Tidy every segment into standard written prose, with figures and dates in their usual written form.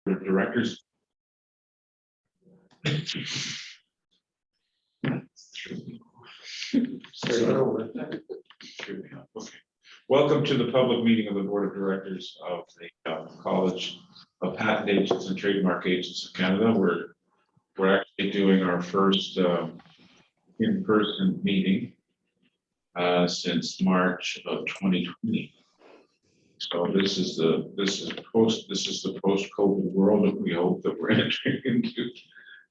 of directors. Okay. Welcome to the public meeting of the Board of Directors of the College of Patent Agents and Trademark Agents of Canada. We're actually doing our first in-person meeting since March of 2020. So this is the post-COVID world that we hope that we're entering into.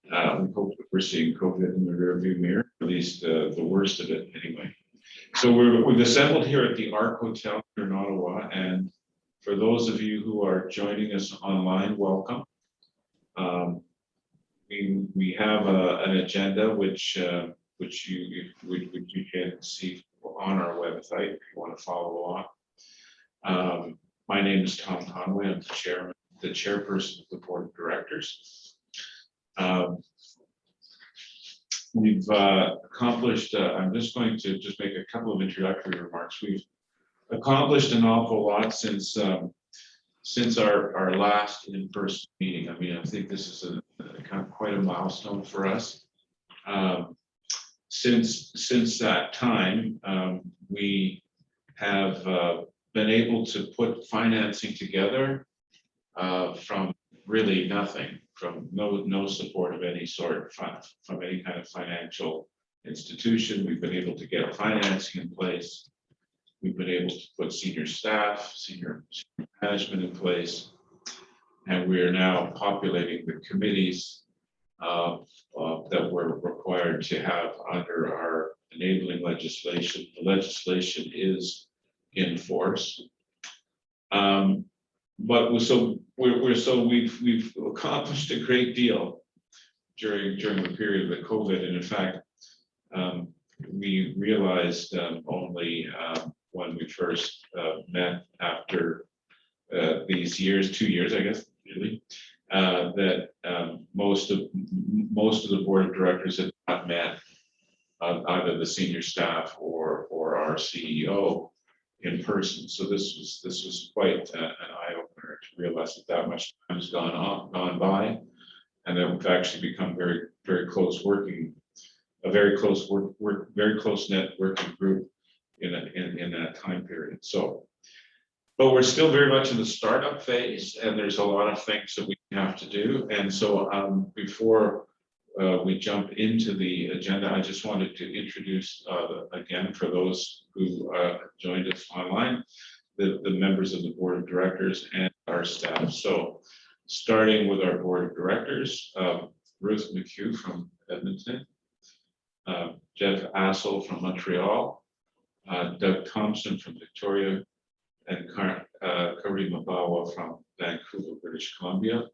We hope that we're seeing COVID in the rearview mirror, at least the worst of it anyway. So we've assembled here at the Arc Hotel here in Ottawa, and for those of you who are joining us online, welcome. We have an agenda which you can see on our website if you want to follow along. My name is Tom Conway. I'm the chairperson of the Board of Directors. We've accomplished, I'm just going to make a couple of introductory remarks. We've accomplished an awful lot since our last in-person meeting. I mean, I think this is quite a milestone for us. Since that time, we have been able to put financing together from really nothing, from no support of any sort from any kind of financial institution. We've been able to get financing in place. We've been able to put senior staff, senior management in place, and we are now populating the committees that we're required to have under our enabling legislation. The legislation is in force. We've accomplished a great deal during the period of the COVID, and in fact, we realized only when we first met after these years, 2 years, I guess, really, that most of the board of directors had not met either the senior staff or our CEO in person. So this was quite an eye-opener to realize that much time has gone by, and that we've actually become very close working, a very close net working group in that time period. So, but we're still very much in the startup phase, and there's a lot of things that we have to do. And so before we jump into the agenda, I just wanted to introduce again, for those who joined us online, the members of the board of directors and our staff. So starting with our board of directors, Ruth McHugh from Edmonton, Jeff Assel from Montreal, Doug Thompson from Victoria, and Karim Abawa from Vancouver, British Columbia,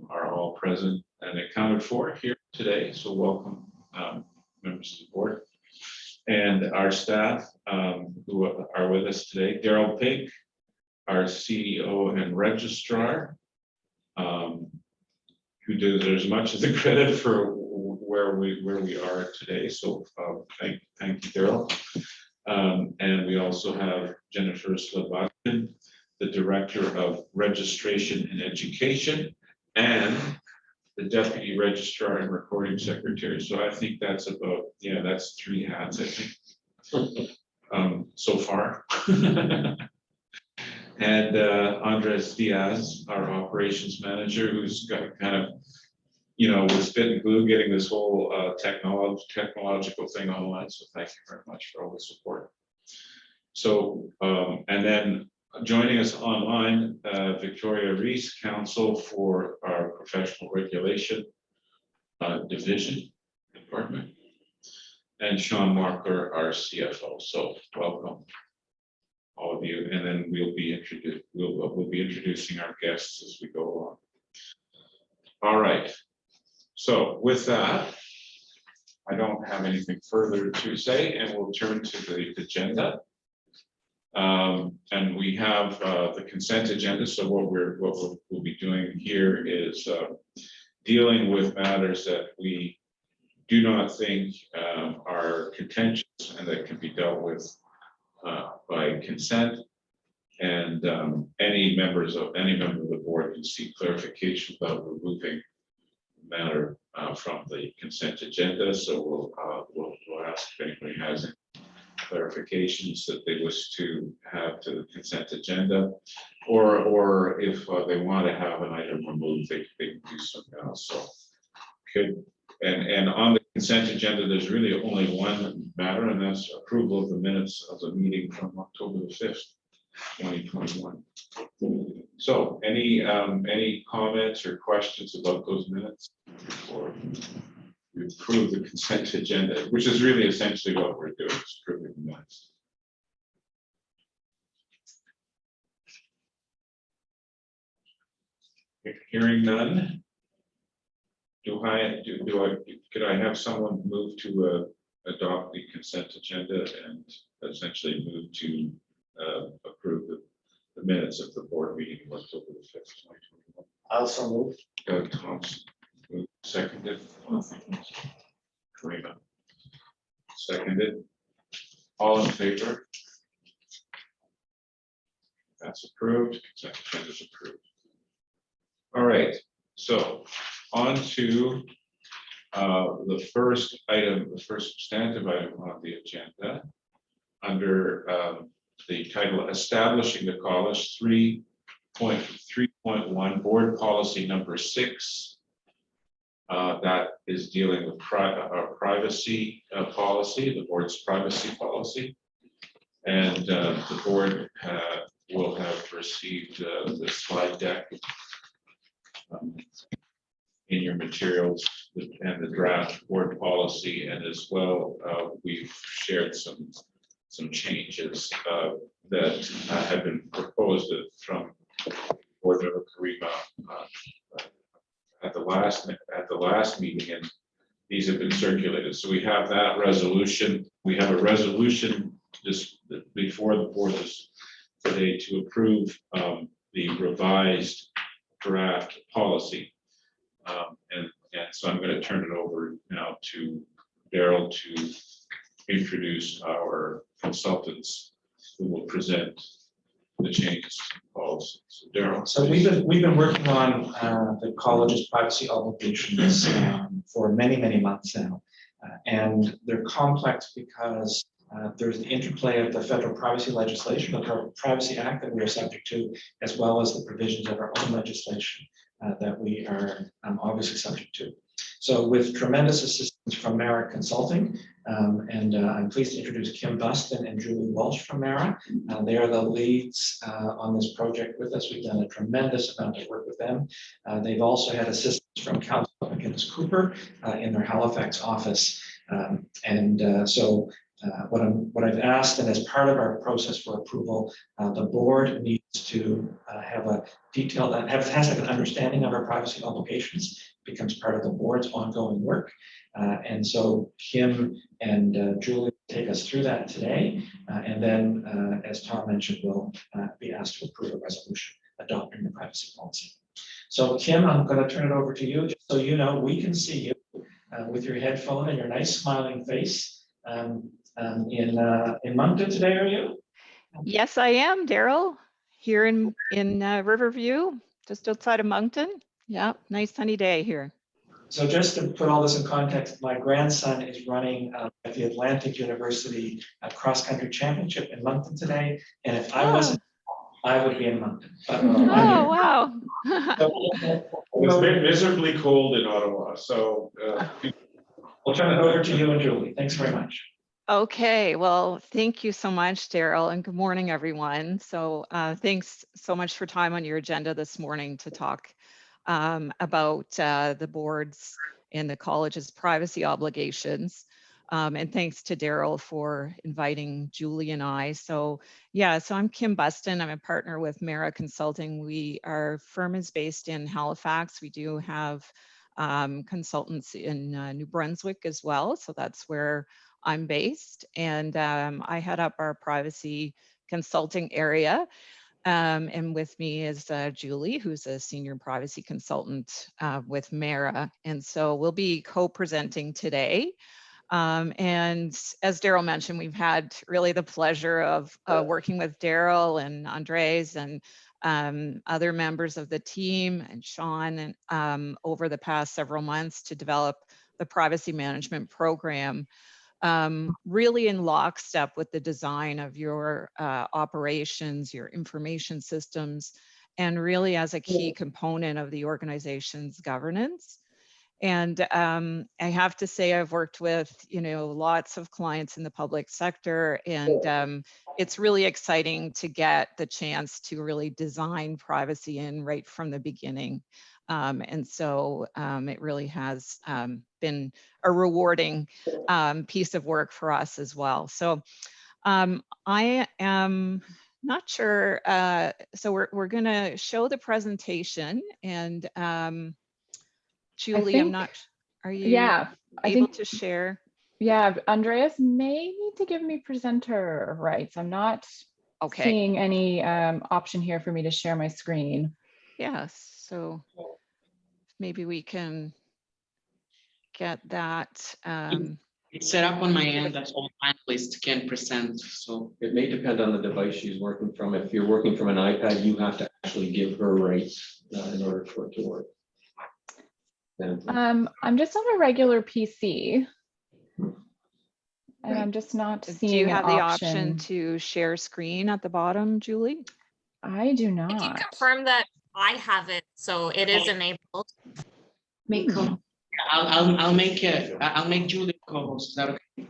are all present and accounted for here today. So welcome, members of the board. And our staff who are with us today: Daryl Pink, our CEO and registrar, who deserves much of the credit for where we are today. So thank you, Daryl. And we also have Jennifer Slobodkin, the Director of Registration and Education, and the Deputy Registrar and Recording Secretary. So I think that's about, that's 3 hats, I think, so far. And Andres Diaz, our Operations Manager, who's got kind of, with spit and glue, getting this whole technological thing online. So thank you very much for all the support. So, and then joining us online, Victoria Reese, counsel for our professional regulation department, and Sean Marker, our CFO. So welcome, all of you. And then we'll be introducing our guests as we go along. All right. So with that, I don't have anything further to say, and we'll turn to the agenda. And we have the consent agenda. So what we'll be doing here is dealing with matters that we do not think are contentious and that can be dealt with by consent. And any member of the board can seek clarification about removing the matter from the consent agenda. So we'll ask if anybody has any clarifications that they wish to have to the consent agenda, or if they want to have an item removed, they can do so now. So and on the consent agenda, there's really only one matter, and that's approval of the minutes of the meeting from October the 5th, 2021. So any comments or questions about those minutes before we approve the consent agenda, which is really essentially what we're doing, is approving the minutes. Hearing none, could I have someone move to adopt the consent agenda and essentially move to approve the minutes of the board meeting of October the 5th, 2021? Also move. Doug Thompson, seconded. Karima, seconded. All in favor? That's approved. Consent agenda is approved. All right, so on to the first item, the first substantive item on the agenda, under the title "Establishing the College 3.3.1 Board Policy Number 6." That is dealing with our privacy policy, the board's privacy policy, and the board will have received the slide deck in your materials and the draft board policy, and as well we've shared some changes that have been proposed from Board Member Karima at the last meeting, and these have been circulated. So we have that resolution. We have a resolution just before the board today to approve the revised draft policy. And so I'm going to turn it over now to Daryl to introduce our consultants who will present the changes to the policy. So Daryl. So we've been working on the college's privacy obligations for many months now, and they're complex because there's the interplay of the federal privacy legislation, the Privacy Act that we are subject to, as well as the provisions of our own legislation that we are obviously subject to. So with tremendous assistance from Mara Consulting, and I'm pleased to introduce Kim Buston and Julie Walsh from Mara. They are the leads on this project with us. We've done a tremendous amount of work with them. They've also had assistance from Council McInnes Cooper in their Halifax office. What I've asked, and as part of our process for approval, the board needs to have a detailed, has an understanding of our privacy obligations, becomes part of the board's ongoing work. And so Kim and Julie take us through that today. And then, as Tom mentioned, we'll be asked to approve a resolution adopting the privacy policy. So Kim, I'm going to turn it over to you, just so you know, we can see you with your headphone and your nice smiling face. In Moncton today, are you? Yes, I am, Daryl, here in Riverview, just outside of Moncton. Yeah, nice sunny day here. So just to put all this in context, my grandson is running at the Atlantic University cross-country championship in Moncton today, and if I wasn't, I would be in Moncton. Oh, wow. It's been miserably cold in Ottawa, so we'll turn it over to you and Julie. Thanks very much. Okay, well, thank you so much, Daryl, and good morning, everyone. So thanks so much for time on your agenda this morning to talk about the board's and the college's privacy obligations. And thanks to Daryl for inviting Julie and I. So yeah, so I'm Kim Buston. I'm a partner with Mara Consulting. Our firm is based in Halifax. We do have consultants in New Brunswick as well. So that's where I'm based, and I head up our privacy consulting area. And with me is Julie, who's a senior privacy consultant with Mara. And so we'll be co-presenting today. And as Daryl mentioned, we've had really the pleasure of working with Daryl and Andres and other members of the team and Sean and over the past several months to develop the privacy management program, really in lockstep with the design of your operations, your information systems, and really as a key component of the organization's governance. And I have to say, I've worked with, lots of clients in the public sector, and it's really exciting to get the chance to really design privacy in right from the beginning. And so it really has been a rewarding piece of work for us as well. So I am not sure. So we're going to show the presentation, and Julie, I'm not, are you able to share? Yeah, Andreas may need to give me presenter rights. I'm not seeing any option here for me to share my screen. Yes, so maybe we can get that. It's set up on my end that all panelists can present. So it may depend on the device she's working from. If you're working from an iPad, you have to actually give her rights in order for it to work. I'm just on a regular PC. And I'm just not seeing. Do you have the option to share screen at the bottom, Julie? I do not. I can confirm that I have it, so it is enabled. I'll make Julie co-host. Is that okay?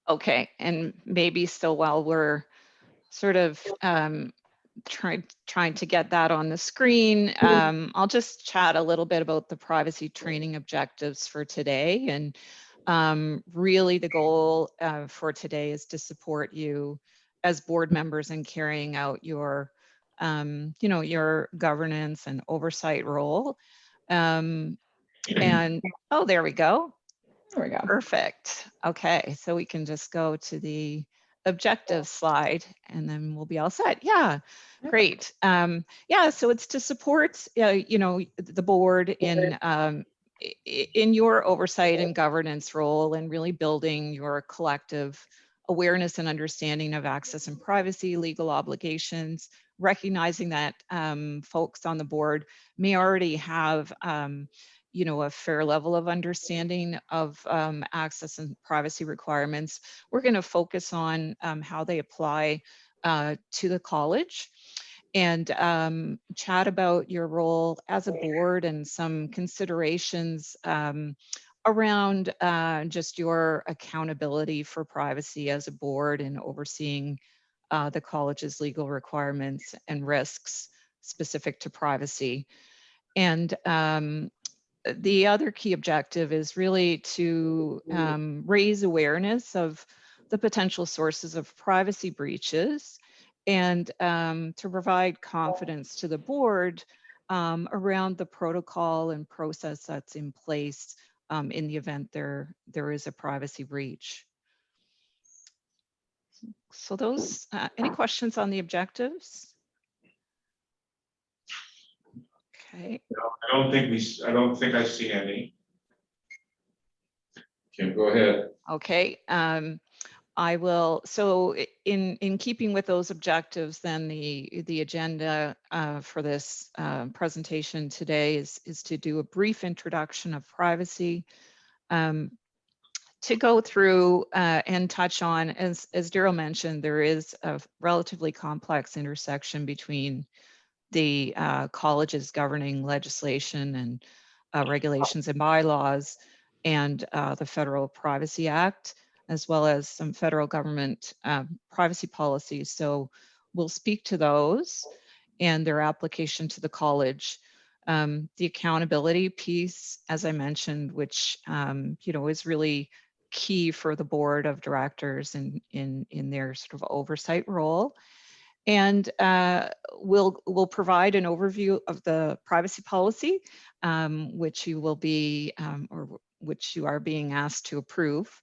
Okay, and maybe so while we're sort of trying to get that on the screen, I'll just chat a little bit about the privacy training objectives for today. And really the goal for today is to support you as board members in carrying out your, your governance and oversight role. And oh, there we go. There we go. Perfect. Okay, so we can just go to the objective slide and then we'll be all set. Yeah, great. Yeah, so it's to support, the board in your oversight and governance role and really building your collective awareness and understanding of access and privacy, legal obligations, recognizing that folks on the board may already have a fair level of understanding of access and privacy requirements. We're going to focus on how they apply to the college and chat about your role as a board and some considerations around just your accountability for privacy as a board and overseeing the college's legal requirements and risks specific to privacy. And the other key objective is really to raise awareness of the potential sources of privacy breaches and to provide confidence to the board around the protocol and process that's in place in the event there is a privacy breach. So those, any questions on the objectives? Okay. No, I don't think I see any. Okay, go ahead. Okay. I will. So in keeping with those objectives, then the agenda for this presentation today is to do a brief introduction of privacy, to go through and touch on, as Daryl mentioned, there is a relatively complex intersection between the college's governing legislation and regulations and bylaws and the Federal Privacy Act, as well as some federal government privacy policies. So we'll speak to those and their application to the college. The accountability piece, as I mentioned, which is really key for the board of directors in their sort of oversight role. And we'll provide an overview of the privacy policy, which you will be, or which you are being asked to approve.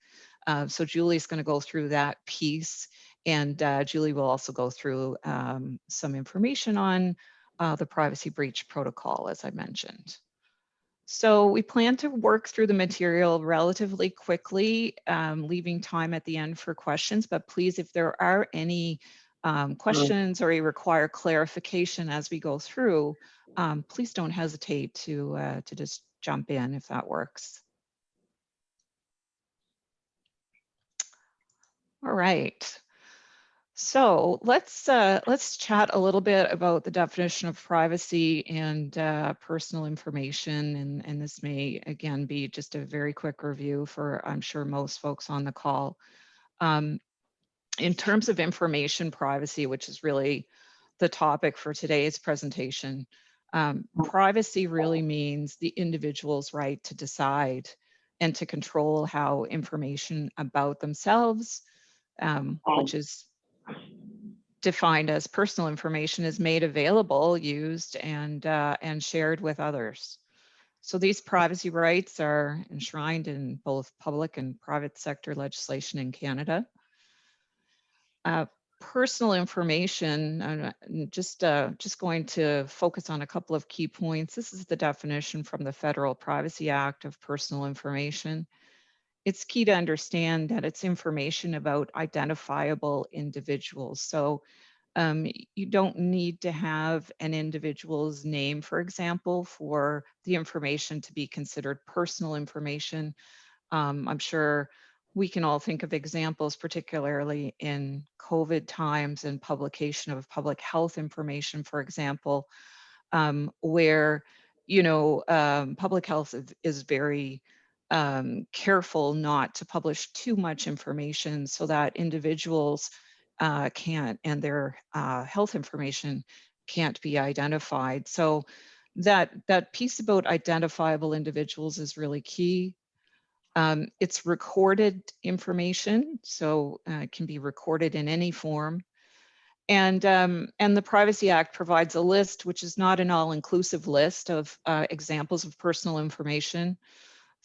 So Julie's going to go through that piece, and Julie will also go through some information on the privacy breach protocol, as I mentioned. So we plan to work through the material relatively quickly, leaving time at the end for questions, but please, if there are any questions or you require clarification as we go through, please don't hesitate to just jump in if that works. All right. So let's chat a little bit about the definition of privacy and personal information. And this may, again, be just a very quick review for, I'm sure, most folks on the call. In terms of information privacy, which is really the topic for today's presentation, privacy really means the individual's right to decide and to control how information about themselves, which is defined as personal information, is made available, used, and shared with others. So these privacy rights are enshrined in both public and private sector legislation in Canada. Personal information, just going to focus on a couple of key points. This is the definition from the Federal Privacy Act of personal information. It's key to understand that it's information about identifiable individuals. So you don't need to have an individual's name, for example, for the information to be considered personal information. I'm sure we can all think of examples, particularly in COVID times and publication of public health information, for example, where, public health is very careful not to publish too much information so that individuals can't, and their health information can't be identified. So that piece about identifiable individuals is really key. It's recorded information, so it can be recorded in any form. And the Privacy Act provides a list, which is not an all-inclusive list of examples of personal information.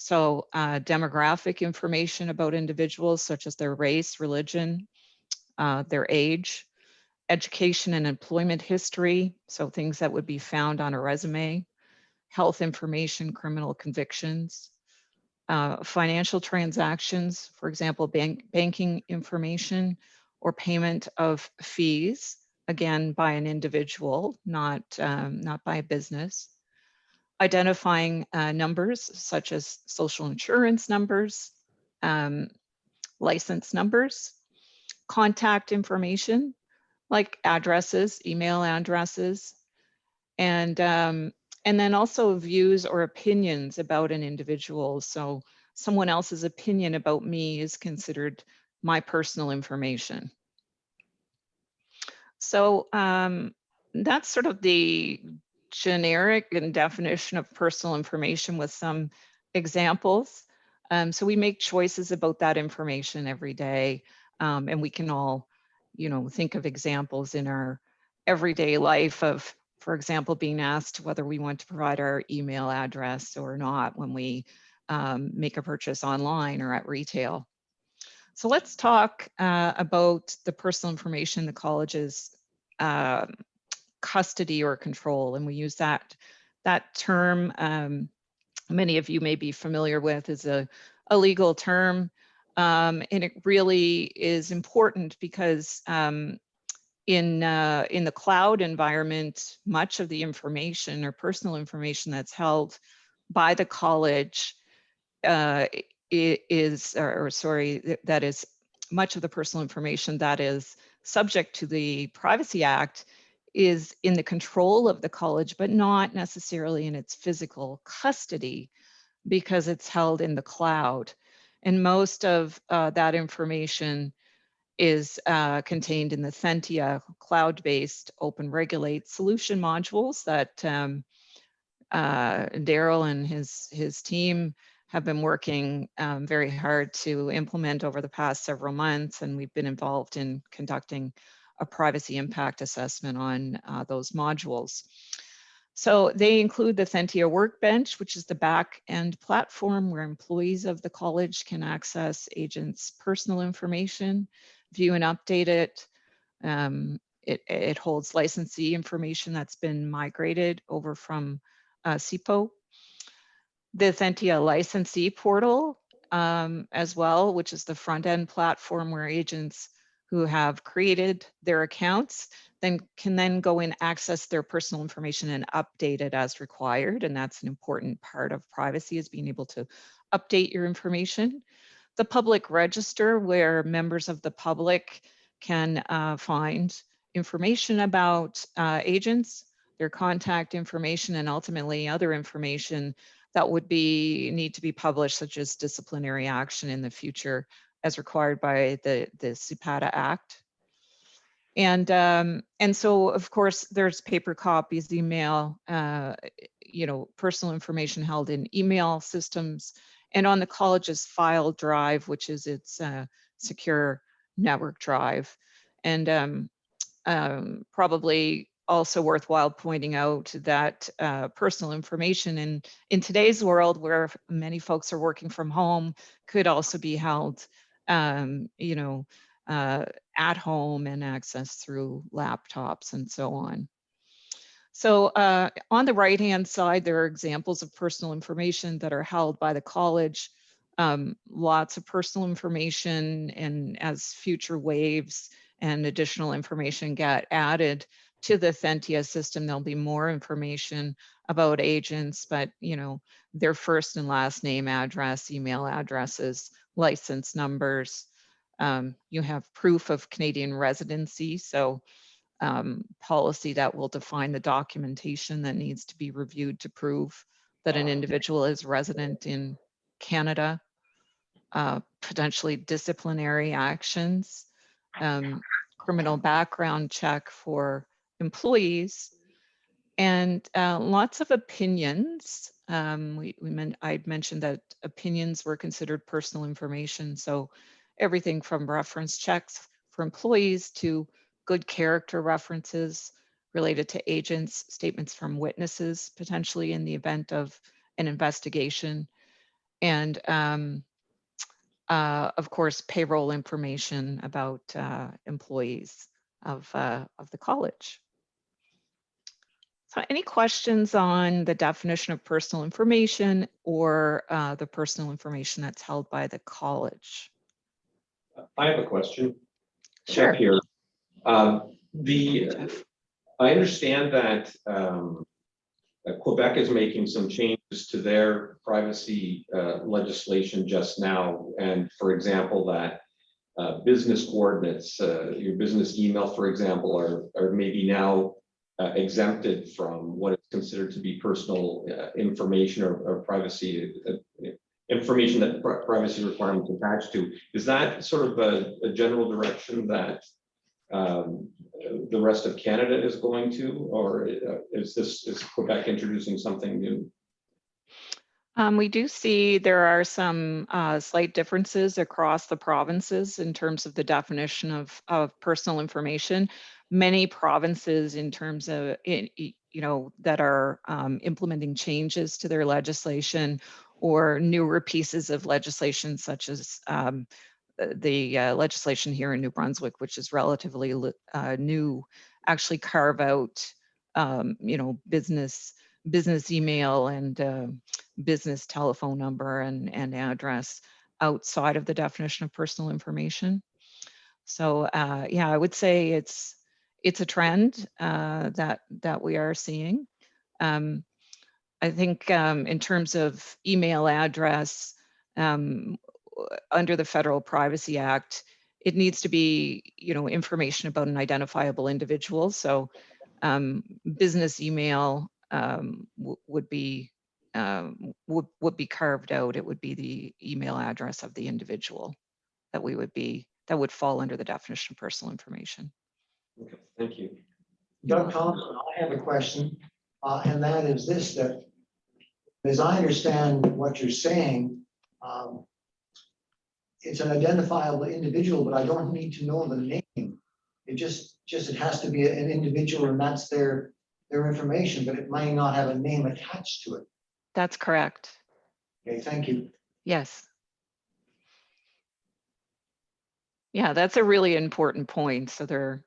So demographic information about individuals, such as their race, religion, their age, education and employment history, so things that would be found on a resume, health information, criminal convictions, financial transactions, for example, banking information or payment of fees, again, by an individual, not by a business. Identifying numbers such as social insurance numbers, license numbers, contact information like addresses, email addresses, and then also views or opinions about an individual. So someone else's opinion about me is considered my personal information. So that's sort of the generic and definition of personal information with some examples. So we make choices about that information every day, and we can all, think of examples in our everyday life of, for example, being asked whether we want to provide our email address or not when we make a purchase online or at retail. So let's talk about the personal information the college's custody or control, and we use that term. Many of you may be familiar with is a legal term, and it really is important because in the cloud environment, much of the information or personal information that's held by the college that is much of the personal information that is subject to the Privacy Act is in the control of the college, but not necessarily in its physical custody because it's held in the cloud. And most of that information is contained in the Thentia cloud-based open regulate solution modules that Daryl and his team have been working very hard to implement over the past several months, and we've been involved in conducting a privacy impact assessment on those modules. So they include the Thentia Workbench, which is the back-end platform where employees of the college can access agents' personal information, view and update it. It holds licensee information that's been migrated over from CPO. the Thentia licensee portal as well, which is the front end platform where agents who have created their accounts can then go and access their personal information and update it as required. And that's an important part of privacy, is being able to update your information. The public register, where members of the public can find information about agents, their contact information, and ultimately other information that would need to be published, such as disciplinary action in the future as required by the CPATA Act. And so, of course, there's paper copies, email, personal information held in email systems, and on the college's file drive, which is its secure network drive. And probably also worthwhile pointing out that personal information in today's world, where many folks are working from home, could also be held at home and accessed through laptops and so on. So on the right-hand side, there are examples of personal information that are held by the college. Lots of personal information, and as future waves and additional information get added to the Thentia system, there'll be more information about agents, but their first and last name, address, email addresses, license numbers. You have proof of Canadian residency, so policy that will define the documentation that needs to be reviewed to prove that an individual is resident in Canada. Potentially disciplinary actions, criminal background check for employees, and lots of opinions. I'd mentioned that opinions were considered personal information. So everything from reference checks for employees to good character references related to agents, statements from witnesses, potentially in the event of an investigation, and of course, payroll information about employees of the college. So any questions on the definition of personal information or the personal information that's held by the college? I have a question. Sure. Jeff here. I understand that Quebec is making some changes to their privacy legislation just now. And for example, that business coordinates, your business email, for example, are maybe now exempted from what is considered to be personal information or privacy information that privacy requirements attached to. Is that sort of a general direction that the rest of Canada is going to, or is Quebec introducing something new? We do see there are some slight differences across the provinces in terms of the definition of personal information. Many provinces, in terms of that are implementing changes to their legislation, or newer pieces of legislation, such as the legislation here in New Brunswick, which is relatively new, actually carve out business email and business telephone number and address outside of the definition of personal information. So yeah, I would say it's a trend that we are seeing. I think in terms of email address, under the Federal Privacy Act, it needs to be information about an identifiable individual. So business email would be carved out. It would be the email address of the individual that would fall under the definition of personal information. Okay, thank you. Doug Thompson, I have a question, and that is this: that as I understand what you're saying, it's an identifiable individual, but I don't need to know the name. It has to be an individual, and that's their information, but it might not have a name attached to it. That's correct. Okay, thank you. Yes. Yeah, that's a really important point. So there are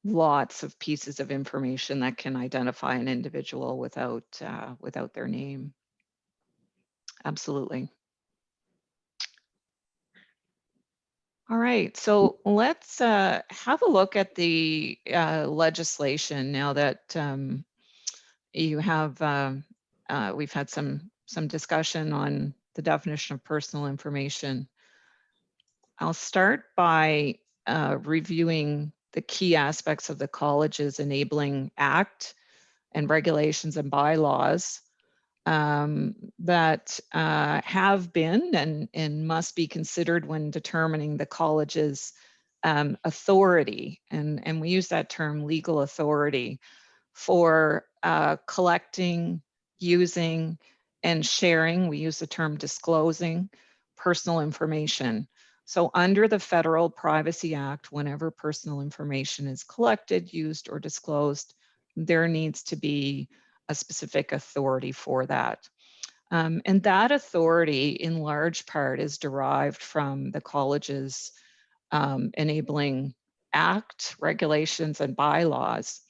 lots of pieces of information that can identify an individual without their name. Absolutely. All right, so let's have a look at the legislation now that you have. We've had some discussion on the definition of personal information. I'll start by reviewing the key aspects of the college's enabling act and regulations and bylaws that have been and must be considered when determining the college's authority. And we use that term legal authority for collecting, using, and sharing. We use the term disclosing personal information. So under the Federal Privacy Act, whenever personal information is collected, used, or disclosed, there needs to be a specific authority for that. And that authority in large part is derived from the college's enabling act, regulations, and bylaws.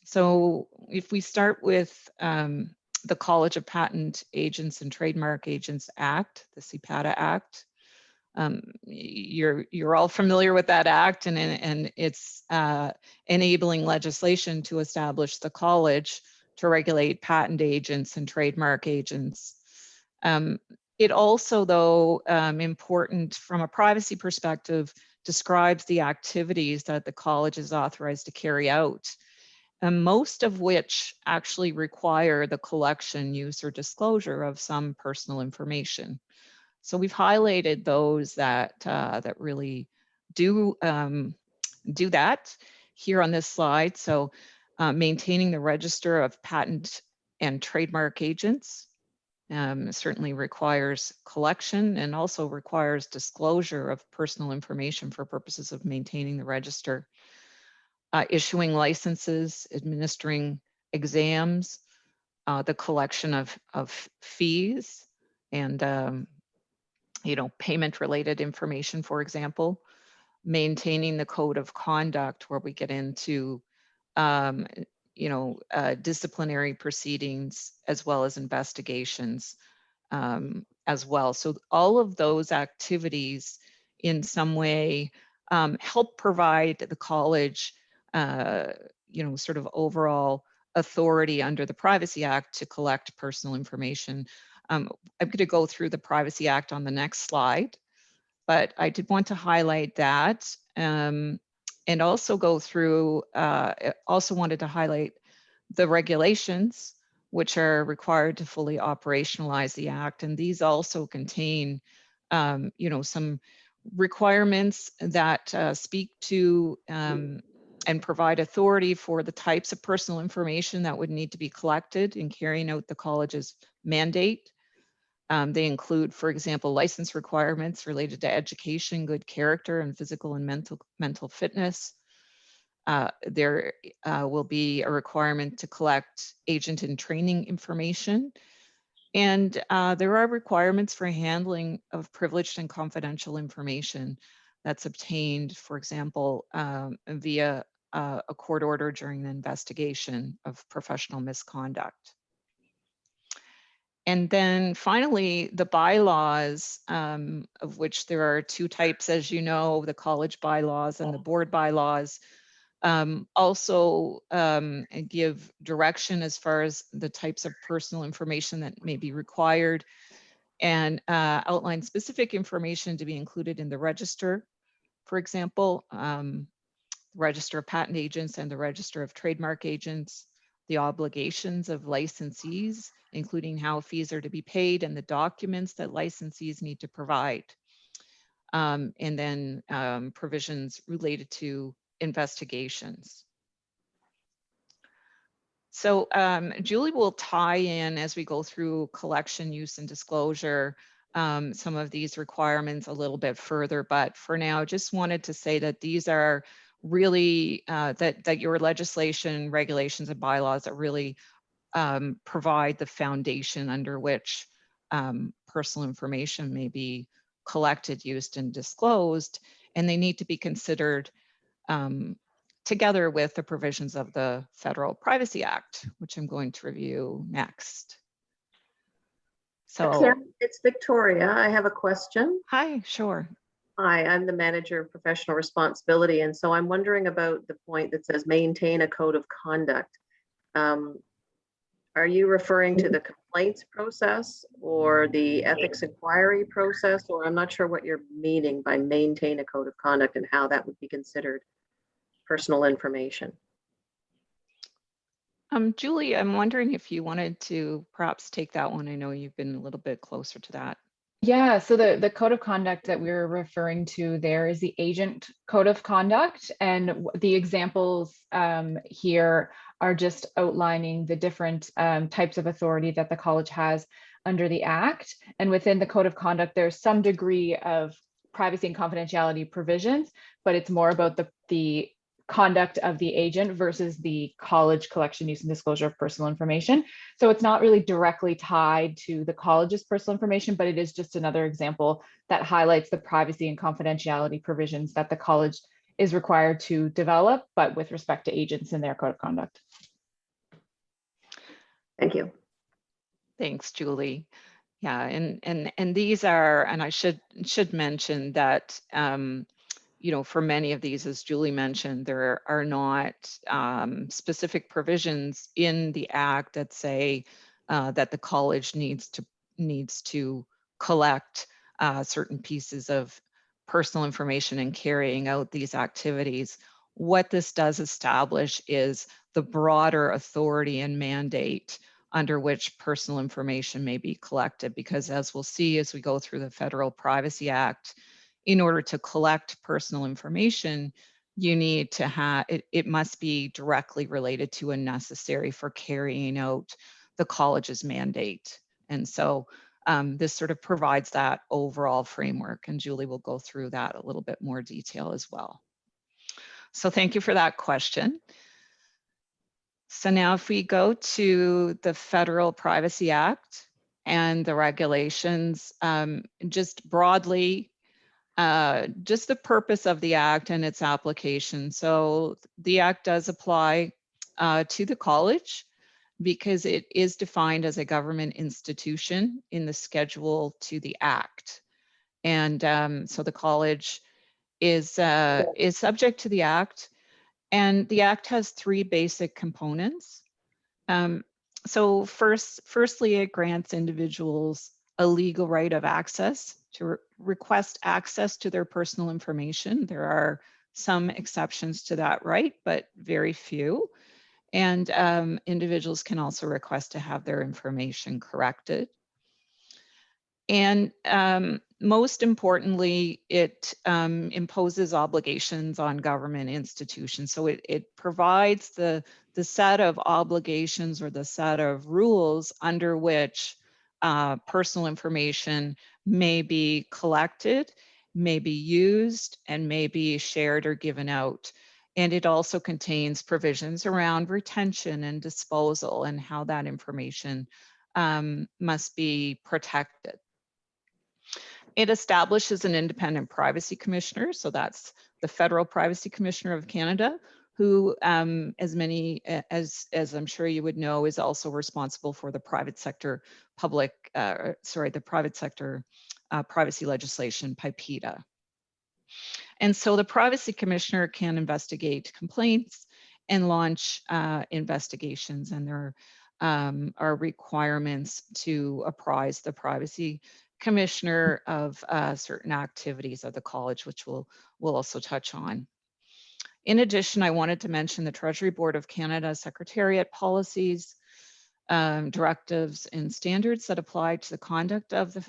So if we start with the College of Patent Agents and Trademark Agents Act, the CPATA Act, you're all familiar with that act, and it's enabling legislation to establish the college to regulate patent agents and trademark agents. It also, though, important from a privacy perspective, describes the activities that the college is authorized to carry out, and most of which actually require the collection, use, or disclosure of some personal information. So we've highlighted those that that really do that here on this slide. So maintaining the register of patent and trademark agents certainly requires collection and also requires disclosure of personal information for purposes of maintaining the register. Issuing licenses, administering exams, the collection of fees, and payment-related information, for example, maintaining the code of conduct where we get into, disciplinary proceedings as well as investigations as well. So all of those activities in some way help provide the college, sort of overall authority under the Privacy Act to collect personal information. I'm going to go through the Privacy Act on the next slide, but I did want to highlight that and also go through, also wanted to highlight the regulations which are required to fully operationalize the Act. And these also contain, some requirements that speak to and provide authority for the types of personal information that would need to be collected in carrying out the college's mandate. They include, for example, license requirements related to education, good character, and physical and mental fitness. There will be a requirement to collect agent and training information. And there are requirements for handling of privileged and confidential information that's obtained, for example, via a court order during the investigation of professional misconduct. And then finally, the bylaws, of which there are two types, as you know, the college bylaws and the board bylaws, also give direction as far as the types of personal information that may be required and outline specific information to be included in the register. For example, register of patent agents and the register of trademark agents, the obligations of licensees, including how fees are to be paid and the documents that licensees need to provide. And then provisions related to investigations. So Julie will tie in as we go through collection, use, and disclosure, some of these requirements a little bit further, but for now, just wanted to say that these are really, that your legislation, regulations, and bylaws that really provide the foundation under which personal information may be collected, used, and disclosed, and they need to be considered together with the provisions of the Federal Privacy Act, which I'm going to review next. So, Kim, it's Victoria. I have a question. hi, sure. Hi, I'm the manager of professional responsibility. And so I'm wondering about the point that says maintain a code of conduct. Are you referring to the complaints process or the ethics inquiry process? Or I'm not sure what you're meaning by maintain a code of conduct and how that would be considered personal information. Julie, I'm wondering if you wanted to perhaps take that one. I know you've been a little bit closer to that. Yeah, so the code of conduct that we're referring to there is the agent code of conduct. And the examples here are just outlining the different types of authority that the college has under the Act. And within the code of conduct, there's some degree of privacy and confidentiality provisions, but it's more about the conduct of the agent versus the college collection, use, and disclosure of personal information. So it's not really directly tied to the college's personal information, but it is just another example that highlights the privacy and confidentiality provisions that the college is required to develop, but with respect to agents in their code of conduct. Thank you. Thanks, Julie. Yeah, and these are, and I should mention that you know, for many of these, as Julie mentioned, there are not specific provisions in the Act that say that the college needs to collect certain pieces of personal information in carrying out these activities. What this does establish is the broader authority and mandate under which personal information may be collected, because as we'll see as we go through the Federal Privacy Act, in order to collect personal information, you need to have, it must be directly related to and necessary for carrying out the college's mandate. And so this sort of provides that overall framework, and Julie will go through that a little bit more detail as well. So thank you for that question. So now if we go to the Federal Privacy Act and the regulations, just broadly, just the purpose of the Act and its application. So the Act does apply to the college because it is defined as a government institution in the schedule to the Act. And so the college is subject to the Act, and the Act has three basic components. So firstly, it grants individuals a legal right of access to request access to their personal information. There are some exceptions to that right, but very few. And individuals can also request to have their information corrected. And most importantly, it imposes obligations on government institutions. So it provides the set of obligations or the set of rules under which personal information may be collected, may be used, and may be shared or given out. And it also contains provisions around retention and disposal and how that information must be protected. It establishes an independent privacy commissioner. So that's the Federal Privacy Commissioner of Canada, who, as I'm sure you would know, is also responsible for the private sector privacy legislation, CPATA. And so the Privacy Commissioner can investigate complaints and launch investigations, and there are requirements to apprise the Privacy Commissioner of certain activities of the college, which we'll also touch on. In addition, I wanted to mention the Treasury Board of Canada Secretariat policies, directives, and standards that apply to the conduct of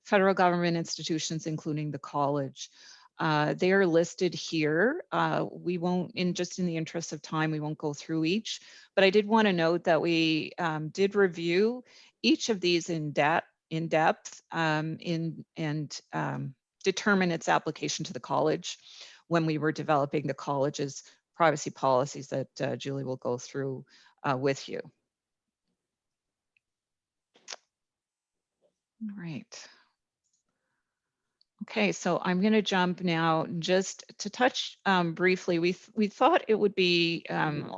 federal government institutions, including the college. They are listed here. We won't, in the interest of time, we won't go through each, but I did want to note that we did review each of these in depth and determine its application to the college when we were developing the college's privacy policies that Julie will go through with you. All right. Okay, so I'm going to jump now just to touch briefly. We thought it would be,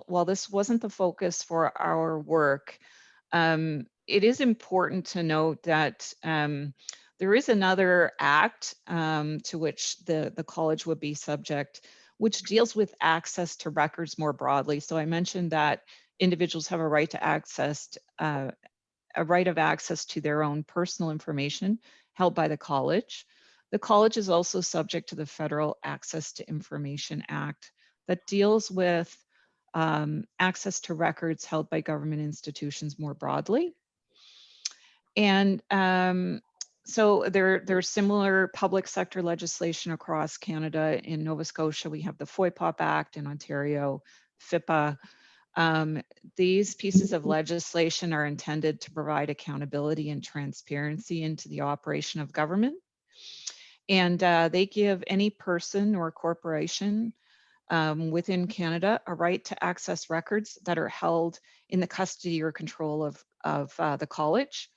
while this wasn't the focus for our work, it is important to note that there is another act to which the college would be subject, which deals with access to records more broadly. So I mentioned that individuals have a right to access, a right of access to their own personal information held by the college. The college is also subject to the Federal Access to Information Act that deals with access to records held by government institutions more broadly. And so there's similar public sector legislation across Canada. In Nova Scotia, we have the FOIPOP Act. In Ontario, FIPA. These pieces of legislation are intended to provide accountability and transparency into the operation of government. And they give any person or corporation within Canada a right to access records that are held in the custody or control of the college.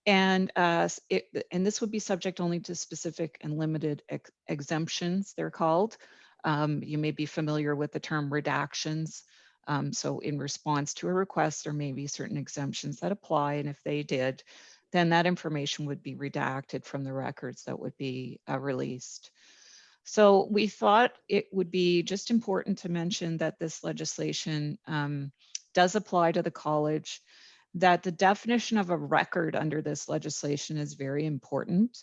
And this would be subject only to specific and limited exemptions, they're called. You may be familiar with the term redactions. So in response to a request, there may be certain exemptions that apply, and if they did, then that information would be redacted from the records that would be released. So we thought it would be just important to mention that this legislation does apply to the college, that the definition of a record under this legislation is very important,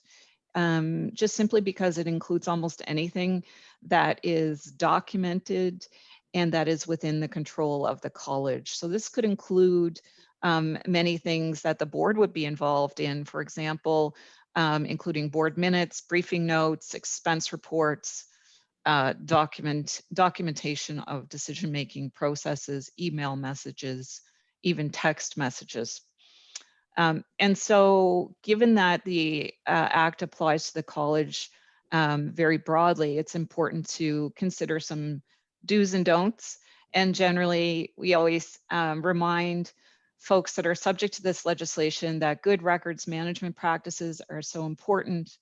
just simply because it includes almost anything that is documented and that is within the control of the college. So this could include many things that the board would be involved in, for example, including board minutes, briefing notes, expense reports, documentation of decision-making processes, email messages, even text messages. And so given that the Act applies to the college very broadly, it's important to consider some do's and don'ts. And generally, we always remind folks that are subject to this legislation that good records management practices are so important,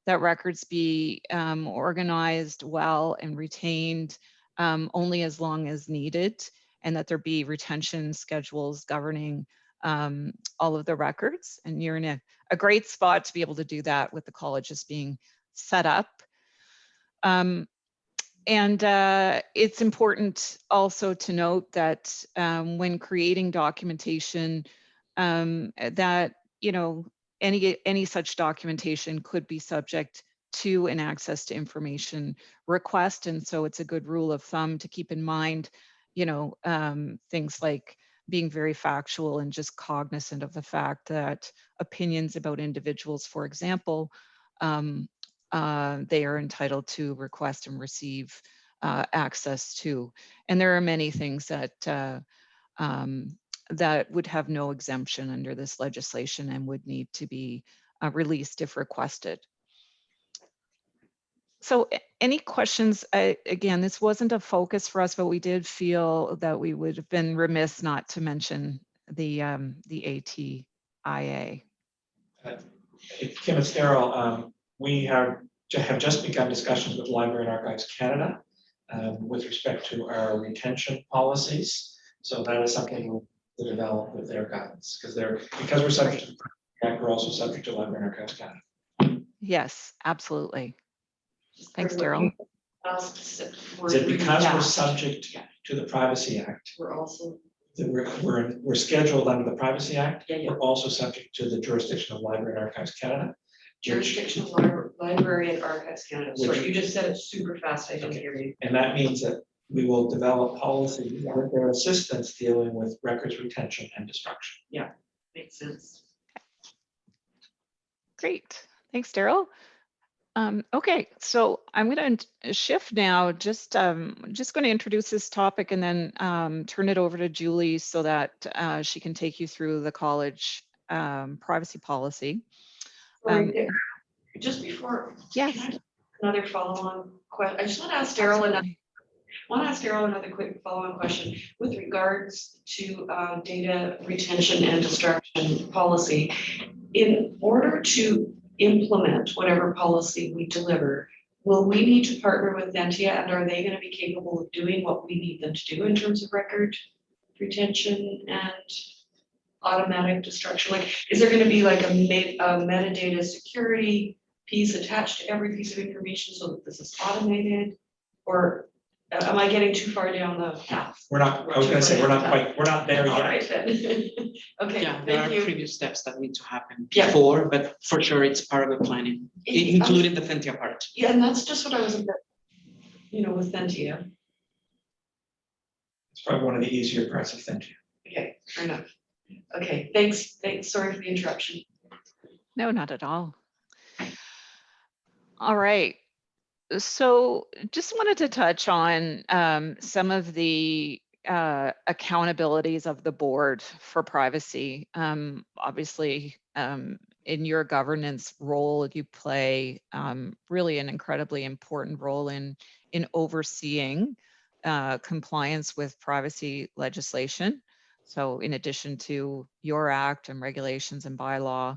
that records be organized well and retained only as long as needed, and that there be retention schedules governing all of the records. And you're in a great spot to be able to do that with the colleges being set up. And it's important also to note that when creating documentation, that any such documentation could be subject to an access to information request. And so it's a good rule of thumb to keep in mind, things like being very factual and just cognizant of the fact that opinions about individuals, for example, they are entitled to request and receive access to. And there are many things that that would have no exemption under this legislation and would need to be released if requested. So any questions? Again, this wasn't a focus for us, but we did feel that we would have been remiss not to mention the ATIA. Kim, it's Daryl. We have just begun discussions with Library and Archives Canada with respect to our retention policies. So that is something to develop with their guidance, because we're subject to the Act, we're also subject to Library and Archives Canada. Yes, absolutely. Thanks, Daryl. Is it because we're subject to the Privacy Act? We're also. We're scheduled under the Privacy Act. Yeah. We're also subject to the jurisdiction of Library and Archives Canada. Jurisdiction of Library and Archives Canada. Sorry, you just said it super fast. I didn't hear you. And that means that we will develop policies with their assistance dealing with records retention and destruction. Yeah, makes sense. Great. Thanks, Daryl. Okay, so I'm going to shift now, just going to introduce this topic and then turn it over to Julie so that she can take you through the college privacy policy. Sorry, just before, yes, another follow-on question. I just want to ask Daryl another quick follow-on question with regards to data retention and destruction policy. In order to implement whatever policy we deliver, will we need to partner with Ventia, and are they going to be capable of doing what we need them to do in terms of record retention and automatic destruction? Like, is there gonna be like a metadata security piece attached to every piece of information so that this is automated? Or am I getting too far down the path? We're not, I was gonna say, we're not there All yet. right then. Okay, Yeah, there thank are you. previous steps that need to happen Yeah. before, but for sure it's part of the planning, including the Fentia part. Yeah, and that's just what I was, with Ventia. It's probably one of the easier parts of Fentia. Okay, fair enough. Okay, thanks, sorry for the interruption. No, not at all. All right. So just wanted to touch on some of the accountabilities of the board for privacy. Obviously, in your governance role, you play really an incredibly important role in overseeing compliance with privacy legislation. So in addition to your act and regulations and bylaw,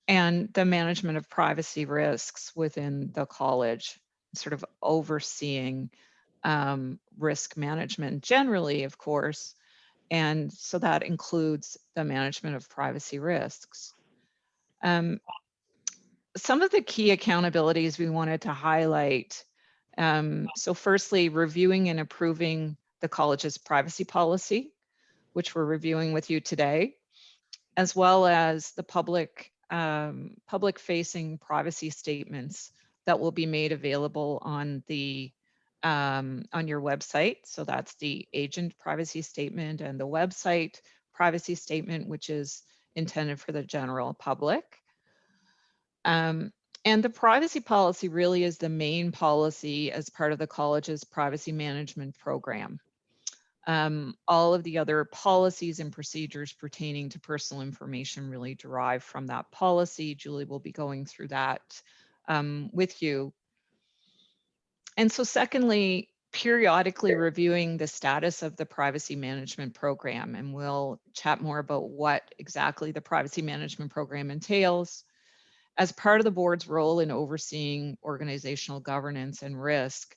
and the management of privacy risks within the college, sort of overseeing risk management generally, of course. And so that includes the management of privacy risks. Some of the key accountabilities we wanted to highlight. So firstly, reviewing and approving the college's privacy policy, which we're reviewing with you today, as well as the public-facing privacy statements that will be made available on the on your website. So that's the agent privacy statement and the website privacy statement, which is intended for the general public. And the privacy policy really is the main policy as part of the college's privacy management program. All of the other policies and procedures pertaining to personal information really derive from that policy. Julie will be going through that with you. And so secondly, periodically reviewing the status of the privacy management program. And we'll chat more about what exactly the privacy management program entails as part of the board's role in overseeing organizational governance and risk,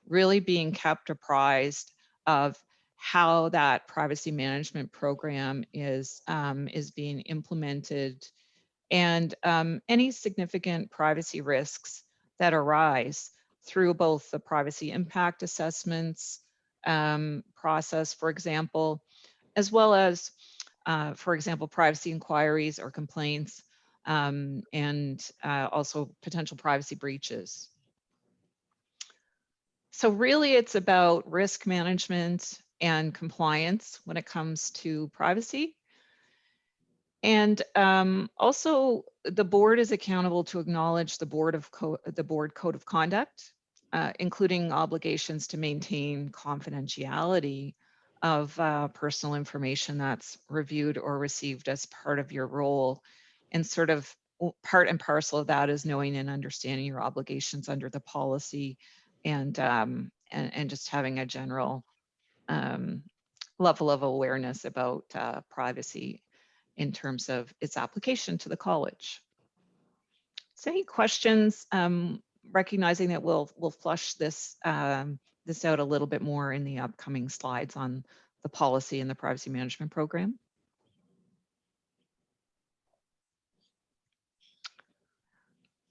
really being kept apprised of how that privacy management program is being implemented and any significant privacy risks that arise through both the privacy impact assessments process, for example, as well as, for example, privacy inquiries or complaints, and also potential privacy breaches. So really it's about risk management and compliance when it comes to privacy. And also the board is accountable to acknowledge the board code of conduct, including obligations to maintain confidentiality of personal information that's reviewed or received as part of your role. And sort of part and parcel of that is knowing and understanding your obligations under the policy and just having a general level of awareness about privacy in terms of its application to the college. So any questions, recognizing that we'll flush this this out a little bit more in the upcoming slides on the policy and the privacy management program.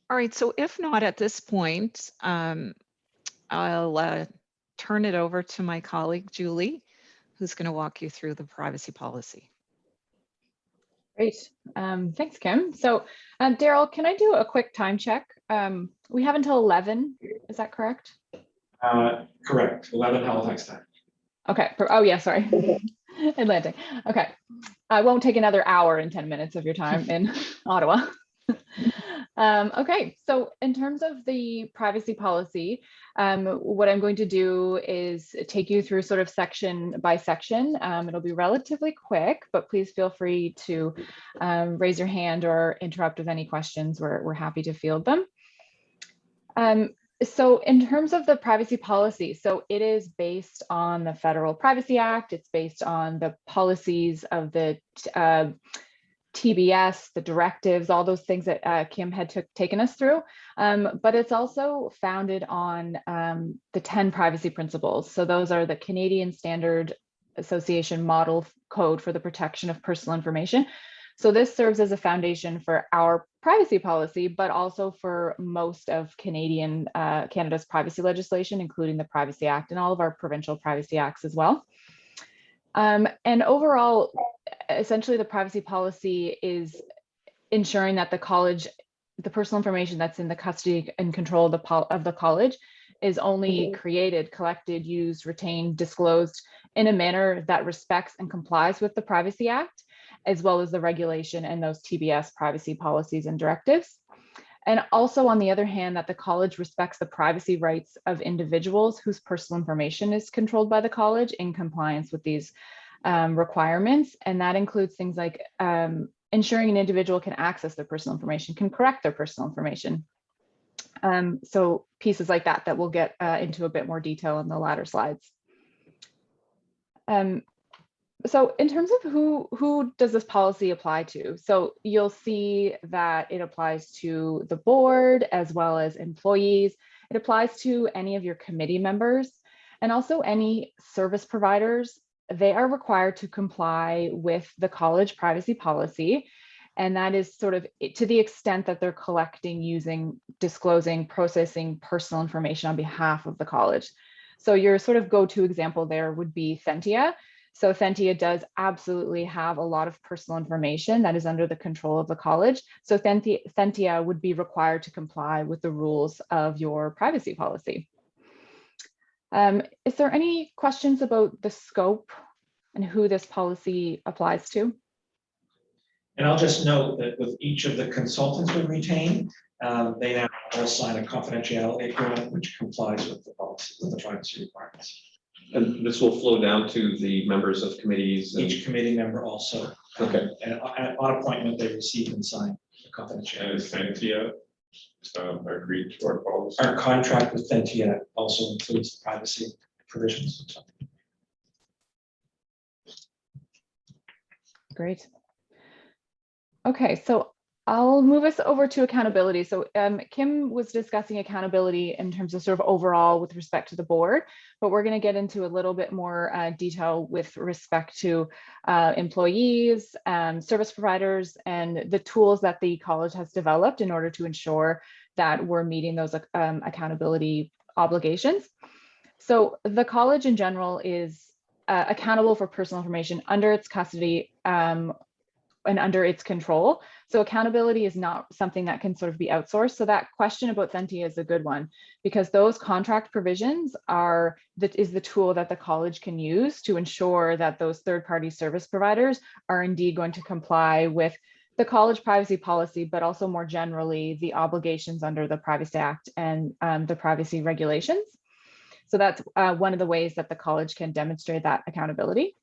All right, so if not at this point, I'll turn it over to my colleague, Julie, who's going to walk you through the privacy policy. Great. Thanks, Kim. So Daryl, can I do a quick time check? We have until 11, is that correct? Correct, 11 Halifax time. Okay, oh yeah, sorry, Atlantic. Okay, I won't take another hour and 10 minutes of your time in Ottawa. Okay, so in terms of the privacy policy, what I'm going to do is take you through sort of section by section. It'll be relatively quick, but please feel free to raise your hand or interrupt with any questions. We're happy to field them. So in terms of the privacy policy, so it is based on the Federal Privacy Act. It's based on the policies of the TBS, the directives, all those things that Kim had taken us through. But it's also founded on the 10 privacy principles. So those are the Canadian standard Association Model Code for the Protection of Personal Information. So this serves as a foundation for our privacy policy, but also for most of Canada's privacy legislation, including the Privacy Act and all of our provincial privacy acts as well. And overall, essentially the privacy policy is ensuring that the college, the personal information that's in the custody and control of the college is only created, collected, used, retained, disclosed in a manner that respects and complies with the Privacy Act, as well as the regulation and those TBS privacy policies and directives. And also, on the other hand, that the college respects the privacy rights of individuals whose personal information is controlled by the college in compliance with these requirements. And that includes things like ensuring an individual can access their personal information, can correct their personal information. So pieces like that we'll get into a bit more detail in the latter slides. So in terms of who does this policy apply to? So you'll see that it applies to the board as well as employees. It applies to any of your committee members and also any service providers. They are required to comply with the college privacy policy. And that is sort of to the extent that they're collecting, using, disclosing, processing personal information on behalf of the college. So your sort of go-to example there would be Thentia. So Thentia does absolutely have a lot of personal information that is under the control of the college. So Thentia would be required to comply with the rules of your privacy policy. Is there any questions about the scope and who this policy applies to? And I'll just note that with each of the consultants we retain, they now all sign a confidentiality agreement which complies with the policy, with the privacy requirements. And this will flow down to the members of committees. Each committee member also. Okay. And on appointment, they receive and sign the And confidentiality. is Thentia agreed to our policy? Our contract with Thentia also includes the privacy provisions. Great. Okay, so I'll move us over to accountability. So Kim was discussing accountability in terms of sort of overall with respect to the board, but we're going to get into a little bit more detail with respect to employees, service providers, and the tools that the college has developed in order to ensure that we're meeting those accountability obligations. So the college in general is accountable for personal information under its custody and under its control. So accountability is not something that can sort of be outsourced. So that question about Thentia is a good one, because those contract provisions is the tool that the college can use to ensure that those third-party service providers are indeed going to comply with the college privacy policy, but also more generally, the obligations under the Privacy Act and the privacy regulations. So that's one of the ways that the college can demonstrate that accountability.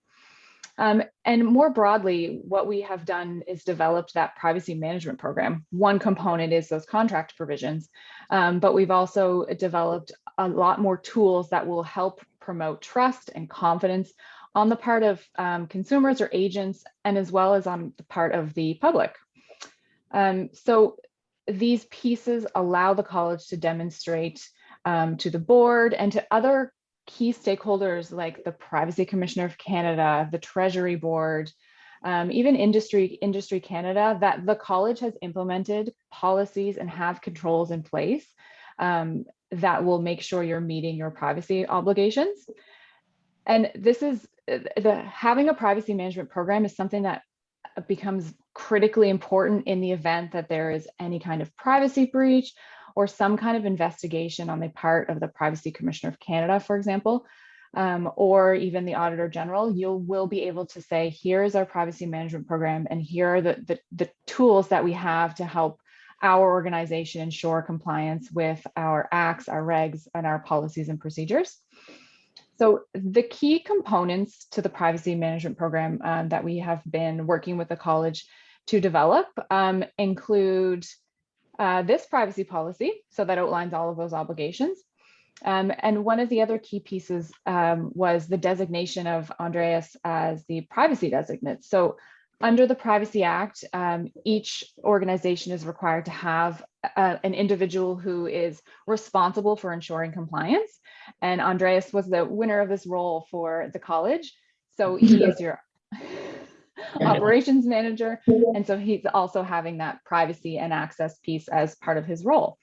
And more broadly, what we have done is developed that privacy management program. One component is those contract provisions, but we've also developed a lot more tools that will help promote trust and confidence on the part of consumers or agents, and as well as on the part of the public. So these pieces allow the college to demonstrate to the board and to other key stakeholders like the Privacy Commissioner of Canada, the Treasury Board, even Industry Canada, that the college has implemented policies and have controls in place that will make sure you're meeting your privacy obligations. And this is having a privacy management program is something that becomes critically important in the event that there is any kind of privacy breach or some kind of investigation on the part of the Privacy Commissioner of Canada, for example, or even the Auditor General. You will be able to say, here's our privacy management program, and here are the tools that we have to help our organization ensure compliance with our acts, our regs, and our policies and procedures. So the key components to the privacy management program that we have been working with the college to develop include this privacy policy, so that outlines all of those obligations. And one of the other key pieces was the designation of Andreas as the privacy designate. So under the Privacy Act, each organization is required to have an individual who is responsible for ensuring compliance. And Andreas was the winner of this role for the college. So he is your operations manager. And so he's also having that privacy and access piece as part of his role.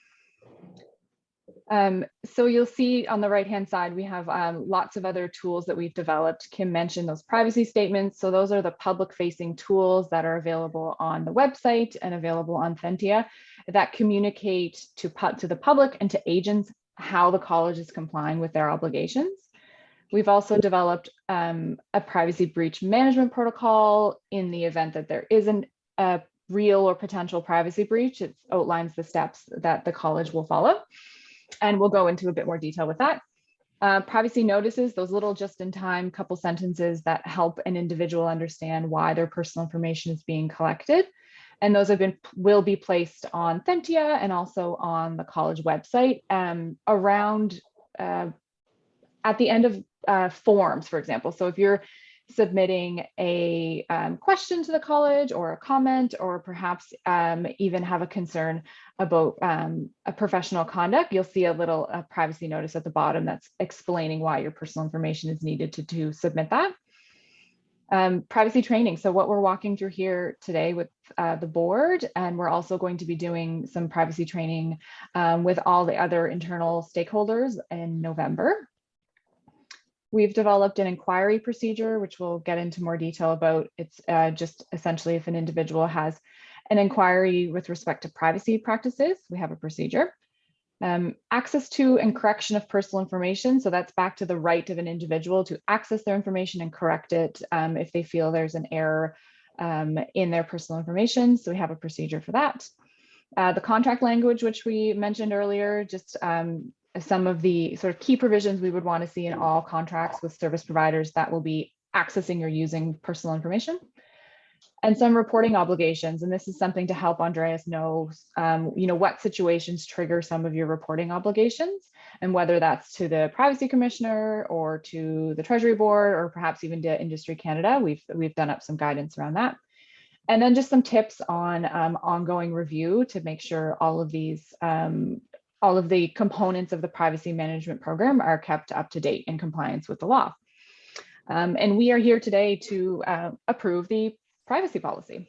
So you'll see on the right-hand side, we have lots of other tools that we've developed. Kim mentioned those privacy statements. So those are the public-facing tools that are available on the website and available on Thentia that communicate to the public and to agents how the college is complying with their obligations. We've also developed a privacy breach management protocol in the event that there isn't a real or potential privacy breach. It outlines the steps that the college will follow. And we'll go into a bit more detail with that. Privacy notices, those little just-in-time couple sentences that help an individual understand why their personal information is being collected. And those will be placed on Thentia and also on the college website around at the end of forms, for example. So if you're submitting a question to the college or a comment, or perhaps even have a concern about a professional conduct, you'll see a little privacy notice at the bottom that's explaining why your personal information is needed to submit that. Privacy training. So what we're walking through here today with the board, and we're also going to be doing some privacy training with all the other internal stakeholders in November. We've developed an inquiry procedure, which we'll get into more detail about. It's just essentially if an individual has an inquiry with respect to privacy practices, we have a procedure. Access to and correction of personal information. So that's back to the right of an individual to access their information and correct it if they feel there's an error in their personal information. So we have a procedure for that. The contract language, which we mentioned earlier, just some of the sort of key provisions we would want to see in all contracts with service providers that will be accessing or using personal information. And some reporting obligations. And this is something to help Andreas know, what situations trigger some of your reporting obligations, and whether that's to the Privacy Commissioner or to the Treasury Board, or perhaps even to Industry Canada. We've done up some guidance around that. And then just some tips on ongoing review to make sure all of these, all of the components of the privacy management program are kept up to date in compliance with the law. And we are here today to approve the privacy policy.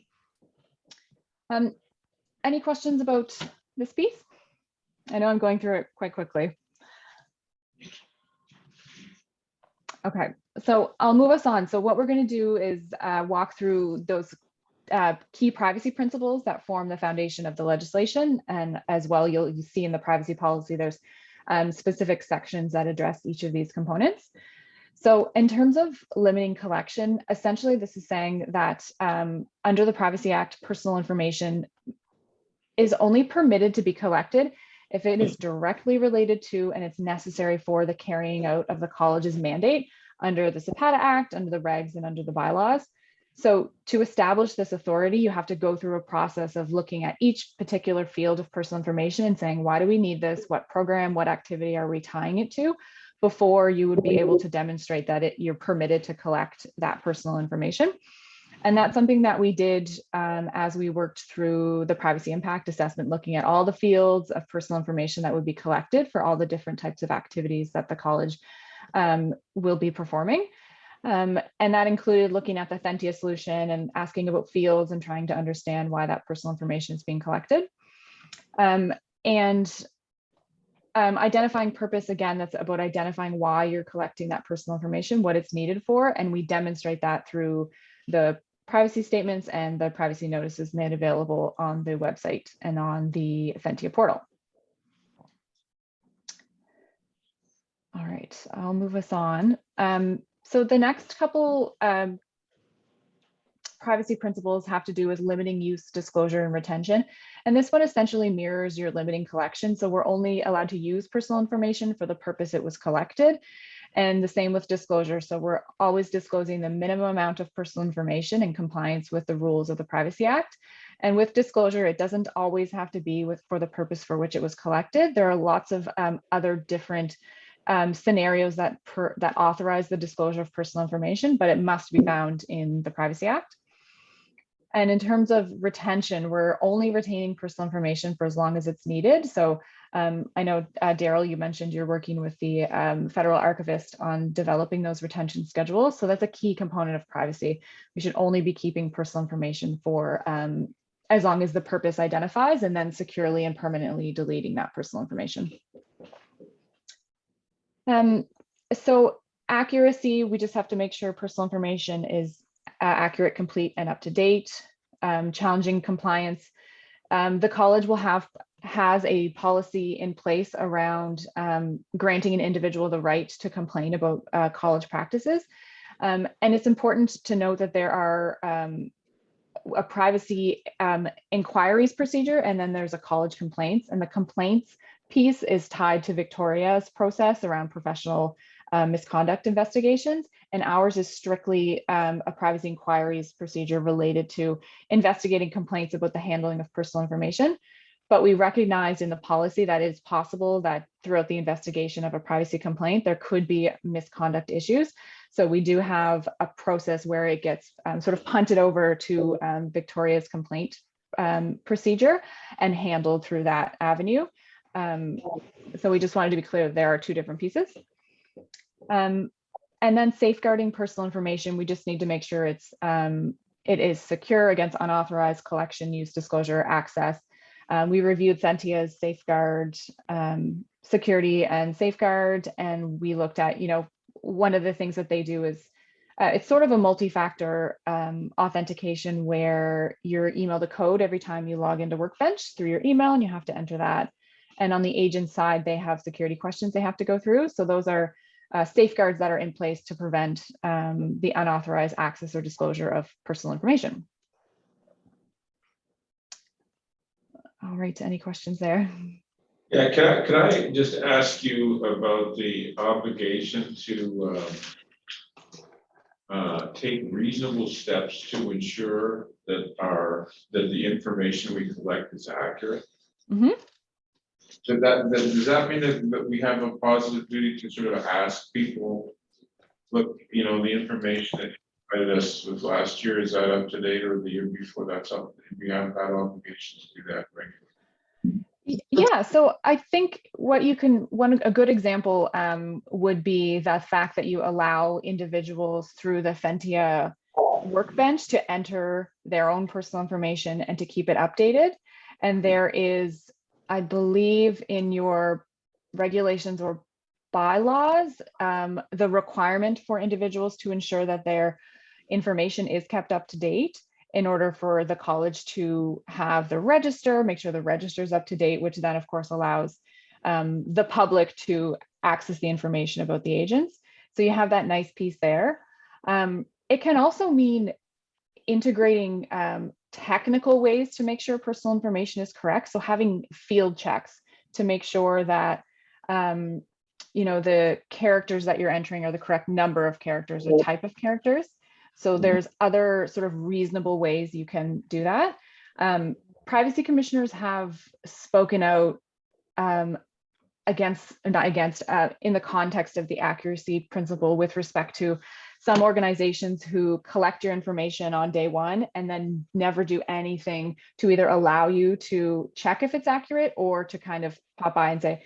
Any questions about this piece? I know I'm going through it quite quickly. Okay, so I'll move us on. So what we're going to do is walk through those key privacy principles that form the foundation of the legislation. And as well, you'll see in the privacy policy, there's specific sections that address each of these components. So in terms of limiting collection, essentially this is saying that under the Privacy Act, personal information is only permitted to be collected if it is directly related to and it's necessary for the carrying out of the college's mandate under the CPATA Act, under the regs, and under the bylaws. So to establish this authority, you have to go through a process of looking at each particular field of personal information and saying, why do we need this? What program, what activity are we tying it to? Before you would be able to demonstrate that you're permitted to collect that personal information. And that's something that we did as we worked through the privacy impact assessment, looking at all the fields of personal information that would be collected for all the different types of activities that the college will be performing. And that included looking at the Thentia solution and asking about fields and trying to understand why that personal information is being collected. Identifying purpose, again, that's about identifying why you're collecting that personal information, what it's needed for, and we demonstrate that through the privacy statements and the privacy notices made available on the website and on the Thentia portal. All right, I'll move us on. So the next couple privacy principles have to do with limiting use, disclosure, and retention. And this one essentially mirrors your limiting collection. So we're only allowed to use personal information for the purpose it was collected. And the same with disclosure. So we're always disclosing the minimum amount of personal information in compliance with the rules of the Privacy Act. And with disclosure, it doesn't always have to be for the purpose for which it was collected. There are lots of other different scenarios that authorize the disclosure of personal information, but it must be found in the Privacy Act. And in terms of retention, we're only retaining personal information for as long as it's needed. So I know, Daryl, you mentioned you're working with the federal archivist on developing those retention schedules. So that's a key component of privacy. We should only be keeping personal information for as long as the purpose identifies, and then securely and permanently deleting that personal information. So accuracy, we just have to make sure personal information is accurate, complete, and up to date. Challenging compliance. The college will has a policy in place around granting an individual the right to complain about college practices. And it's important to note that there are a privacy inquiries procedure, and then there's a college complaints, and the complaints piece is tied to Victoria's process around professional misconduct investigations, and ours is strictly a privacy inquiries procedure related to investigating complaints about the handling of personal information. But we recognize in the policy that it's possible that throughout the investigation of a privacy complaint, there could be misconduct issues. So we do have a process where it gets sort of punted over to Victoria's complaint procedure and handled through that avenue. So we just wanted to be clear that there are two different pieces. And then safeguarding personal information, we just need to make sure it is secure against unauthorized collection, use, disclosure, access. We reviewed Sentia's safeguard, security and safeguard, and we looked at, one of the things that they do is it's sort of a multi-factor authentication where you're emailed a code every time you log into Workbench through your email, and you have to enter that. And on the agent side, they have security questions they have to go through. So those are safeguards that are in place to prevent the unauthorized access or disclosure of personal information. All right, any questions there? Yeah, can I just ask you about the obligation to take reasonable steps to ensure that the information we collect is accurate? Mm-hmm. So does that mean that we have a positive duty to sort of ask people, look, the information that you provided us with last year, is that up to date, or the year before that's up? We have that obligation to do that regularly. Yeah, so I think a good example would be the fact that you allow individuals through the Sentia Workbench to enter their own personal information and to keep it updated. And there is, I believe, in your regulations or bylaws, the requirement for individuals to ensure that their information is kept up to date in order for the college to have the register, make sure the register is up to date, which then of course allows the public to access the information about the agents. So you have that nice piece there. It can also mean integrating technical ways to make sure personal information is correct. So having field checks to make sure that the characters that you're entering are the correct number of characters or type of characters. So there's other sort of reasonable ways you can do that. Privacy commissioners have spoken out in the context of the accuracy principle with respect to some organizations who collect your information on day one and then never do anything to either allow you to check if it's accurate or to kind of pop by and say,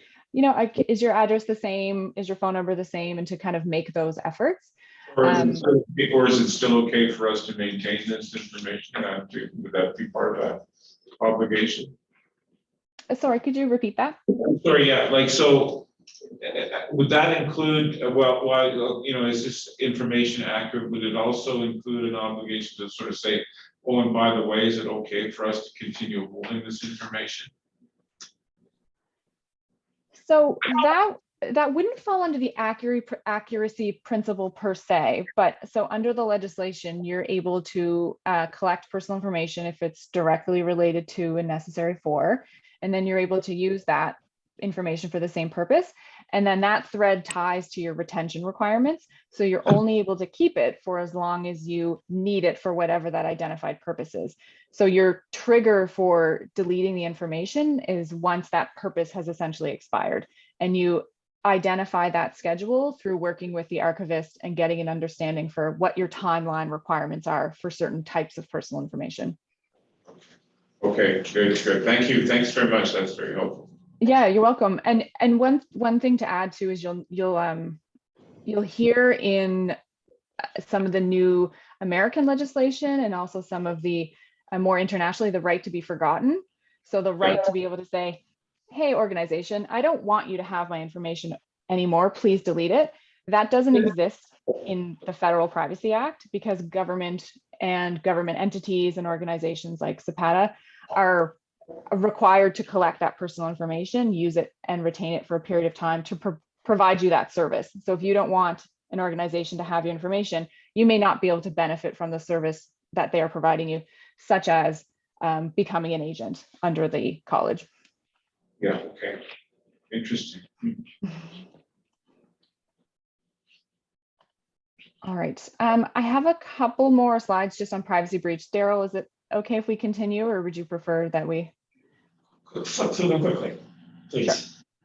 is your address the same? Is your phone number the same? And to kind of make those efforts. Or is it still okay for us to maintain this information? Would that be part of that obligation? Sorry, could you repeat that? Sorry, yeah, so would that include, is this information accurate? Would it also include an obligation to sort of say, oh, and by the way, is it okay for us to continue holding this information? So that wouldn't fall under the accuracy principle per se, but so under the legislation, you're able to collect personal information if it's directly related to and necessary for, and then you're able to use that information for the same purpose. And then that thread ties to your retention requirements. So you're only able to keep it for as long as you need it for whatever that identified purpose is. So your trigger for deleting the information is once that purpose has essentially expired, and you identify that schedule through working with the archivist and getting an understanding for what your timeline requirements are for certain types of personal information. Okay, good. Thank you. Thanks very much. That's very helpful. Yeah, you're welcome. And one thing to add too is you'll hear in some of the new American legislation and also some of the more internationally, the right to be forgotten. So the right to be able to say, hey, organization, I don't want you to have my information anymore. Please delete it. That doesn't exist in the Federal Privacy Act because government and government entities and organizations like CPATA are required to collect that personal information, use it and retain it for a period of time to provide you that service. So if you don't want an organization to have your information, you may not be able to benefit from the service that they are providing you, such as becoming an agent under the college. Yeah, okay. Interesting. All right. I have a couple more slides just on privacy breach. Daryl, is it okay if we continue, or would you prefer that we? Flip through them quickly, please. Sure.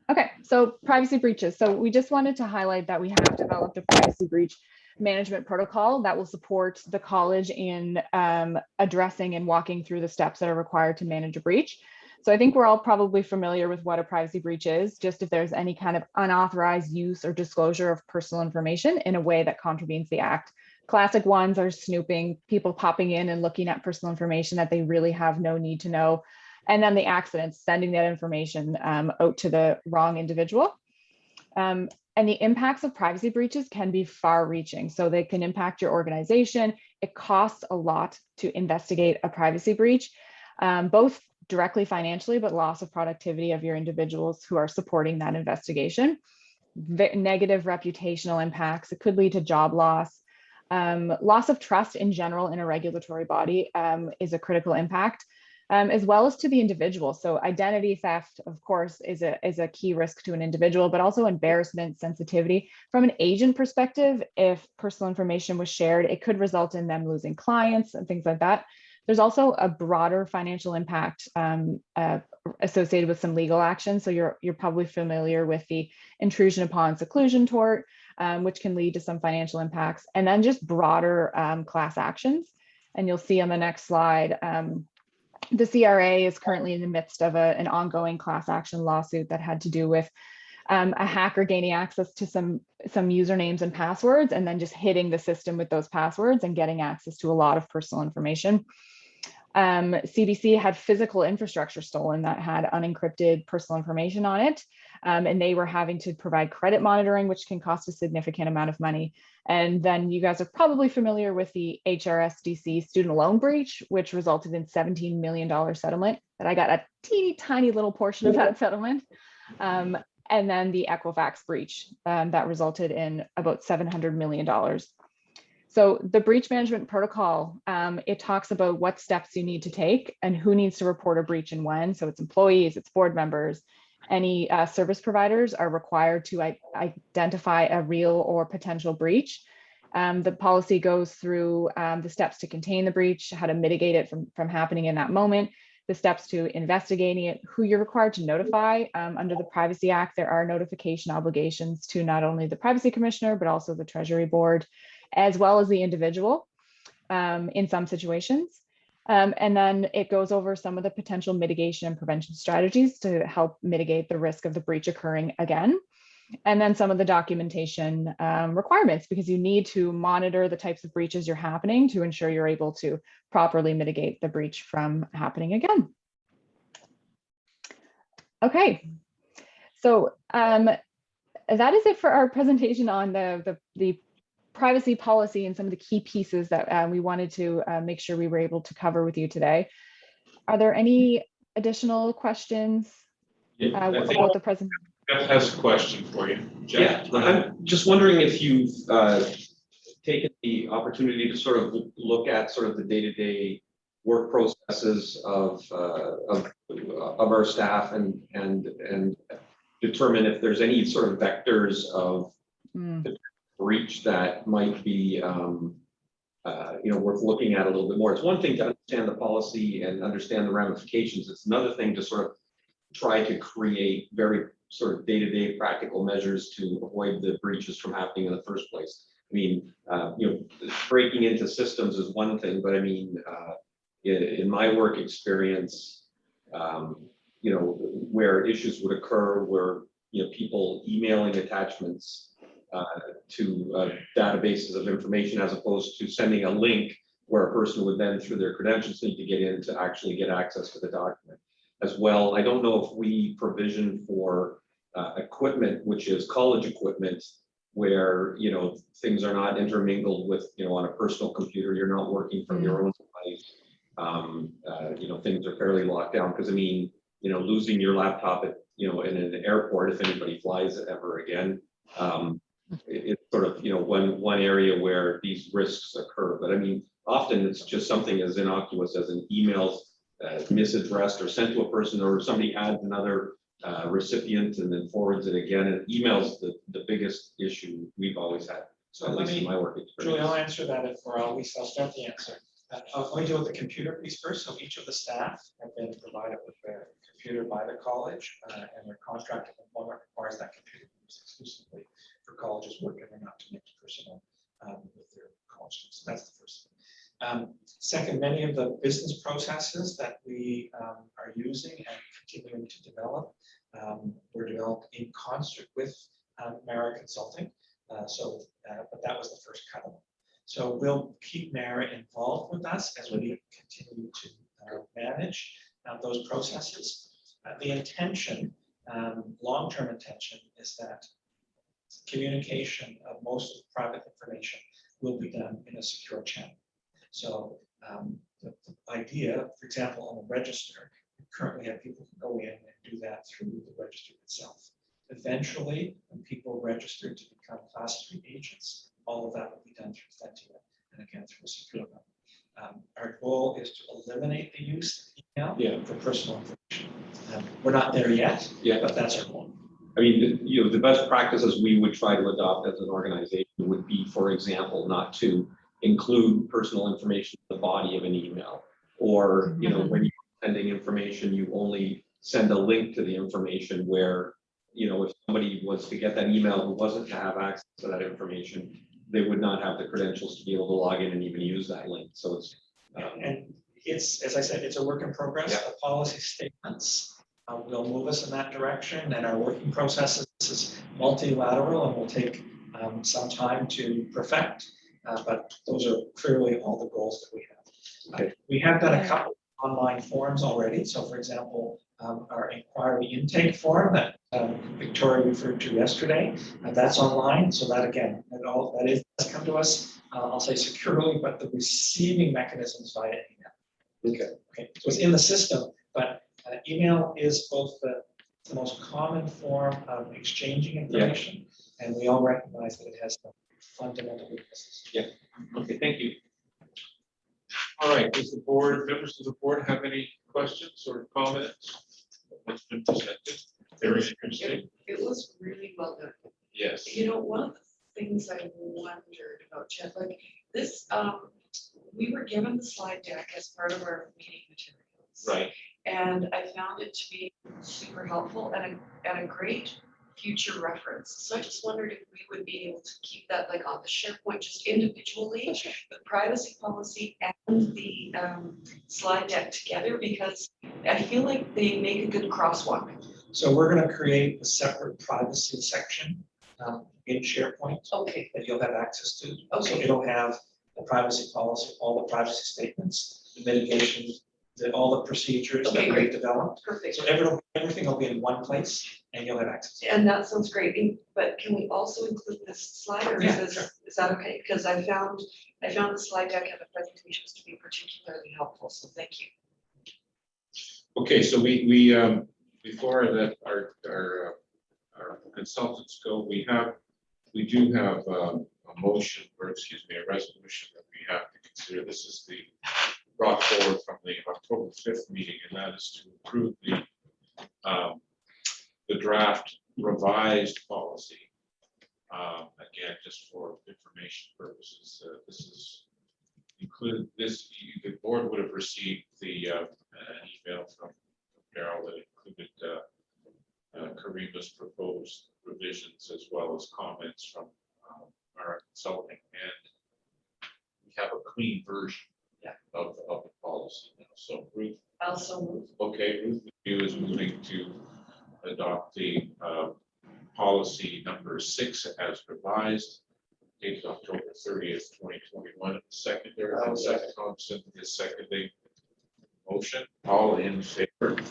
Okay, so privacy breaches. So we just wanted to highlight that we have developed a privacy breach management protocol that will support the college in addressing and walking through the steps that are required to manage a breach. So I think we're all probably familiar with what a privacy breach is, just if there's any kind of unauthorized use or disclosure of personal information in a way that contravenes the act. Classic ones are snooping, people popping in and looking at personal information that they really have no need to know. And then the accidents, sending that information out to the wrong individual. And the impacts of privacy breaches can be far reaching. So they can impact your organization. It costs a lot to investigate a privacy breach, both directly financially, but loss of productivity of your individuals who are supporting that investigation. Negative reputational impacts. It could lead to job loss. Loss of trust in general in a regulatory body is a critical impact. As well as to the individual. So identity theft, of course, is a key risk to an individual, but also embarrassment, sensitivity. From an agent perspective, if personal information was shared, it could result in them losing clients and things like that. There's also a broader financial impact associated with some legal action. So you're probably familiar with the intrusion upon seclusion tort, which can lead to some financial impacts, and then just broader class actions. And you'll see on the next slide, the CRA is currently in the midst of an ongoing class action lawsuit that had to do with a hacker gaining access to some usernames and passwords, and then just hitting the system with those passwords and getting access to a lot of personal information. CBC had physical infrastructure stolen that had unencrypted personal information on it. And they were having to provide credit monitoring, which can cost a significant amount of money. And then you guys are probably familiar with the HRSDC student loan breach, which resulted in $17 million settlement that I got a teeny tiny little portion of that settlement. And then the Equifax breach that resulted in about $700 million. So the breach management protocol, it talks about what steps you need to take and who needs to report a breach and when. So it's employees, it's board members, any service providers are required to identify a real or potential breach. The policy goes through the steps to contain the breach, how to mitigate it from happening in that moment, the steps to investigating it, who you're required to notify. Under the Privacy Act, there are notification obligations to not only the Privacy Commissioner, but also the Treasury Board, as well as the individual in some situations. And then it goes over some of the potential mitigation and prevention strategies to help mitigate the risk of the breach occurring again. And then some of the documentation requirements, because you need to monitor the types of breaches you're happening to ensure you're able to properly mitigate the breach from happening again. Okay, so that is it for our presentation on the privacy policy and some of the key pieces that we wanted to make sure we were able to cover with you today. Are there any additional questions about the presentation? Jeff has a question for you. Jeff? Yeah, I'm just wondering if you've taken the opportunity to sort of look at sort of the day-to-day work processes of our staff and determine if there's any sort of vectors of breach that might be worth looking at a little bit more. It's one thing to understand the policy and understand the ramifications. It's another thing to sort of try to create very sort of day-to-day practical measures to avoid the breaches from happening in the first place. I mean, breaking into systems is one thing, but I mean, in my work experience, you know, where issues would occur, where, you know, people emailing attachments to databases of information as opposed to sending a link where a person would then, through their credentials, need to get in to actually get access to the document as well. I don't know if we provision for equipment, which is college equipment, where, you know, things are not intermingled with, you know, on a personal computer, you're not working from your own device. You know, things are fairly locked down, because I mean, you know, losing your laptop at, you know, in an airport, if anybody flies it ever again, it's sort of, you know, one area where these risks occur. But I mean, often it's just something as innocuous as an email misaddressed or sent to a person, or somebody adds another recipient and then forwards it again. And email's the biggest issue we've always had. So at let least in me, my work Julie, I'll experience. answer that, if or at least I'll start the answer. Let me deal with the computer piece first. So each of the staff have been provided with their computer by the college, and their contract of employment requires that computer use exclusively for colleges working or not to mix personal with their college students. So that's the first thing. Second, many of the business processes that we are using and continuing to develop were developed in concert with Mara Consulting. But that was the first cut of it. So we'll keep Mara involved with us as we continue to manage those processes. The intention, long-term intention, is that communication of most of the private information will be done in a secure channel. So the idea, for example, on the register, we currently have people who go in and do that through the register itself. Eventually, when people register to become Class 3 agents, all of that will be done through Fentia, and again through a secure method. Our goal is to eliminate the use of email for personal information. We're not there yet, but that's our goal. I mean, you know, the best practices we would try to adopt as an organization would be, for example, not to include personal information in the body of an email, or, you know, when you're sending information, you only send a link to the information where, you know, if somebody was to get that email who wasn't to have access to that information, they would not have the credentials to be able to log in and even use that link. So it's and it's, as I said, it's a work in progress. The policy statements will move us in that direction, and our working process is multilateral and will take some time to perfect. But those are clearly all the goals that we have. We have done a couple online forums already. So, for example, our inquiry intake form that Victoria referred to yesterday, that's online. So that again, that does come to us, I'll say securely, but the receiving mechanisms via email. Okay. So it's in the system, but email is both the most common form of exchanging information, and we all recognize that it has some fundamental weaknesses. Okay, thank you. All right, does the board, members of the board have any questions or comments? What's been presented? Very interesting. It was really well done. Yes. You know, one of the things I wondered about, Chet, like this, we were given the slide deck as part of our meeting materials. Right. And I found it to be super helpful and a great future reference. So I just wondered if we would be able to keep that like on the SharePoint just individually, the privacy policy and the slide deck together, because I feel like they make a good crosswalk. So we're going to create a separate privacy section in SharePoint that you'll have access to. So it'll have the privacy policy, all the privacy statements, the mitigations, all the procedures that we've developed. Perfect. So everything will be in one place and you'll have access. And that sounds great. But can we also include this slide, or is that okay? Because I found the slide deck and the presentations to be particularly helpful. So thank you. Okay, so we before I let our consultants go, we do have a motion, or excuse me, a resolution that we have to consider. This is the brought forward from the October 5th meeting, and that is to approve the draft revised policy. Again, just for information purposes, this is included. The board would have received an email from Darrell that included Karima's proposed revisions as well as comments from our consulting, and we have a clean version of the policy now. So Ruth, Also move. Okay, Ruth McHugh is moving to adopt the policy number 6 as revised, dated October 30th, 2021. Secondary, and second Thompson is seconding motion. All in favor? Okay,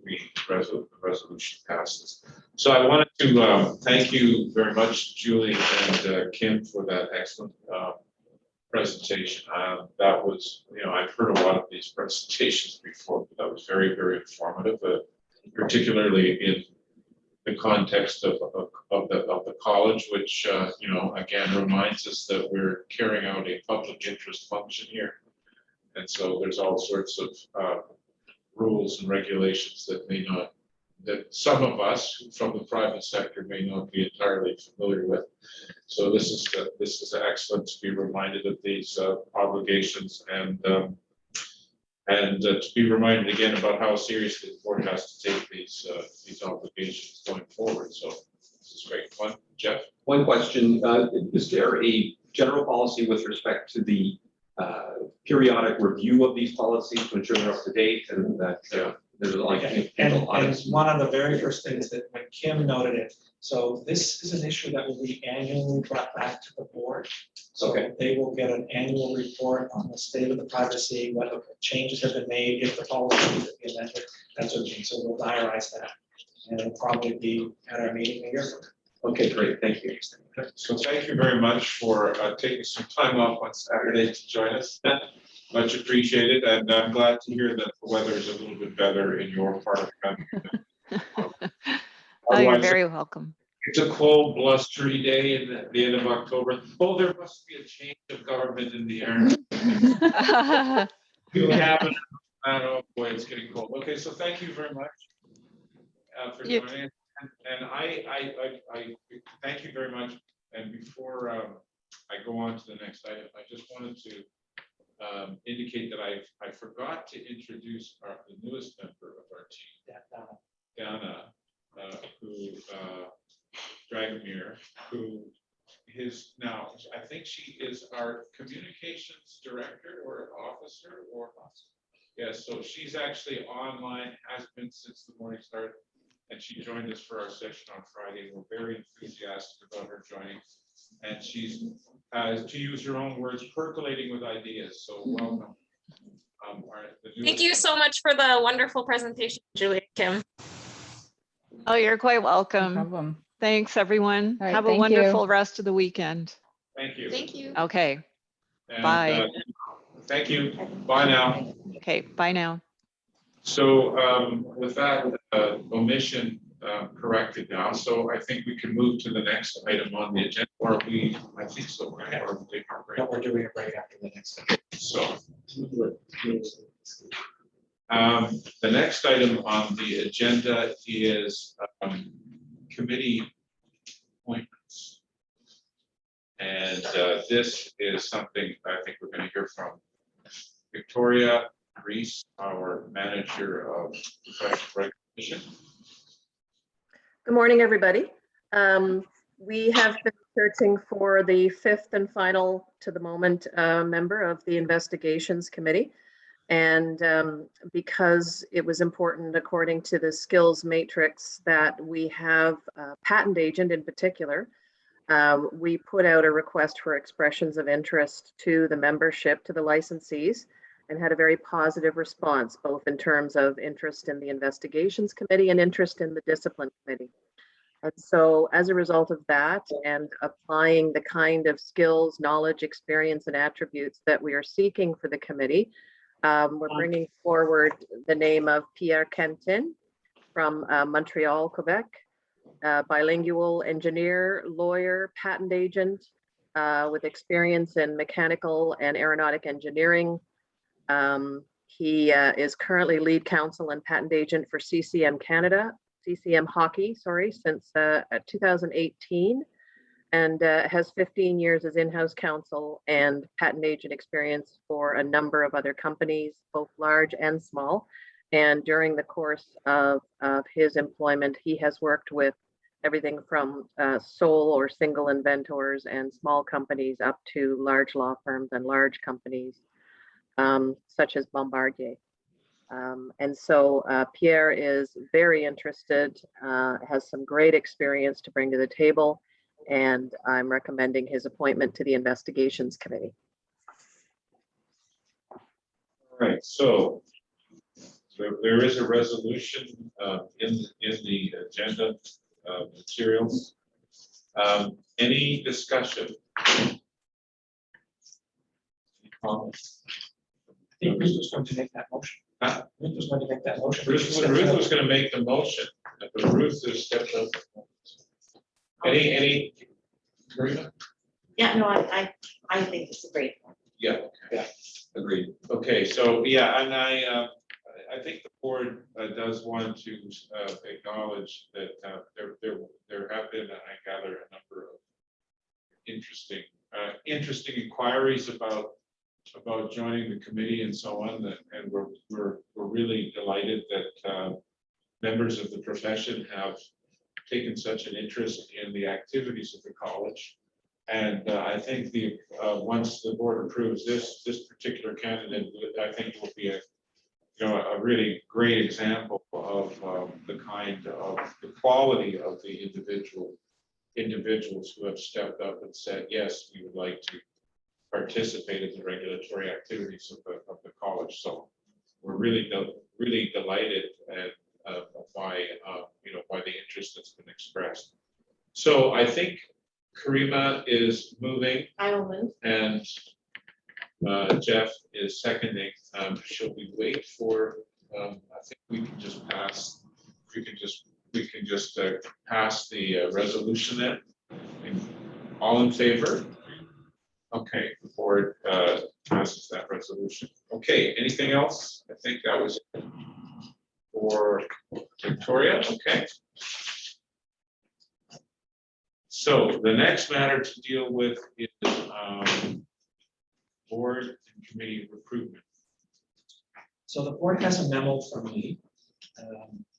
the resolution passes. So I wanted to thank you very much, Julie and Kim, for that excellent presentation. That was, I've heard a lot of these presentations before, but that was very, very informative, particularly in the context of the college, which, again, reminds us that we're carrying out a public interest function here. And so there's all sorts of rules and regulations that some of us from the private sector may not be entirely familiar with. So this is excellent to be reminded of these obligations and to be reminded again about how seriously the board has to take these obligations going forward. So this is great fun. Jeff? One question, is there a general policy with respect to the periodic review of these policies to ensure they're up to date and that there's like And it's one of the very first things that when Kim noted it, so this is an issue that will be annually brought back to the board. So Okay. they will get an annual report on the state of the privacy, what changes have been made, if the policy has been amended, that sort of thing. So we'll diarize that. And it'll probably be at our meeting a year from now. Okay, great, thank you. So thank you very much for taking some time off on Saturday to join us. Much appreciated, and I'm glad to hear that the weather is a little bit better in your part of the country. Oh, you're Otherwise, very welcome. it's a cold, blustery day in the end of October. Oh, there must be a change of government in the air. You haven't. Oh boy, it's getting cold. Okay, so thank you very much for You- joining. And I thank you very much. And before I go on to the next item, I just wanted to indicate that I forgot to introduce the newest member of our team, Dana, Dragomir, who is now, I think she is our communications director or officer or, yes, so she's actually online, has been since the morning start, and she joined us for our session on Friday. We're very enthusiastic about her joining, and she's, to use her own words, percolating with ideas, so welcome. Thank you so much for the wonderful presentation, Julie and Kim. Oh, you're quite No welcome. problem. Thanks, everyone. All right, Have a thank you. wonderful rest of the weekend. Thank you. Thank you. Okay, And, bye. thank you. Bye now. Okay, bye now. So with that omission corrected now, so I think we can move to the next item on the agenda, or I think so, right? Or we take our break. No, we're doing it right after the next. So the next item on the agenda is committee appointments. And this is something I think we're going to hear from Victoria Reese, our manager of professional recognition. Good morning, everybody. We have been searching for the fifth and final, to the moment, member of the investigations committee. And because it was important, according to the skills matrix, that we have a patent agent in particular, we put out a request for expressions of interest to the membership, to the licensees, and had a very positive response, both in terms of interest in the investigations committee and interest in the discipline committee. And so as a result of that, and applying the kind of skills, knowledge, experience, and attributes that we are seeking for the committee, we're bringing forward the name of Pierre Quentin from Montreal, Quebec, bilingual engineer, lawyer, patent agent with experience in mechanical and aeronautic engineering. He is currently lead counsel and patent agent for CCM Hockey, since 2018, and has 15 years as in-house counsel and patent agent experience for a number of other companies, both large and small. And during the course of his employment, he has worked with everything from sole or single inventors and small companies up to large law firms and large companies. such as Bombardier. And so Pierre is very interested, has some great experience to bring to the table, and I'm recommending his appointment to the Investigations Committee. All right, so there is a resolution in the agenda materials. Any discussion? Any comments? I think Ruth was going to make that motion. Ruth was going to make that motion. Ruth was going to make the motion, but Ruth has stepped up. Any? Marina? Yeah, no, I think it's a great one. Yeah. Yeah. Agreed. Okay, so yeah, and I think the board does want to acknowledge that there have been, I gather, a number of interesting inquiries about joining the committee and so on, and we're really delighted that members of the profession have taken such an interest in the activities of the college. And I think once the board approves this particular candidate, I think will be a really great example of the kind of the quality of the individuals who have stepped up and said, yes, we would like to participate in the regulatory activities of the college. So we're really delighted by the interest that's been expressed. So I think Karima is moving. I will move. And Jeff is seconding. Shall we wait for? I think we can just pass. We can just pass the resolution then. All in favor? Okay, the board passes that resolution. Okay, anything else? I think that was it for Victoria. Okay. So the next matter to deal with is board and committee recruitment. So the board has a memo from me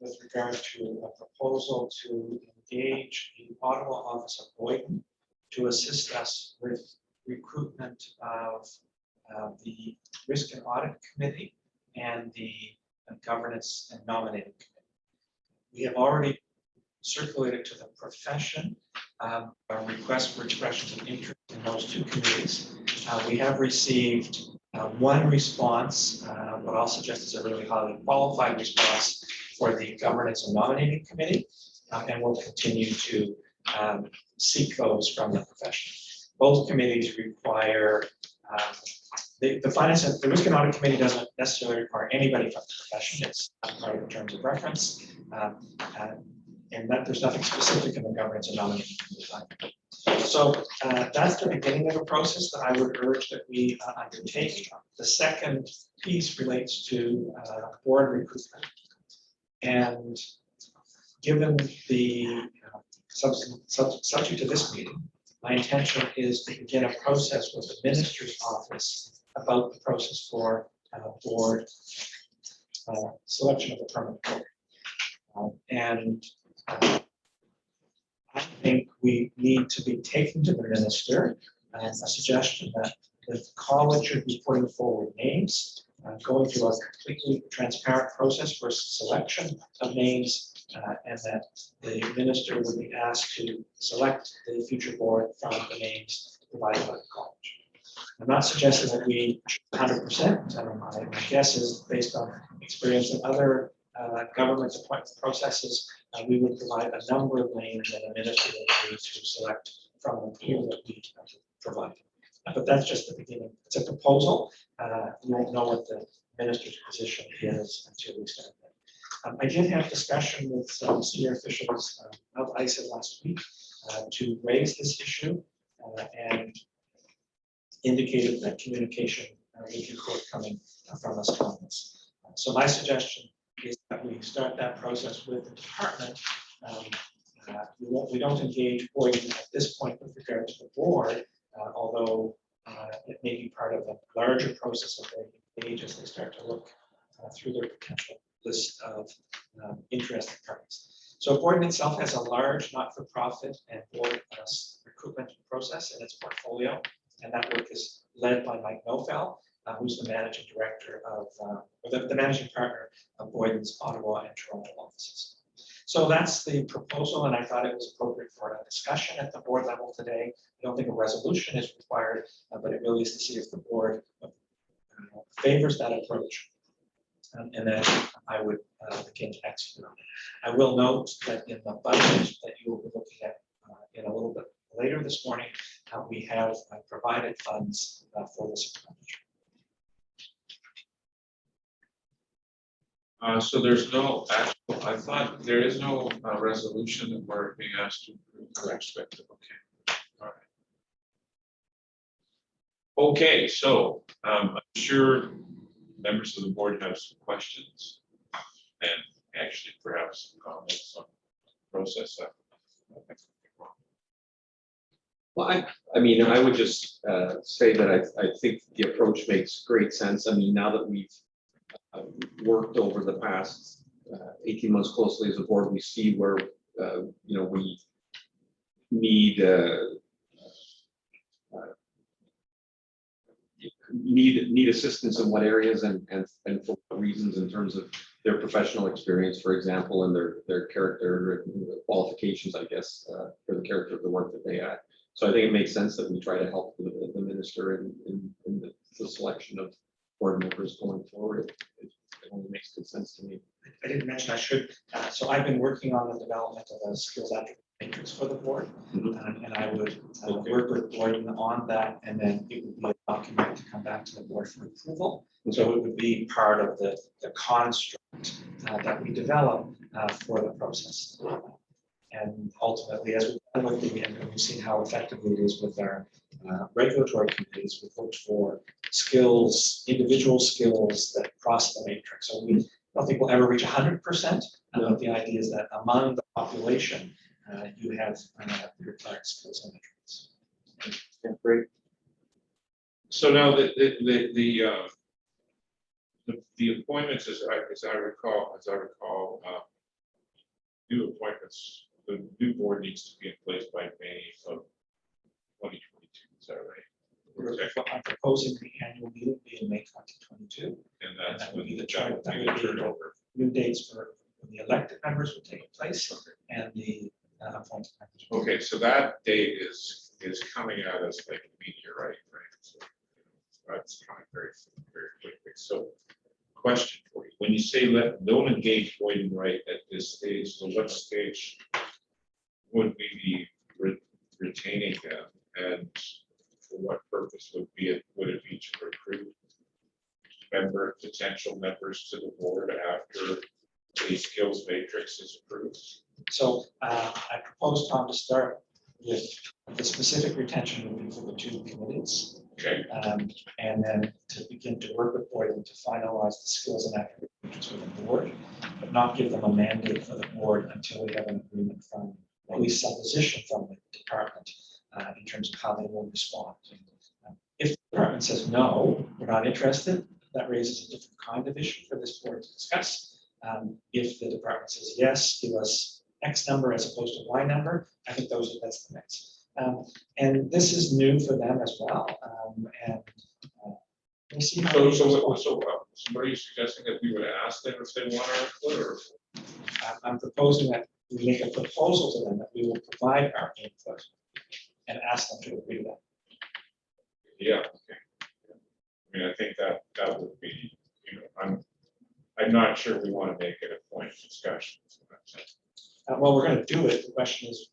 with regard to a proposal to engage the Ottawa office of Boyden to assist us with recruitment of the Risk and Audit Committee and the Governance and Nominating Committee. We have already circulated to the profession a request for expressions of interest in those two committees. We have received one response, what I'll suggest is a really highly qualified response for the Governance and Nominating Committee, and we'll continue to seek those from the profession. Both committees require the Risk and Audit Committee doesn't necessarily require anybody from the profession. It's part of the terms of reference. And that there's nothing specific in the Governance and Nominating Committee. So that's the beginning of a process that I would urge that we undertake. The second piece relates to board recruitment. And given the subject to this meeting, my intention is to begin a process with the Minister's Office about the process for board selection of the permanent board. I think we need to be taking to the minister a suggestion that the college should be putting forward names, going through a completely transparent process for selection of names, and that the minister would be asked to select the future board from the names provided by the college. I'm not suggesting that we 100%. My guess is based on experience in other government appointment processes, we would provide a number of names and a minister would need to select from the pool that we provide. But that's just the beginning. It's a proposal. You won't know what the minister's position is until we start that. I did have discussion with some senior officials of ISA last week to raise this issue and indicated that communication would be forthcoming from us on this. So my suggestion is that we start that process with the department. We don't engage Boyden at this point with regard to the board, although it may be part of a larger process of they engage as they start to look through their potential list of interested parties. So Boyden itself has a large not-for-profit and board recruitment process in its portfolio, and that work is led by Mike Nofel. who's the managing director of, or the managing partner of Boyden's Ottawa and Toronto offices. So that's the proposal, and I thought it was appropriate for a discussion at the board level today. I don't think a resolution is required, but it really is to see if the board favors that approach. And then I would begin to execute on it. I will note that in the budget that you will be looking at in a little bit later this morning, we have provided funds for this expenditure. So there's no actual, I thought there is no resolution that we're being asked to approve. Correct. Okay. All right. Okay, so I'm sure members of the board have some questions and actually perhaps some comments on the process. Well, I mean, I would just say that I think the approach makes great sense. I mean, now that we've worked over the past 18 months closely as a board, we see where you know, we need need assistance in what areas and for what reasons in terms of their professional experience, for example, and their character qualifications, I guess, for the character of the work that they add. So I think it makes sense that we try to help the minister in the selection of board members going forward. It only makes good sense to me. I didn't mention I should. So I've been working on the development of a skills attribute matrix for the board, and I would work with Boyden on that, and then it would be a document to come back to the board for approval. So it would be part of the construct that we develop for the process. And ultimately, as we've done with the, and we've seen how effectively it is with our regulatory committees, we look for skills, individual skills that cross the matrix. So we don't think we'll ever reach 100%. But the idea is that among the population, you have required skills and attributes. Yeah, great. So now the appointments, as I recall, new appointments, the new board needs to be in place by May of 2022. Is that right? I'm proposing the annual meeting be in May 2022. And that's that would when be the that would be turnover. New dates for when the elected members will take place and the appointed members. Okay, so that date is coming at us like a meteorite, right? So that's coming very, very quickly. So question for you. When you say don't engage Boyden right at this stage, so what stage would we be retaining them, and for what purpose would it be to recruit potential members to the board after the skills matrix is approved? So I propose, Tom, to start with the specific retention would be for the two committees. Okay. And then to begin to work with Boyden to finalize the skills and attributes with the board, but not give them a mandate for the board until we have an agreement from, at least some position from the department in terms of how they will respond. If the department says, no, we're not interested, that raises a different kind of issue for this board to discuss. If the department says, yes, give us X number as opposed to Y number, I think that's the mix. And this is new for them as well. And we'll see how So what are you suggesting, that we would ask them if they want our input, or? I'm proposing that we make a proposal to them that we will provide our input and ask them to agree to that. Yeah, okay. I mean, I think that would be, I'm not sure we want to make it a point of discussion. Well, we're going to do it. The question is,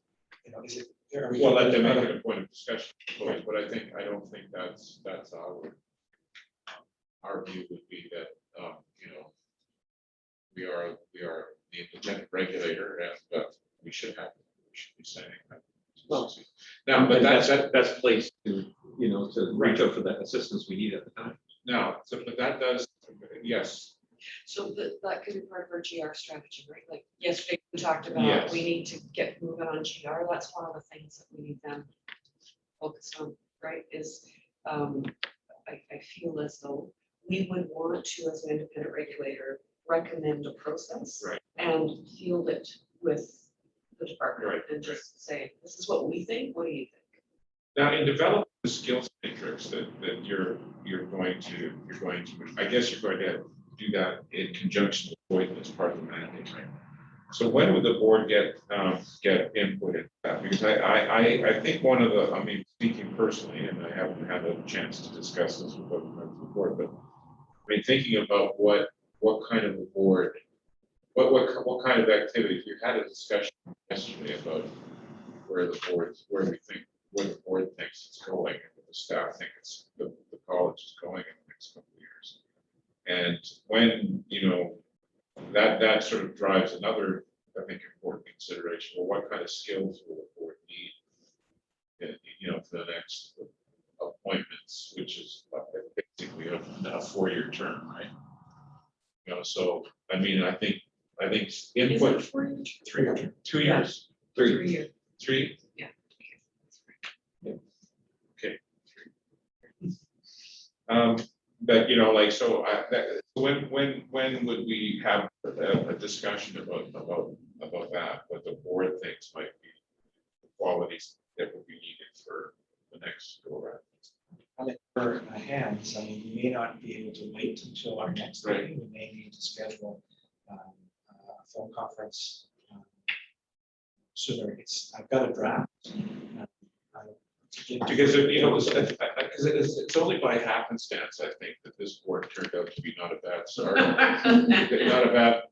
is it? Well, let them make it a point of discussion, but I don't think that's our view would be that, we are the independent regulator, and we should be saying that. Well, now, but that's placed to, to reach out for that assistance we need at the time. No, but that does, yes. So that could be part of our GR strategy, right? Like yesterday we talked about, Yes. we need to get moving on GR. That's one of the things that we need them focused on, right? Is I feel as though we would want to, as an independent regulator, recommend a process, Right. and field it with the department, Right, and just say, this is what we think. What do you think? Now, in developing the skills matrix that you're going to, I guess you're going to do that in conjunction with Boyd as part of the mandate, right? So when would the board get input into that? Because I think one of the, I mean, speaking personally, and I haven't had a chance to discuss this with other members of the board, but I mean, thinking about what kind of a board, what kind of activity, if you had a discussion yesterday about where the board thinks it's going, and what the staff think the college is going in the next couple of years. And when, you know, that sort of drives another, I think, important consideration. Well, what kind of skills will the board need, you know, for the next appointments, which is basically a 4-year term, right? You know, so I mean, I think input 3 years? 2 years, 3 years. 3. Yeah. Okay. But you know, like, so when would we have a discussion about that? What the board thinks might be the qualities that would be needed for the next go around. I mean, for my hands, I mean, we may not be able to wait until our next Right. meeting. We may need to schedule a phone conference sooner. I've got a draft. Because you know, it's only by happenstance, I think, that this board turned out to be not a bad start.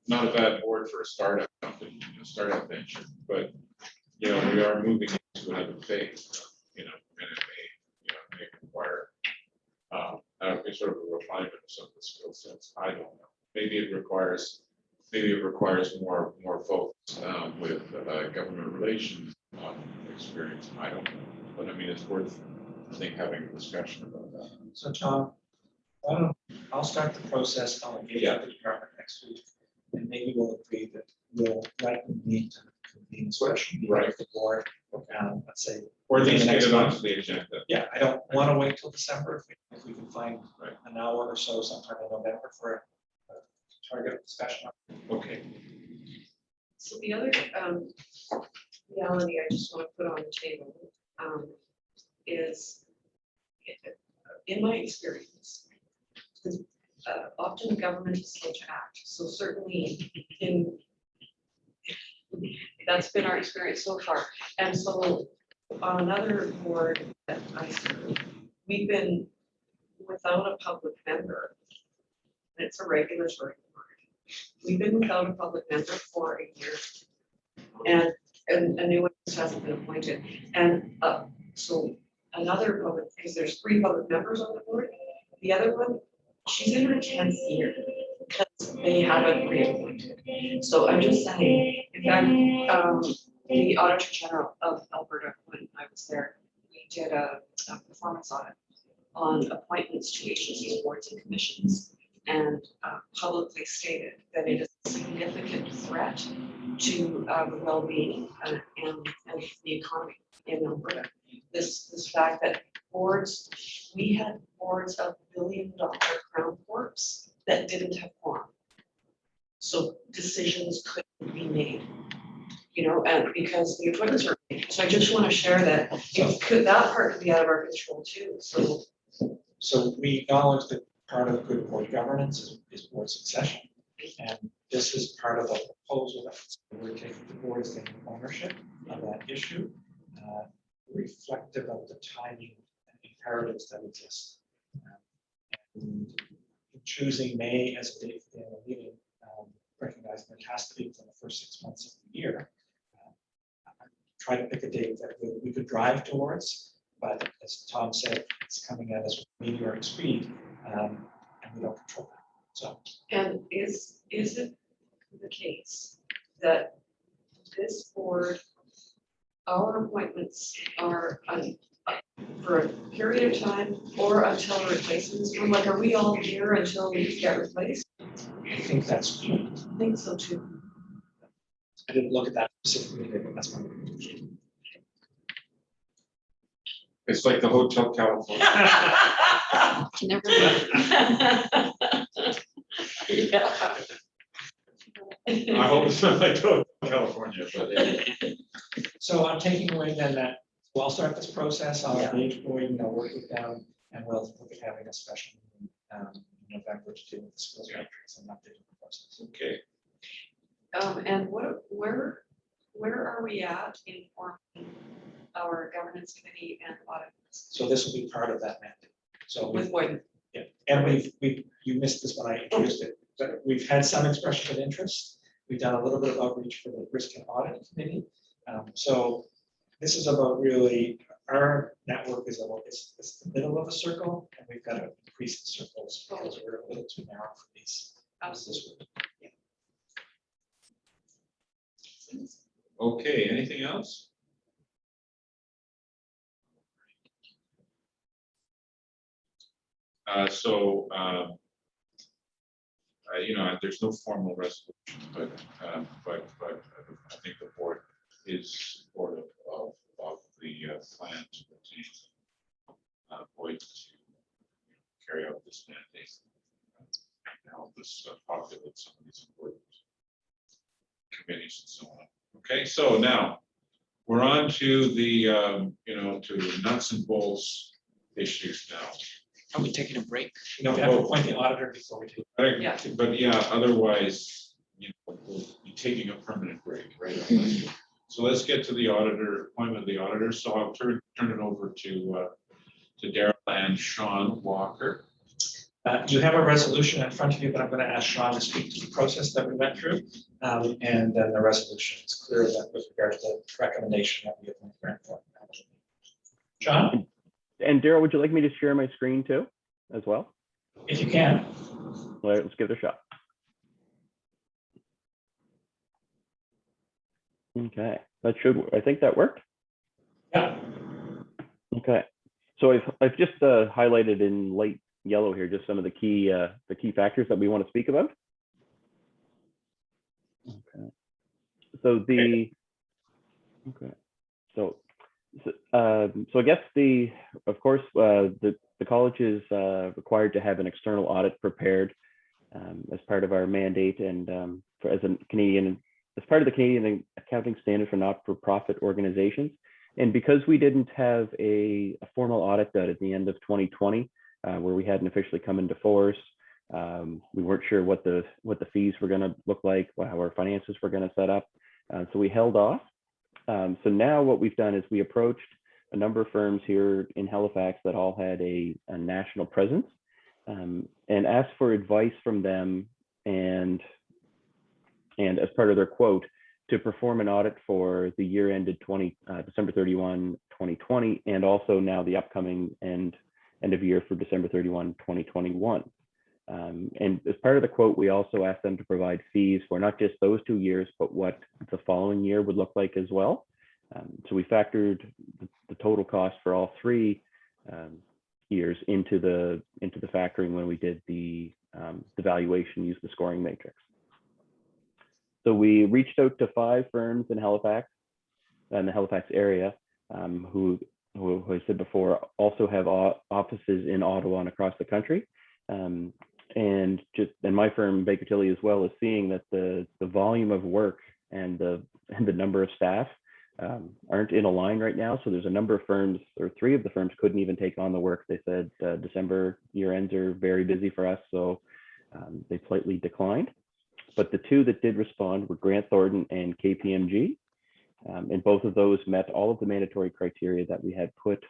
not a bad board for a startup company, startup venture. But you know, we are moving into another phase. You know, and it may require sort of a refinement of some of the skill sets. I don't know. Maybe it requires more focus with government relations experience. I don't know. But I mean, it's worth, I think, having a discussion about that. So Tom, I'll start the process. I'll engage with the department next week, and maybe we'll agree that we'll likely need to convene a special meeting with the board. Let's say, Or at within least the get next it month. onto the agenda. Yeah, I don't want to wait till December if we can find Right. an hour or so sometime in November for a target discussion. Okay. So the other reality I just want to put on the table is, in my experience, often government is slow to act. So certainly that's been our experience so far. And so on another board that I serve, we've been without a public member. And it's a regulatory board. We've been without a public member for a year. And a new one just hasn't been appointed. And so another public, because there's 3 public members on the board. The other one, she's in her 10th year because they haven't reappointed. So I'm just saying, in fact, the Auditor General of Alberta, when I was there, we did a performance audit on appointments to agencies, boards, and commissions, and publicly stated that it is a significant threat to the well-being and the economy in Alberta. This fact that boards, we had boards of billion-dollar crown corps that didn't have quorum. So decisions couldn't be made, you know, and because the appointments are made. So I just want to share that that part could be out of our control too. So we acknowledge that part of good board governance is board succession. And this is part of the proposal that we're taking, the board is taking ownership of that issue, reflective of the timing and imperatives that exist. And choosing May as a date for the annual meeting, recognizing it has to be within the first 6 months of the year. Try to pick a date that we could drive towards, but as Tom said, it's coming at us with meteoric speed, and we don't control that. So, and is it the case that this board, our appointments are for a period of time or until a replacement is from, like, are we all here until we get replaced? I think that's true. I think so too. I didn't look at that specifically, but that's my conclusion. It's like the Hotel California. Never Yeah. I hope it's not like Hotel California, but So I'm taking away then that So I'll start this process. I'll Yeah. engage Boyd, I'll work with them, and we'll look at having a special meeting in November to deal with the schools metrics and updating the process. Okay, And where are we at in forming our governance committee and audit? So this will be part of that mandate. So With Boyd. yeah, and you missed this when I introduced it, but we've had some expression of interest. We've done a little bit of outreach for the risk and audit committee. So this is about really, our network is it's the middle of a circle, and we've got to increase the circles because we're a little too narrow for these. Absolutely. okay, anything else? There's no formal resolution, but I think the board is supportive of the plan to retain Boyd to carry out this mandate. And help us populate some of these important committees and so on. Okay, so now we're on to the to the nuts and bolts issues now. Are we taking a break? No, we have to appoint the auditor before we do. Yeah. But yeah, otherwise, we'll be taking a permanent break, right? So let's get to the appointment of the auditor. So I'll turn it over to Daryl and Sean Walker. You have a resolution in front of you, but I'm going to ask Sean to speak to the process that we went through. And then the resolution, it's clear that with regard to the recommendation that we have from Grant Thornton. Sean, And Daryl, would you like me to share my screen too, as well? if you can. All right, let's give it a shot. Okay, that should, I think that worked. Yeah. Okay, so I've just highlighted in light yellow here just some of the key factors that we want to speak about. Okay, so so I guess of course the college is required to have an external audit prepared as part of our mandate, and as part of the Canadian accounting standard for not-for-profit organizations. And because we didn't have a formal audit done at the end of 2020, where we hadn't officially come into force, we weren't sure what the fees were going to look like, how our finances were going to set up. So we held off. So now what we've done is we approached a number of firms here in Halifax that all had a national presence, and asked for advice from them, and as part of their quote, to perform an audit for the year ended December 31, 2020, and also now the upcoming end of year for December 31, 2021. And as part of the quote, we also asked them to provide fees for not just those 2 years, but what the following year would look like as well. So we factored the total cost for all 3 years into the factoring when we did the valuation, used the scoring matrix. So we reached out to 5 firms in Halifax, in the Halifax area, who I said before, also have offices in Ottawa and across the country. And my firm, Baker Tilly, as well, is seeing that the volume of work and the number of staff aren't in a line right now. So there's a number of firms, or 3 of the firms couldn't even take on the work. They said December year ends are very busy for us, so they politely declined. But the 2 that did respond were Grant Thornton and KPMG. And both of those met all of the mandatory criteria that we had put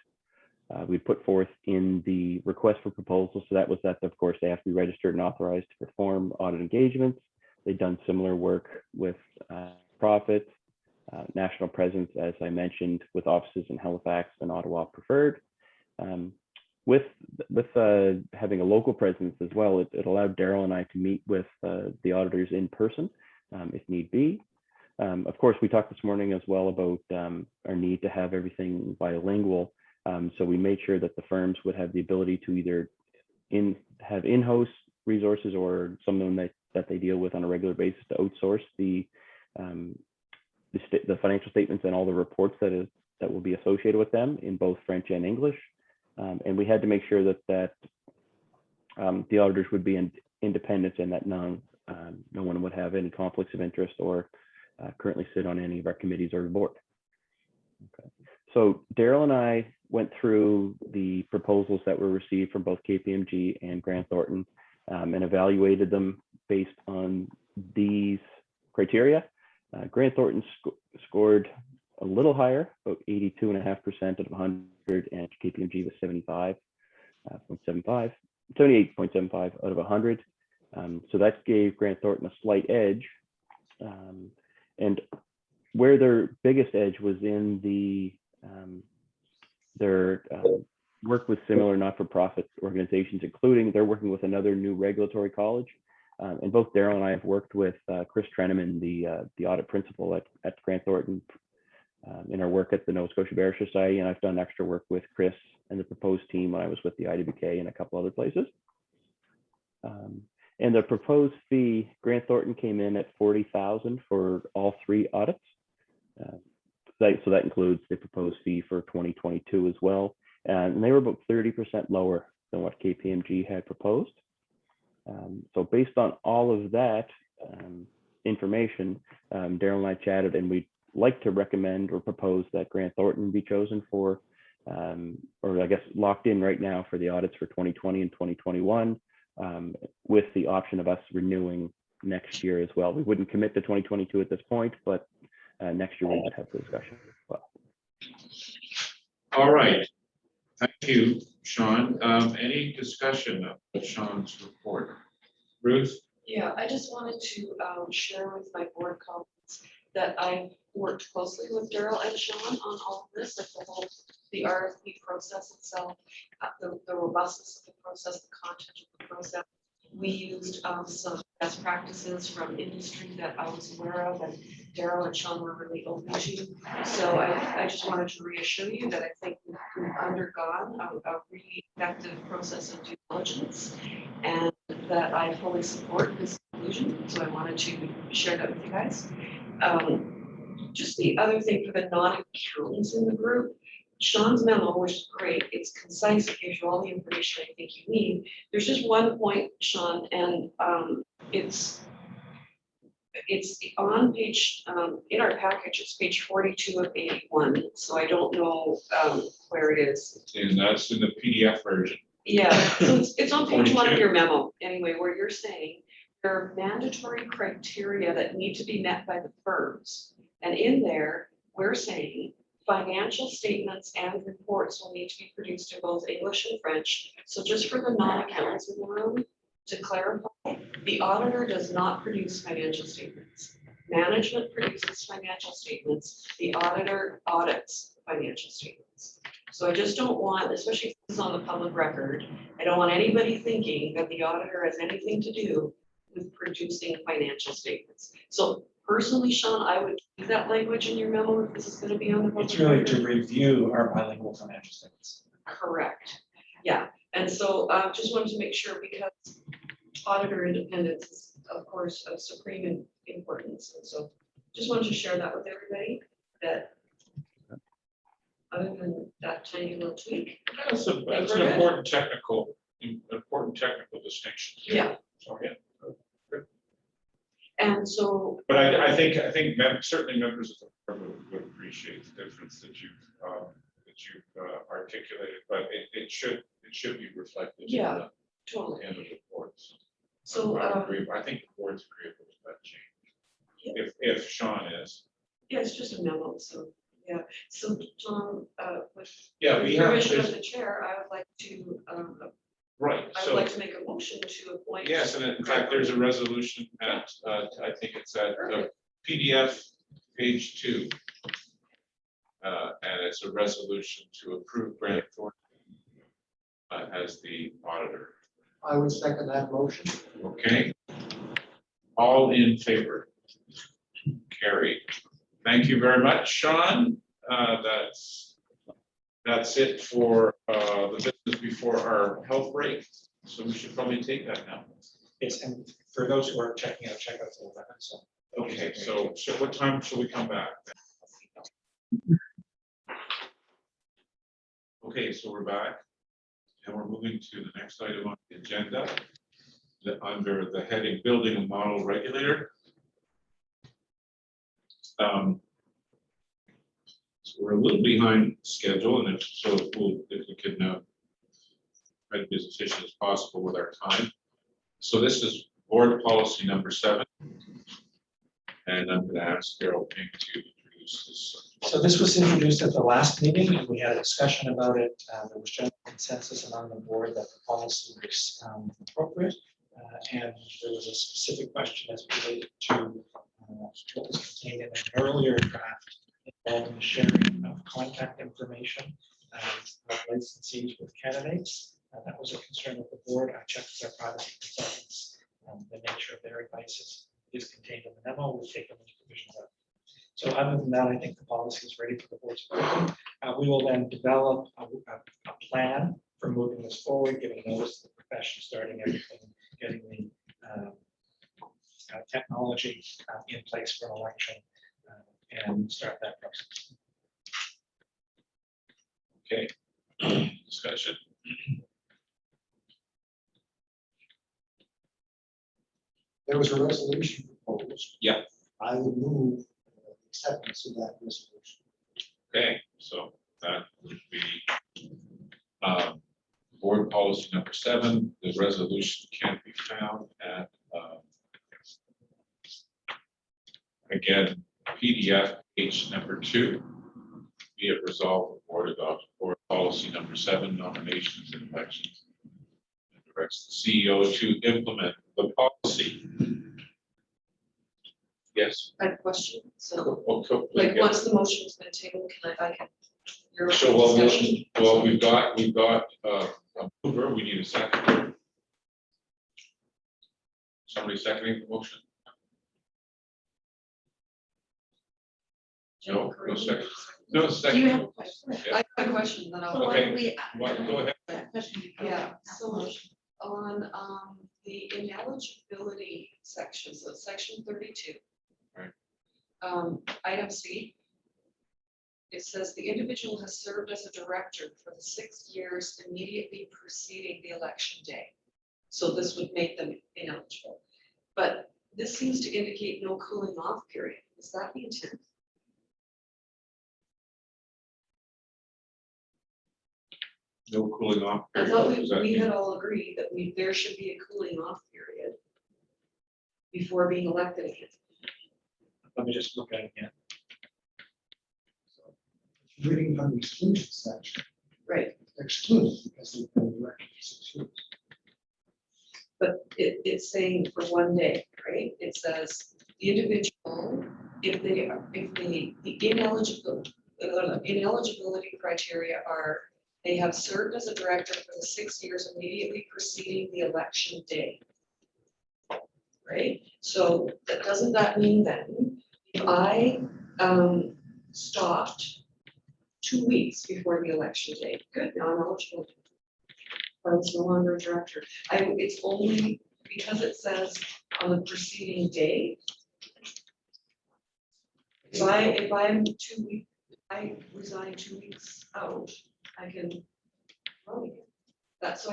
forth in the request for proposal. So that was that, of course, they have to be registered and authorized to perform audit engagements. They've done similar work with profit, national presence, as I mentioned, with offices in Halifax and Ottawa preferred. With having a local presence as well, it allowed Daryl and I to meet with the auditors in person if need be. Of course, we talked this morning as well about our need to have everything bilingual. So we made sure that the firms would have the ability to either have in-house resources or someone that they deal with on a regular basis to outsource the financial statements and all the reports that will be associated with them in both French and English. And we had to make sure that the auditors would be independent, and that no one would have any conflicts of interest or currently sit on any of our committees or board. Okay. So Daryl and I went through the proposals that were received from both KPMG and Grant Thornton and evaluated them based on these criteria. Grant Thornton scored a little higher, about 82.5% out of 100, and KPMG was 78.75 out of 100. So that gave Grant Thornton a slight edge. And where their biggest edge was in their work with similar not-for-profit organizations, including they're working with another new regulatory college. And both Daryl and I have worked with Chris Treneman, the audit principal at Grant Thornton, in our work at the Nova Scotia Barrister Society, and I've done extra work with Chris and the proposed team when I was with the IWK and a couple other places. And the proposed fee, Grant Thornton came in at $40,000 for all 3 audits. So that includes the proposed fee for 2022 as well. And they were about 30% lower than what KPMG had proposed. So based on all of that information, Daryl and I chatted, and we'd like to recommend or propose that Grant Thornton be chosen for, or I guess locked in right now for the audits for 2020 and 2021, with the option of us renewing next year as well. We wouldn't commit to 2022 at this point, but next year we would have the discussion as well. All right. Thank you, Sean. Any discussion of Sean's report? Ruth? Yeah, I just wanted to share with my board colleagues that I worked closely with Daryl and Sean on all of this, like the RFP process itself, the robustness of the process, the content of the process. We used some best practices from industry that I was aware of, and Daryl and Sean were really open to. So I just wanted to reassure you that I think we've undergone a really effective process of due diligence, and that I fully support this conclusion. So I wanted to share that with you guys. Just the other thing for the non-accountants in the group, Sean's memo, which is great, it's concise, it gives you all the information I think you need. There's just one point, Sean, and it's on page, in our package, it's page 42 of 81. So I don't know where it is. And that's in the PDF version. Yeah, so it's on page 1 of 42. your memo, anyway, where you're saying there are mandatory criteria that need to be met by the firms. And in there, we're saying financial statements and reports will need to be produced in both English and French. So just for the non-accountants in the room, to clarify, the auditor does not produce financial statements. Management produces financial statements. The auditor audits financial statements. So I just don't want, especially if this is on the public record, I don't want anybody thinking that the auditor has anything to do with producing financial statements. So personally, Sean, I would keep that language in your memo if this is going to be on the public It's really record. to review our bilingual financial statements. Correct. Yeah. And so just wanted to make sure, because auditor independence is, of course, of supreme importance. And so just wanted to share that with everybody, that other than that tiny little tweak. That's an important technical distinction. Yeah. So, yeah. And so. But I think certainly members of the board would appreciate the difference that you've articulated, but it should be reflected. Yeah, in the totally. end of the reports. So I think the board's agreeable with that change. Yeah. If Sean is. yeah, it's just a memo. So yeah. So Tom, with Yeah, the permission of the chair, I would like to. Right. I would like to make a motion to appoint. Yes, and in fact, there's a resolution at, I think it's at PDF page 2. And it's a resolution to approve Grant Thornton as the auditor. I would second that motion. Okay. All in favor? Carried. Thank you very much, Sean. That's it for the business before our health break. So we should probably take that now. Yes, and for those who are checking out, check out the weapon. So Okay, so what time shall we come back? Okay, so we're back and we're moving to the next item on the agenda under the heading Building a Model Regulator. So we're a little behind schedule, and if we could try to be as efficient as possible with our time. So this is board policy number 7. And I'm going to ask Darrell Pink to introduce this. So this was introduced at the last meeting, and we had a discussion about it. There was general consensus among the board that the policy was appropriate. And there was a specific question as related to what was contained in an earlier draft involving the sharing of contact information of licensees with candidates. That was a concern of the board. I checked with our privacy consultants. The nature of their advice is contained in the memo. We've taken those provisions out. So other than that, I think the policy is ready for the board's approval. We will then develop a plan for moving this forward, giving notice to the profession, starting everything, getting the technology in place for an election, and start that process. Okay, discussion. There was a resolution proposed. Yeah. I would move acceptance of that resolution. Okay, so that would be board policy number 7. The resolution can be found at again PDF page number 2. Be it resolved, the board adopts board policy number 7, nominations and elections, and directs the CEO to implement the policy. Yes. I have a question. So, Okay. like, once the motion's been tabled, can I get your So well, discussion? well, we've got a mover. We need a second. Somebody seconding the motion? No, no second. No second. Do you have a question? Yeah. I have a question, then I'll. Okay. Well, go ahead. Yeah, so on the ineligibility section, so section 32. Right. Item C. It says the individual has served as a director for the 6 years immediately preceding the election day. So this would make them ineligible. But this seems to indicate no cooling off period. Is that the intent? No cooling off. I period. thought What does that we mean? had all agreed that there should be a cooling off period before being elected again. Let me just look at it again. Reading from the exclusion section, Right, excluded because they've been elected for 6 years. but it's saying for 1 day, right? It says the individual, if the ineligibility criteria are, they have served as a director for the 6 years immediately preceding the election day. Right, so doesn't that mean then, if I stopped 2 weeks before the election day, good, now I'm eligible. But it's no longer a director. It's only because it says on the preceding day. If I'm 2 weeks, I resign 2 weeks out, I can run again. So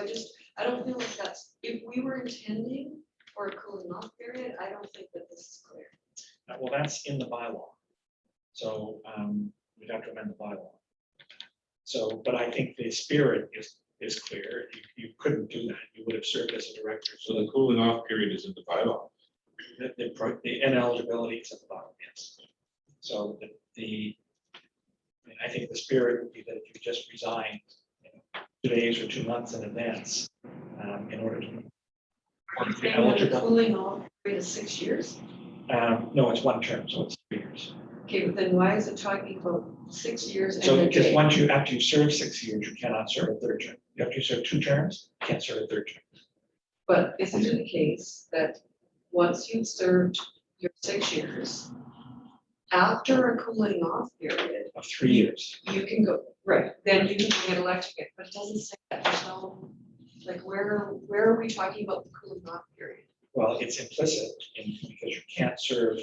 I don't feel like that's, if we were intending for a cooling off period, I don't think that this is clear. Well, that's in the bylaw. So we'd have to amend the bylaw. So, but I think the spirit is clear. You couldn't do that. You would have served as a director. So the cooling off period is in the bylaw. The ineligibility is at the bottom, yes. So I think the spirit would be that if you just resign 2 days or 2 months in advance in order to be eligible. Cooling off period is 6 years? No, it's 1 term, so it's 3 years. Okay, but then why is it talking about 6 years So and a because day? after you serve 6 years, you cannot serve a 3rd term. After you serve 2 terms, you can't serve a 3rd term. But isn't it the case that once you've served your 6 years, after a cooling off period, Of 3 years. you can go, right, then you can go get elected again, but it doesn't say that, there's no, like, where are we talking about the cooling off period? Well, it's implicit because you can't serve,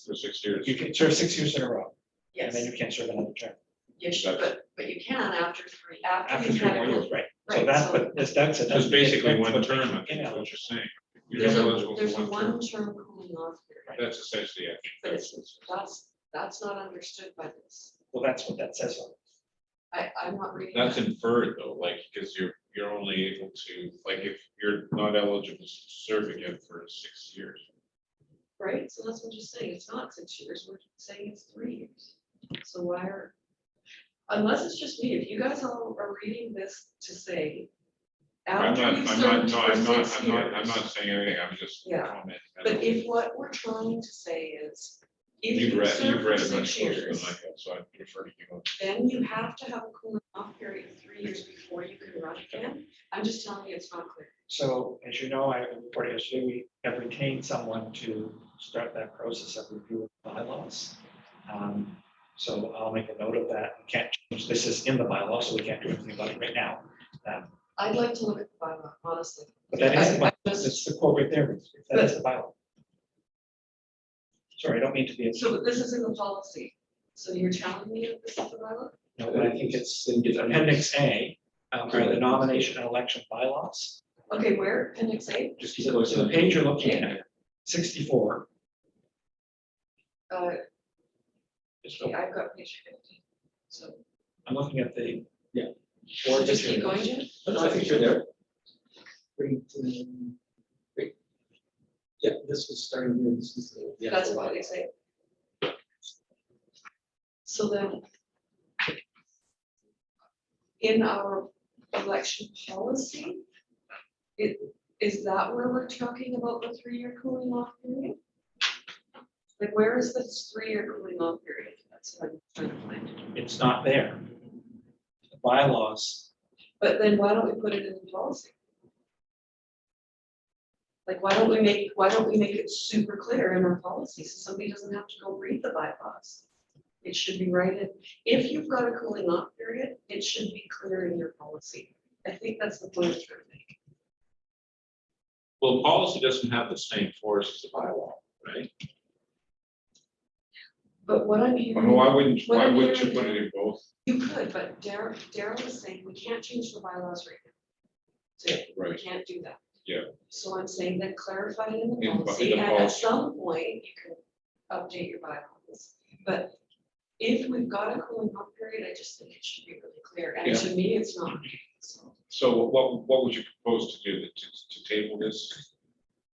For 6 years. you can serve 6 years in a row, and Yes, then you can't serve another term. yes, but you can after 3, after After you've 3 had more a years, cooling- right. So Right, that's, so- but as Doug said. So it's basically that's 1 what- term, I think is what you're saying. You're There's eligible a for 1 term. 1-term cooling off period, That's essentially it. but that's not understood by this. Well, that's what that says. I'm not reading. That's that. inferred though, like, because you're only able to, like, if you're not eligible to serve again for 6 years. Right, so that's what I'm just saying, it's not 6 years, we're saying it's 3 years. So why are, unless it's just me, if you guys all are reading this to say. I'm After not, you've I'm not, served no, for I'm not, 6 I'm not, I'm years. not saying anything, I'm just Yeah. commenting. But if what we're trying to say is, if You've you read, serve you've for read it 6 much closer than years, I have, so I prefer to you. then you have to have a cooling off period of 3 years before you can run again. I'm just telling you, it's not clear. So as you know, I reported yesterday, we have retained someone to start that process of review of bylaws. So I'll make a note of that. We can't change, this is in the bylaw, so we can't do anything about it right now. I'd like to look at the bylaw, honestly. But that is, I that's the quote right there. That is the bylaw. Sorry, I don't mean to be. So but this is in the policy. So you're telling me that this is the bylaw? No, but I think it's appendix A, are the nomination and election bylaws. Okay, where? Appendix A? Just keep So going. so the page you're looking at, 64. Okay, So I've got page 50. So I'm looking at the. Yeah. Or just keep going, Jim. No, I think you're there. Yeah, this was starting here, this is. That's what they say. So then, in our election policy, is that where we're talking about the 3-year cooling off period? Like, where is this 3-year cooling off period? That's what I'm trying to find. It's not there. The bylaws, But then why don't we put it in the policy? Like, why don't we make it super clear in our policy so somebody doesn't have to go read the bylaws? It should be right in, if you've got a cooling off period, it should be clear in your policy. I think that's the point I'm trying to make. Well, policy doesn't have the same force as the bylaw, right? But what I'm hearing. Why wouldn't you what I'm put hearing- it in both? You could, but Daryl is saying we can't change the bylaws right now. Today, we Right. can't do that. Yeah. So I'm saying that clarify it in the In the policy, and at policy. some point you can update your bylaws. But if we've got a cooling off period, I just think it should be really clear, and Yeah. to me, it's not. So So what would you propose to do, to table this?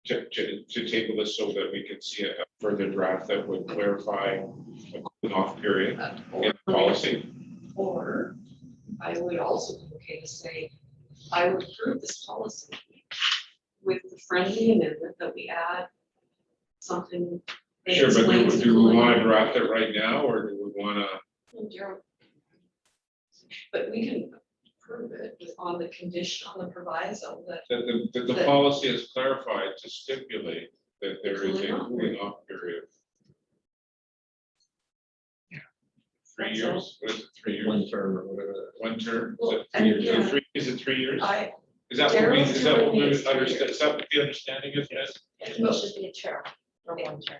To table this so that we can see a further draft that would clarify a cooling off period in the policy? Or I would also be okay to say, I would approve this policy with the friendly amendment that we add something. that Sure, but explains the do we cooling want off to draft it right now, or do we want to? But we can approve it on the condition, on the proviso that, The policy is clarified to stipulate that there is a cooling off period. 3 That's years, what is it, 3 years? One term or whatever. 1 term? Well, Is it 3 years? and Is it is it 3 years? I, Is that what we, Daryl's is that what telling me we it's 3 understand, years. is that what the understanding is, yes? It should be a term, or 1 term.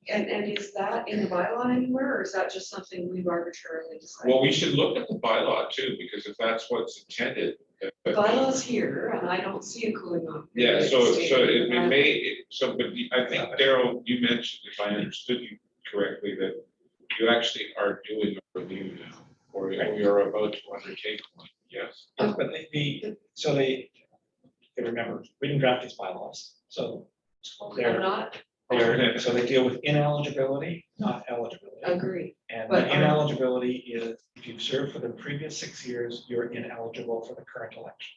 and is that in the bylaw anywhere, or is that just something we've arbitrarily decided? Well, we should look at the bylaw too, because if that's what's intended. The bylaw's here, and I don't see a cooling off. Yeah, period so stated in it the bylaw. may, so, but I think, Daryl, you mentioned, if I understood you correctly, that you actually are doing a review now, or you're about to undertake one, yes? but so they remember, we didn't draft these bylaws, so I'm not, so they deal with ineligibility, not eligibility. agree. And But the ineligibility is if you've served for the previous 6 years, you're ineligible for the current election.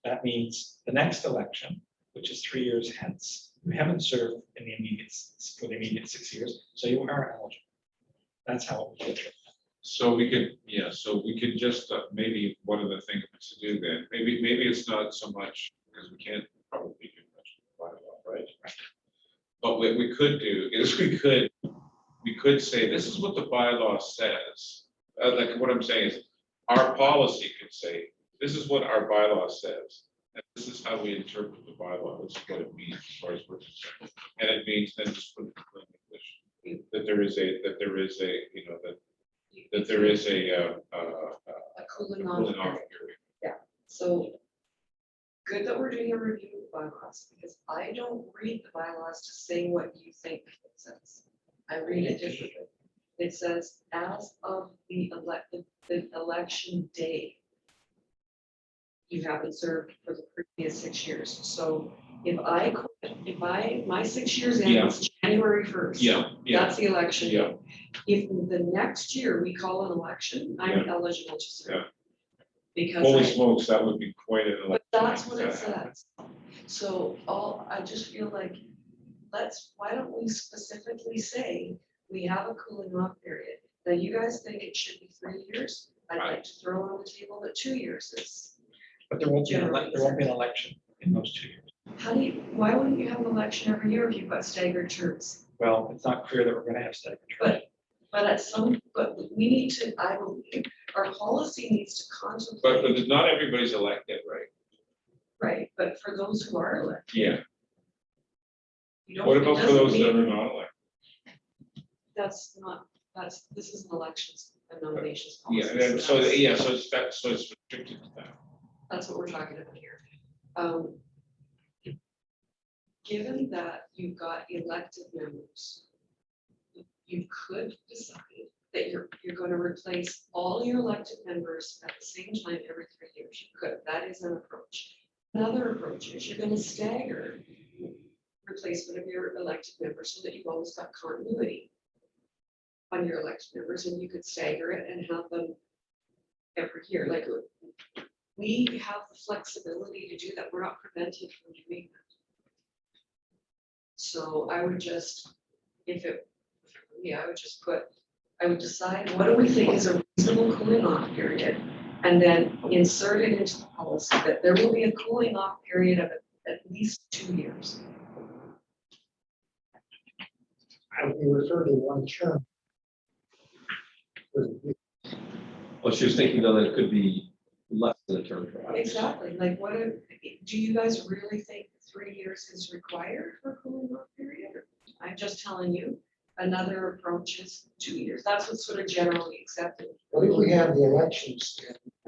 That means the next election, which is 3 years hence, you haven't served in the immediate, for the immediate 6 years, so you are eligible. That's how it works. So we could, yeah, so we could just, maybe one of the things to do then, maybe it's not so much, because we can't probably do much with the bylaw, right? But what we could do is we could say, this is what the bylaw says. Like what I'm saying is, our policy could say, this is what our bylaw says. And this is how we interpret the bylaw, this is what it means as far as we're concerned. And it means then just put it in plain English, that there is a, you know, that there is a Cooling cooling off. off period. So good that we're doing a review of bylaws, because I don't read the bylaws to say what you think it says. I read it differently. it says as of the election day, you haven't served for the previous 6 years. So if my 6 years ends January 1st. Yeah, yeah, That's the election. yeah. If the next year we call an election, I'm eligible to serve. Yeah. Because Holy smokes, that would be quite an election. but that's what it says. So I just feel like, why don't we specifically say we have a cooling off period? Now, you guys think it should be 3 years. I'd like to throw on the table that 2 years is. But there won't be an election in those 2 years. Why wouldn't you have an election every year if you've got staggered terms? Well, it's not clear that we're gonna have staggered terms. But we need to, I believe, our policy needs to contemplate. But not everybody's elected, right? Right, but for those who are elected. Yeah. You don't- What it about for doesn't those that mean- are not elected? This is an elections and nominations Yeah, policy. and so, yeah, so it's restricted to that. That's what we're talking about here. Given that you've got elected members, you could decide that you're going to replace all your elected members at the same time every 3 years. You could, that is an approach. Another approach is you're going to stagger replacement of your elected members so that you've always got continuity on your elected members, and you could stagger it and have them every year. Like, we have the flexibility to do that. We're not prevented from doing that. So I would just, I would decide, what do we think is a reasonable cooling off period? And then insert it into the policy that there will be a cooling off period of at least 2 years. We refer to one term. Well, she was thinking though that it could be less than a term. perhaps. Exactly, like do you guys really think 3 years is required for a cooling off period? I'm just telling you, another approach is 2 years. That's what's sort of generally accepted. What if we have the elections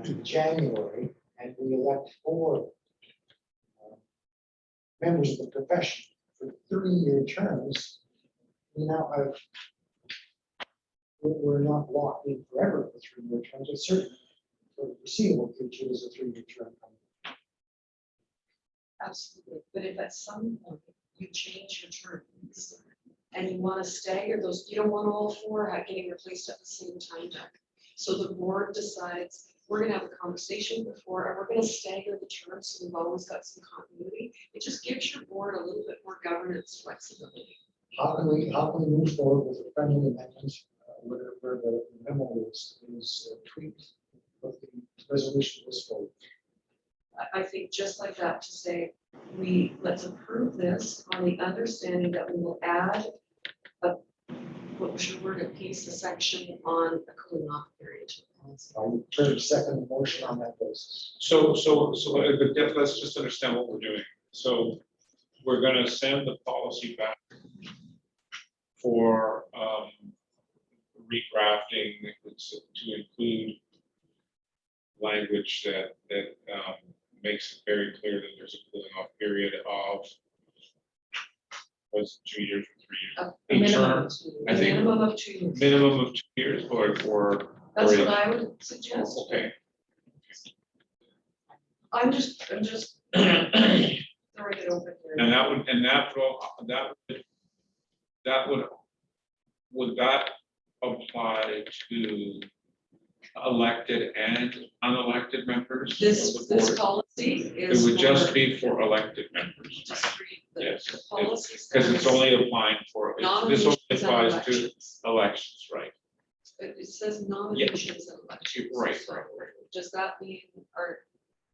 in January and we elect 4 members of the profession for 3-year terms? We now have, we're not locked in forever for 3-year terms. It's certain for the foreseeable future is a 3-year term. Absolutely, but if at some point you change your terms and you want to stagger those, you don't want all 4 getting replaced at the same time. So the board decides, we're going to have a conversation before, and we're going to stagger the terms so we've always got some continuity. It just gives your board a little bit more governance flexibility. How can we move forward with a friendly amendment where the memo is tweaked, but the resolution was full? I think just like that, to say, let's approve this on the understanding that we will add what should word a piece, a section on a cooling off period. I would turn second motion on that basis. So, but let's just understand what we're doing. So we're gonna send the policy back for redrafting to include language that makes it very clear that there's a cooling off period of was 2 years or 3 years. A minimum term, of 2 years. I think Minimum of 2 years. minimum of 2 years or That's what I would suggest. okay. I'm just throwing it open here. And would that apply to elected and unelected members? This of the board? policy It is. would just for- be for elected members, Just read Yes, the policy. because it's says only applying for, this only nominations and applies to elections. elections, right? It says nominations and elections. Right, So right. Does that mean,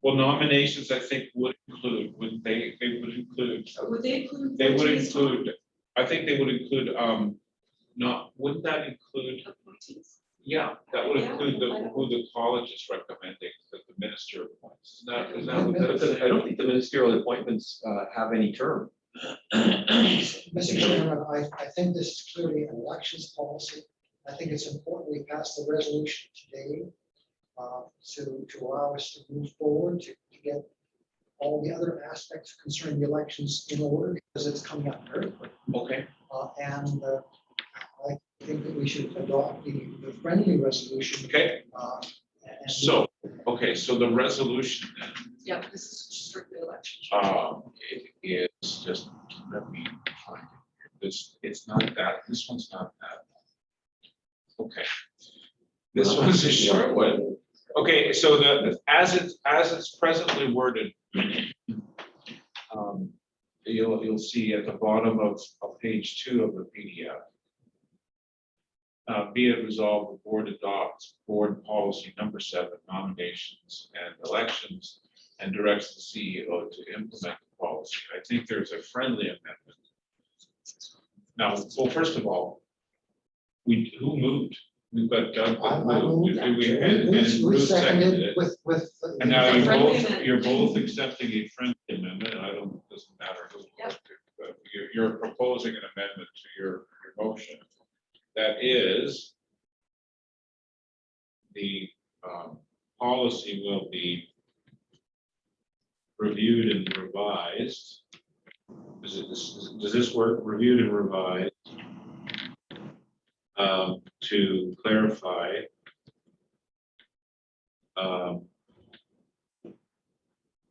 Well, nominations, I think, would include, wouldn't they? They would include, would they include? they would appointees, Tom? include, I think they would include, wouldn't that include, Appointees? yeah, that would Yeah, include I know. who the college is recommending that the minister appoints. Is that what But that? I don't think the ministerial appointments have any term. Mr. Chairman, I think this is clearly an elections policy. I think it's important we pass the resolution today to allow us to move forward to get all the other aspects concerning the elections in order, because it's coming up very quick. Okay. And I think that we should adopt the friendly resolution. Okay, And so, okay, so the resolution then, Yep, this is strictly election. it is just, let me find it. It's not that, this one's not that. Okay. This one's a short one. Okay, so as it's presently worded, you'll see at the bottom of page 2 of the PDF. Be it resolved, the board adopts board policy number 7, nominations and elections, and directs the CEO to implement the policy. I think there's a friendly amendment. Now, well, first of all, who moved? We've got Doug. I that moved, moved. And Bruce seconded it. with. And now Friendly amendment. you're both accepting a friendly amendment. Doesn't matter who. Yep. But you're proposing an amendment to your motion. That is, the policy will be reviewed and revised. Does this work? Reviewed and revised to clarify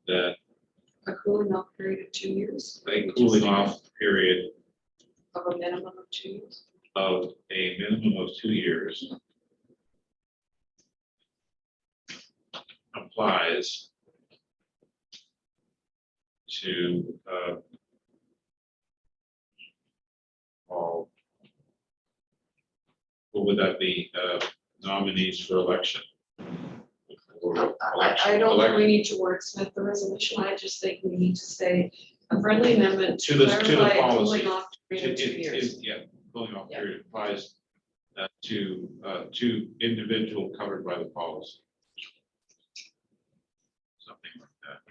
that A cooling off period of 2 years. a cooling off period Of a minimum of 2 years. of a minimum of 2 years applies to all, what would that be, nominees for election? I don't think we need to wordsmith the resolution. I just think we need to say a friendly amendment To to the clarify a policy. cooling off period of 2 years. Yeah, cooling off Yeah. period applies to individual covered by the policy. Something like that.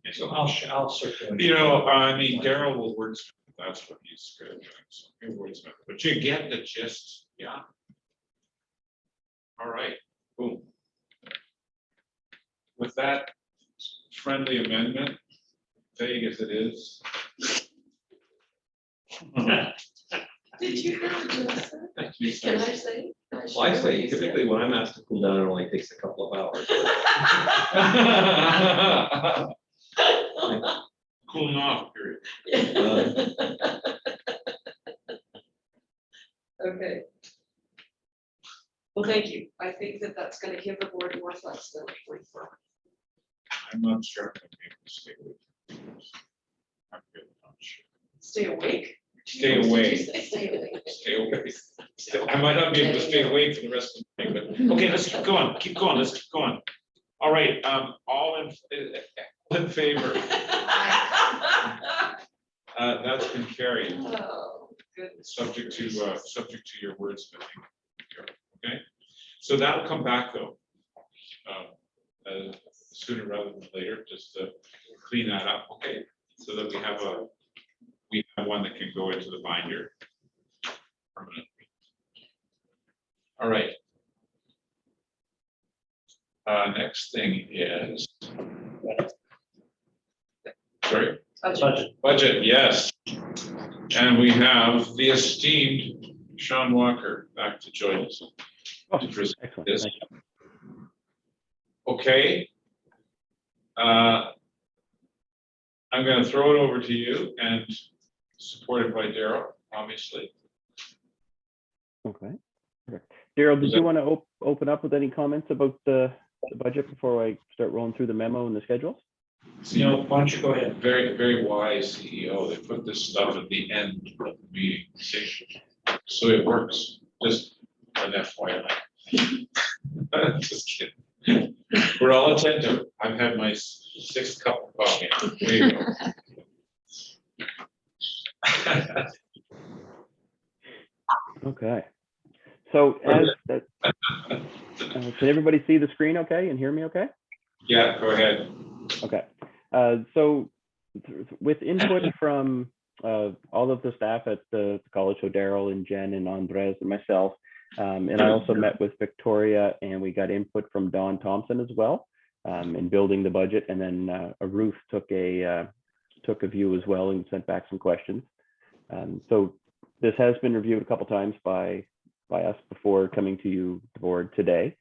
And So I'll circulate. you know, I mean, Daryl will wordsmith, that's what he's good at doing, so he'll wordsmith, but you get the gist, yeah. All right, boom. With that friendly amendment, vague as it is. Did you have to address that? Can I say? Well, I say typically when I'm asked to cool down, it only takes a couple of hours. Cooling off period. Okay. Well, thank you. I think that that's going to give the board more flexibility going forward. I'm not sure I'm gonna be able to stay awake. I'm really not sure. Stay awake. Stay Did you away. say Stay awake. Stay awake. I might not be able to stay awake for the rest of the day, but, okay, let's keep going, let's keep going. All right, all in favor, that's been carried, Oh, goodness. subject to your wordsmithing. Okay, so that'll come back though, sooner rather than later, just to clean that up, okay? So that we have one that can go into the binder permanently. All right. Next thing is. Sorry? Budget, yes. And we have the esteemed Sean Walker back to join us. Oh, To present excellent. this. Thank you. Okay. I'm going to throw it over to you and supported by Daryl, obviously. Okay. Perfect. Daryl, did you want to open up with any comments about the budget before I start rolling through the memo and the schedules? No, why don't you go ahead? Very, very wise CEO. They put this stuff at the end of the meeting. So it works. Just an FYI. Just kidding. We're all attentive. I've had my 6th cup of coffee. There you go. Okay. So as that, can everybody see the screen okay and hear me okay? Yeah, go ahead. Okay. So with input from all of the staff at the college, so Daryl and Jen and Andres and myself, and I also met with Victoria and we got input from Don Thompson as well in building the budget. And then Ruth took a view as well and sent back some questions. So this has been reviewed a couple times by by us before coming to you, the board, today.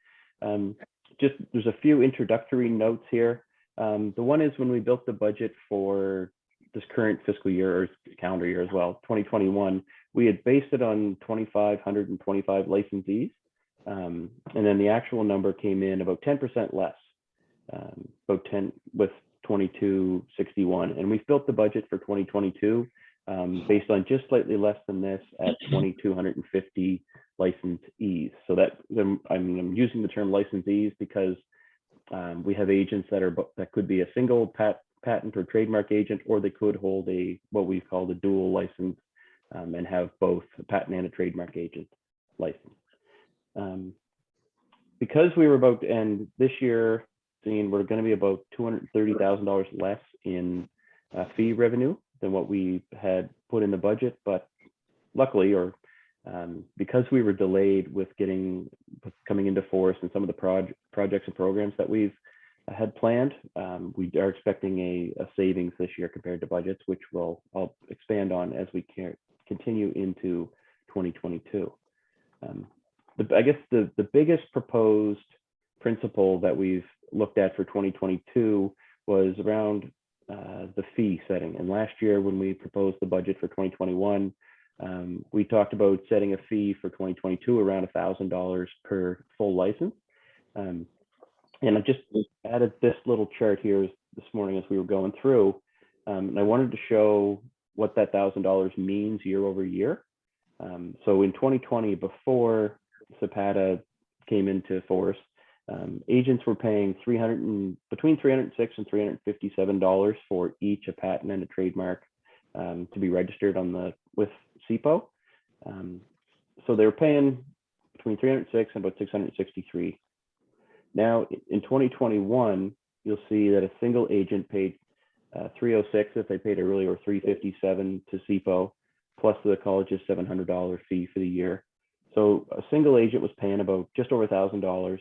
Just there's a few introductory notes here. The one is when we built the budget for this current fiscal year or calendar year as well, 2021, we had based it on 2,525 licensees. And then the actual number came in about 10% less, about 10 with 2261. And we've built the budget for 2022 based on just slightly less than this at 2,250 licensees. So that I'm using the term licensees because we have agents that could be a single patent or trademark agent, or they could hold what we call the dual license and have both a patent and a trademark agent license. Because we were about, and this year, we're going to be about $230,000 less in fee revenue than what we had put in the budget, but luckily, because we were delayed with coming into force and some of the projects and programs that we've had planned, we are expecting a savings this year compared to budgets, which I'll expand on as we continue into 2022. I guess the biggest proposed principle that we've looked at for 2022 was around the fee setting. And last year, when we proposed the budget for 2021, we talked about setting a fee for 2022 around $1,000 per full license. And I just added this little chart here this morning as we were going through, and I wanted to show what that $1,000 means year over year. So in 2020, before CPATA came into force, agents were paying between $306 and $357 for each a patent and a trademark to be registered with CPO. So they were paying between $306 and about $663. Now in 2021, you'll see that a single agent paid $306 if they paid early, or $357 to CPO, plus the college's $700 fee for the year. So a single agent was paying about just over $1,000,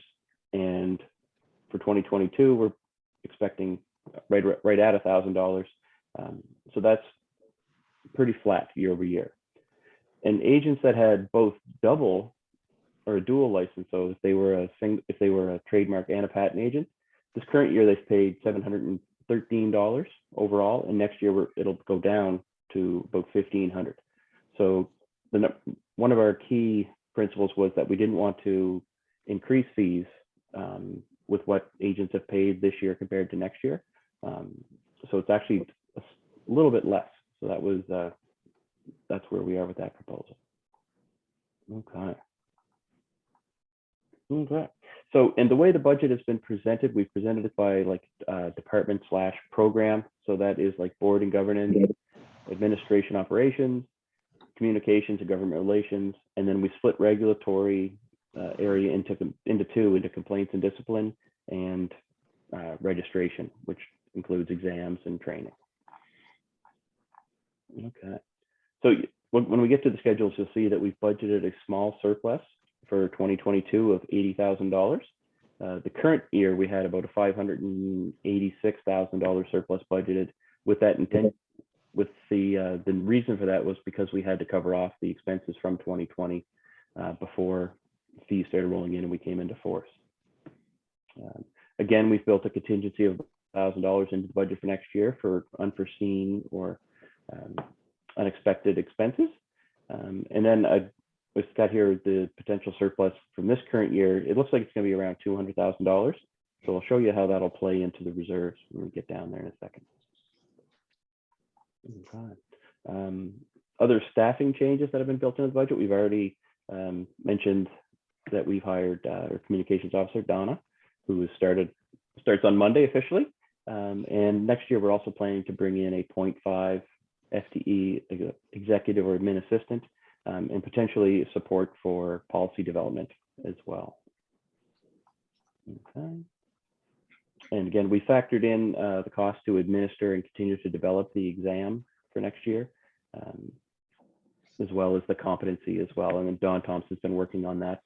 and for 2022, we're expecting right at $1,000. So that's pretty flat year over year. And agents that had both double or a dual license, so if they were a trademark and a patent agent, this current year they've paid $713 overall, and next year it'll go down to about $1,500. So one of our key principles was that we didn't want to increase fees with what agents have paid this year compared to next year. So it's actually a little bit less. So that's where we are with that proposal. Okay. So, and the way the budget has been presented, we've presented it by department/program. So that is like board and governance, administration operations, communications and government relations, and then we split regulatory area into complaints and discipline, and registration, which includes exams and training. Okay. So when we get to the schedules, you'll see that we've budgeted a small surplus for 2022 of $80,000. The current year, we had about a $586,000 surplus budgeted. With that intent, with the reason for that was because we had to cover off the expenses from 2020 before fees started rolling in and we came into force. Again, we've built a contingency of $1,000 into the budget for next year for unforeseen or unexpected expenses. And then we've got here the potential surplus from this current year. It looks like it's going to be around $200,000. So I'll show you how that'll play into the reserves when we get down there in a second. Okay. Other staffing changes that have been built into the budget. We've already mentioned that we've hired our communications officer, Donna, who starts on Monday officially. And next year, we're also planning to bring in a 0.5 FTE executive or admin assistant, and potentially support for policy development as well. Okay. And again, we factored in the cost to administer and continue to develop the exam for next year, as well as the competency as well. And then Don Thompson's been working on that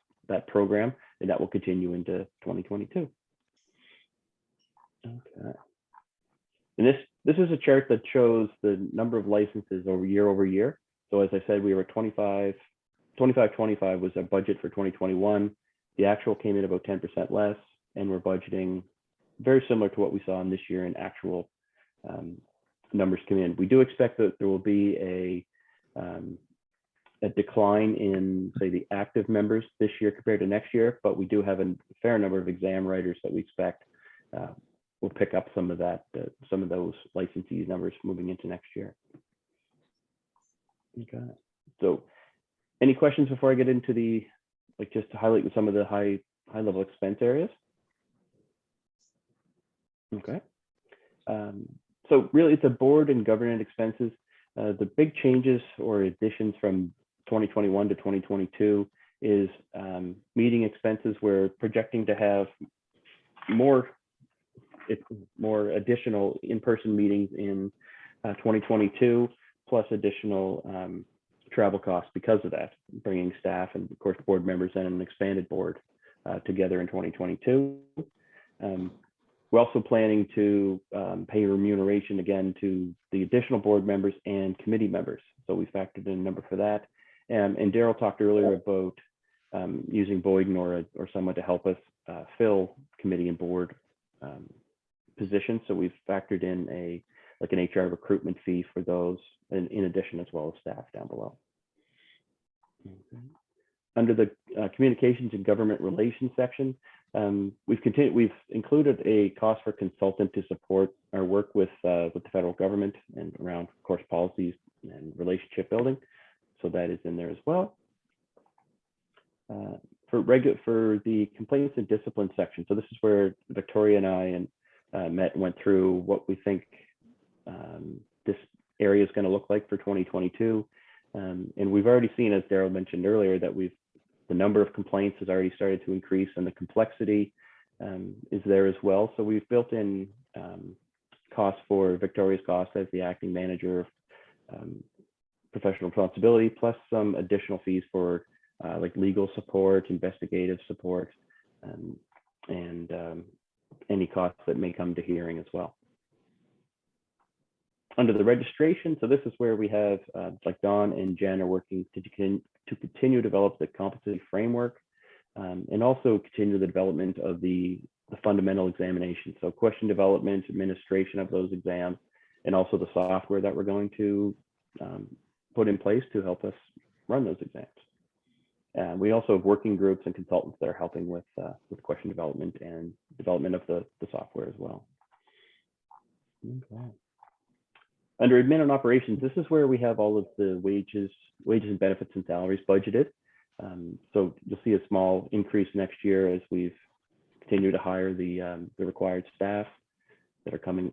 program, and that will continue into 2022. Okay. And this is a chart that shows the number of licenses over year. So as I said, we were 25 25-25 was our budget for 2021. The actual came in about 10% less, and we're budgeting very similar to what we saw in this year in actual numbers come in. We do expect that there will be a decline in, say, the active members this year compared to next year, but we do have a fair number of exam writers that we expect will pick up some of that, some of those licensee numbers moving into next year. Okay, so any questions before I get into the, like, just to highlight some of the high level expense areas? Okay. So really it's a board and governance expenses. The big changes or additions from 2021 to 2022 is meeting expenses. We're projecting to have more additional in-person meetings in 2022, plus additional travel costs because of that, bringing staff and of course board members and an expanded board together in 2022. We're also planning to pay remuneration again to the additional board members and committee members. So we factored in a number for that. And Daryl talked earlier about using Boyden or someone to help us fill committee and board positions. So we've factored in an HR recruitment fee for those in addition, as well as staff down below. Okay. Under the communications and government relations section, we've included a cost for consultant to support our work with the federal government and around, of course, policies and relationship building. So that is in there as well. For the complaints and discipline section, so this is where Victoria and I met and went through what we think this area is going to look like for 2022. And we've already seen, as Daryl mentioned earlier, that the number of complaints has already started to increase, and the complexity is there as well. So we've built in costs for Victoria's cost as the acting manager of professional responsibility, plus some additional fees for like legal support, investigative support, and any costs that may come to hearing as well. Under the registration, so this is where we have like Don and Jen are working to continue to develop the competency framework, and also continue the development of the fundamental examination. So question development, administration of those exams, and also the software that we're going to put in place to help us run those exams. And we also have working groups and consultants that are helping with question development and development of the software as well. Okay. Under admin and operations, this is where we have all of the wages and benefits and salaries budgeted. So you'll see a small increase next year as we've continued to hire the required staff that are coming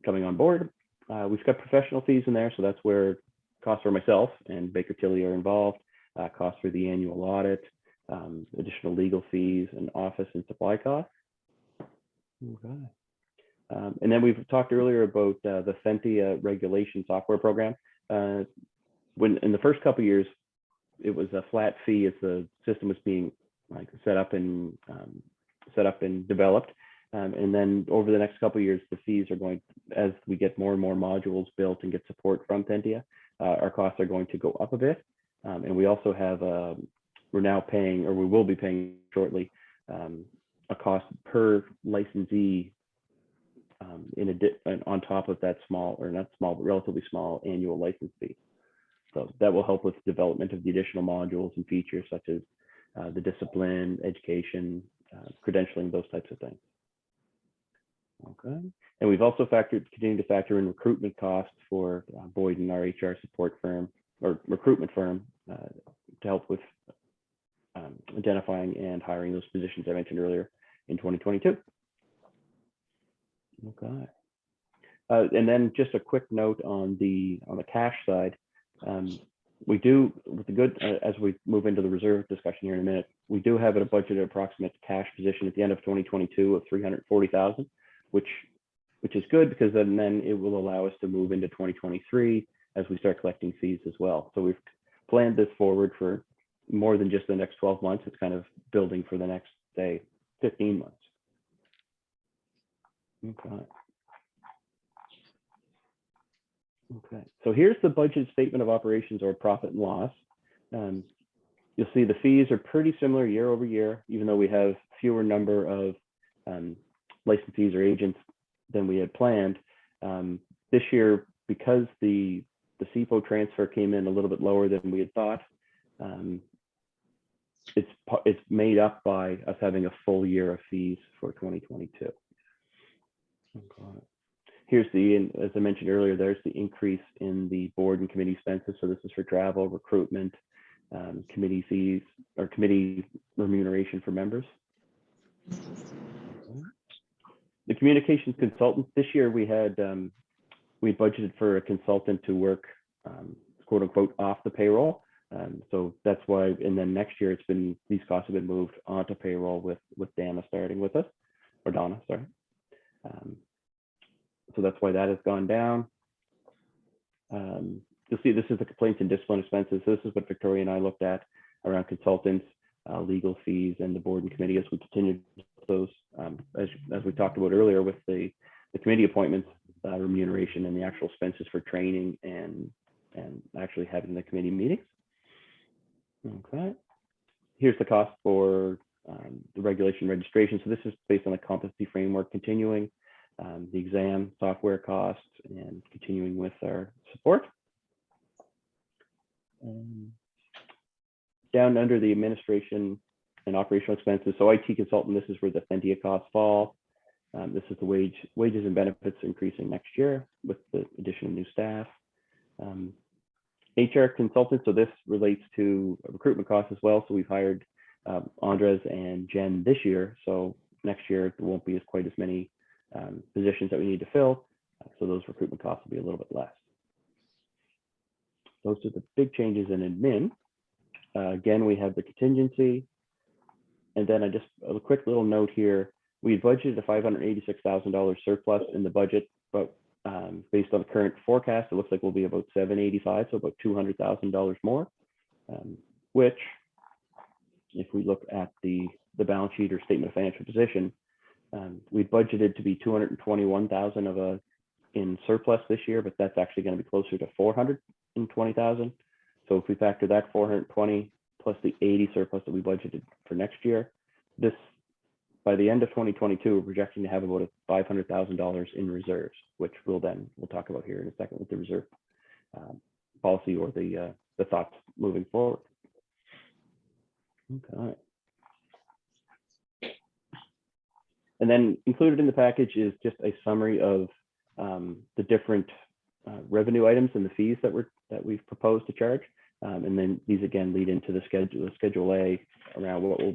on board. We've got professional fees in there, so that's where costs for myself and Baker Tilly are involved. Costs for the annual audit, additional legal fees, and office and supply costs. Okay. And then we've talked earlier about the Fentia regulation software program. When in the first couple of years, it was a flat fee as the system was being set up and developed. And then over the next couple of years, the fees are going, as we get more and more modules built and get support from Fentia, our costs are going to go up a bit. And we also have, we're now paying, or we will be paying shortly, a cost per licensee on top of that small, or not small, but relatively small annual license fee. So that will help with development of the additional modules and features such as the discipline, education, credentialing, those types of things. Okay. And we've also continued to factor in recruitment costs for Boyden, our HR support firm or recruitment firm, to help with identifying and hiring those positions I mentioned earlier in 2022. Okay. And then just a quick note on the cash side. We do, with the good, as we move into the reserve discussion here in a minute, we do have a budgeted approximate cash position at the end of 2022 of 340,000, which is good because then it will allow us to move into 2023 as we start collecting fees as well. So we've planned this forward for more than just the next 12 months. It's kind of building for the next, say, 15 months. Okay. Okay, so here's the budget statement of operations or profit and loss. You'll see the fees are pretty similar year over year, even though we have fewer number of licensees or agents than we had planned. This year, because the CPO transfer came in a little bit lower than we had thought, it's made up by us having a full year of fees for 2022. Okay. Here's as I mentioned earlier, there's the increase in the board and committee expenses. So this is for travel, recruitment, committee fees, or committee remuneration for members. The communications consultants, this year we budgeted for a consultant to work quote unquote off the payroll. So that's why, and then next year these costs have been moved onto payroll with Dana starting with us, or Donna, sorry. So that's why that has gone down. You'll see this is the complaints and discipline expenses. So this is what Victoria and I looked at around consultants, legal fees, and the board and committee as we continue those, as we talked about earlier with the committee appointments, remuneration, and the actual expenses for training and actually having the committee meetings. Okay. Here's the cost for the regulation registration. So this is based on the competency framework, continuing the exam software costs and continuing with our support. Down under the administration and operational expenses. So IT consultant, this is where the Fentia costs fall. This is the wages and benefits increasing next year with the addition of new staff. HR consultant, so this relates to recruitment costs as well. So we've hired Andres and Jen this year. So next year there won't be quite as many positions that we need to fill. So those recruitment costs will be a little bit less. Those are the big changes in admin. Again, we have the contingency. And then a quick little note here. We had budgeted a $586,000 surplus in the budget, but based on the current forecast, it looks like we'll be about $785,000, so about $200,000 more, which if we look at the balance sheet or statement of financial position, we budgeted to be $221,000 in surplus this year, but that's actually going to be closer to $420,000. So if we factor that 420 plus the 80 surplus that we budgeted for next year, by the end of 2022, we're projecting to have about $500,000 in reserves, which we'll talk about here in a second with the reserve policy or the thoughts moving forward. Okay. And then included in the package is just a summary of the different revenue items and the fees that we've proposed to charge. And then these again lead into the Schedule A around what will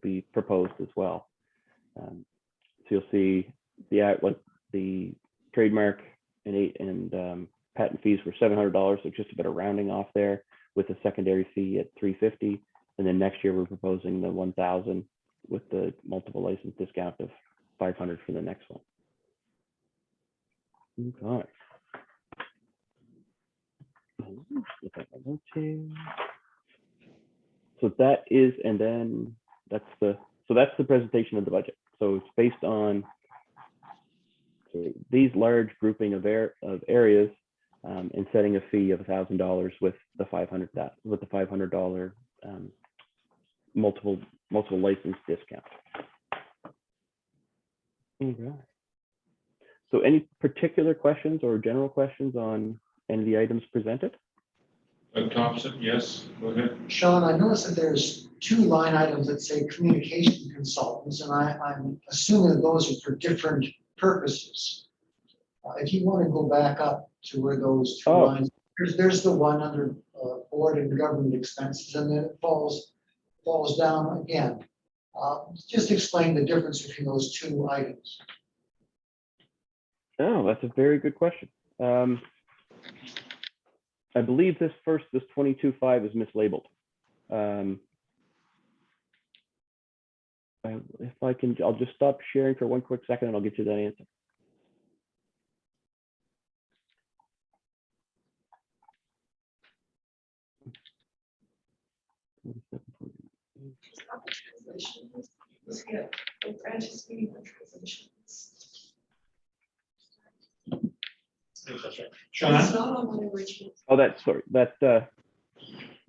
be proposed as well. So you'll see the trademark and patent fees were $700, so just a bit of rounding off there, with a secondary fee at $350. And then next year we're proposing the $1,000 with the multiple license discount of $500 for the next one. Okay. So that is, and then that's the presentation of the budget. So it's based on these large grouping of areas and setting a fee of $1,000 with the $500 multiple license discount. Okay. So any particular questions or general questions on any of the items presented? Thompson, yes, go ahead. Sean, I noticed that there's 2 line items that say communication consultants, and I'm assuming that those are for different purposes. If you want to go back up to where those 2 lines, there's the one under board and government expenses, and then it falls down again. Just explain the difference between those 2 items. Oh, that's a very good question. I believe this 22.5 is mislabeled. If I can, I'll just stop sharing for one quick second and I'll get you that answer. Sean? It's not on my original. Oh, that's sorry. That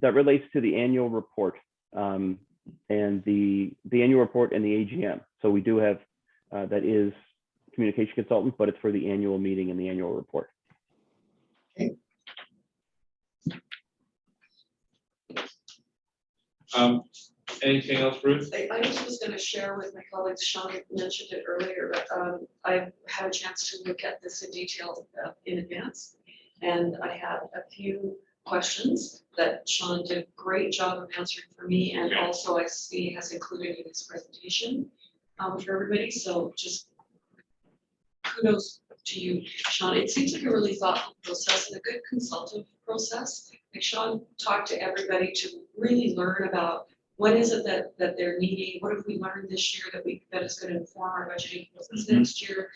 that relates to the annual report, and the annual report and the AGM. So we do have, that is communication consultant, but it's for the annual meeting and the annual report. Anything else, Ruth? I just was going to share with my colleagues, Sean mentioned it earlier, but I've had a chance to look at this in detail in advance. And I had a few questions that Sean did a great job of answering for me, and also I see has included in his presentation for everybody. So just kudos to you, Sean. It seems like a really thoughtful process and a good consultative process. Like Sean talked to everybody to really learn about what is it that they're needing? What have we learned this year that is going to inform our budgeting process next year?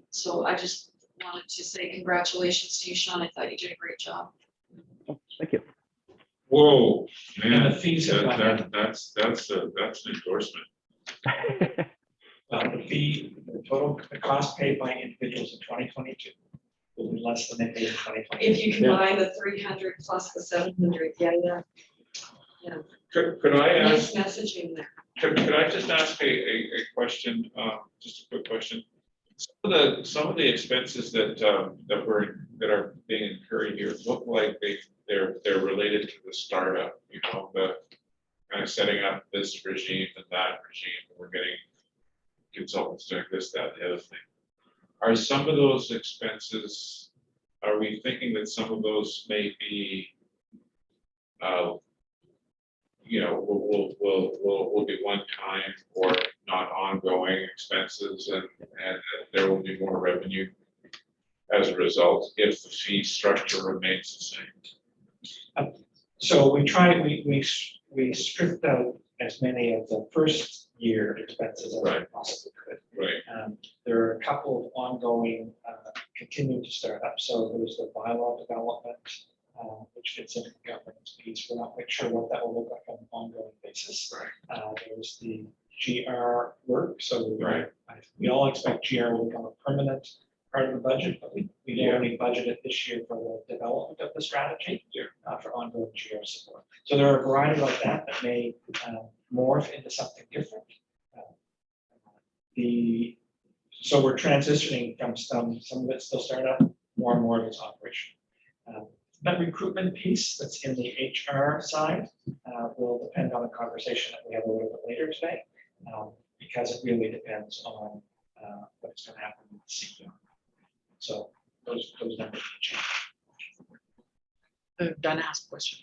So I just wanted to say congratulations to you, Sean. I thought you did a great job. Oh, thank you. Whoa, man, And the fees have gone up. that's an endorsement. The fee, the cost paid by individuals in 2022 will be less than they paid in 2020. If you combine the 300 plus the 700, yeah. Could I ask? Nice messaging there. Could I just ask a question, just a quick question? Some of the expenses that are being incurred here look like they're related to the startup, you know, the kind of setting up this regime and that regime. We're getting consultants doing this, that, the other thing. Are some of those expenses, are we thinking that some of those may be you know, will be one time or not ongoing expenses, and there will be more revenue as a result if the fee structure remains the same? So we stripped out as many of the first year expenses as we possibly could. Right. There are a couple of ongoing continue to start up. So there's the bylaw development, which fits into the governance piece. We're not quite sure what that will look like on an ongoing basis. Right. There's the GR work. So Right. we all expect GR will become a permanent part of the budget, but we only budgeted this year for the development of the strategy, for ongoing GR support. So there are a variety like that that may morph into something different. So we're transitioning from some of it still startup, more and more of it's operation. That recruitment piece that's in the HR side will depend on a conversation that we have a little bit later today, because it really depends on what's going to happen with the CEO. So those numbers change. Donna asked a question.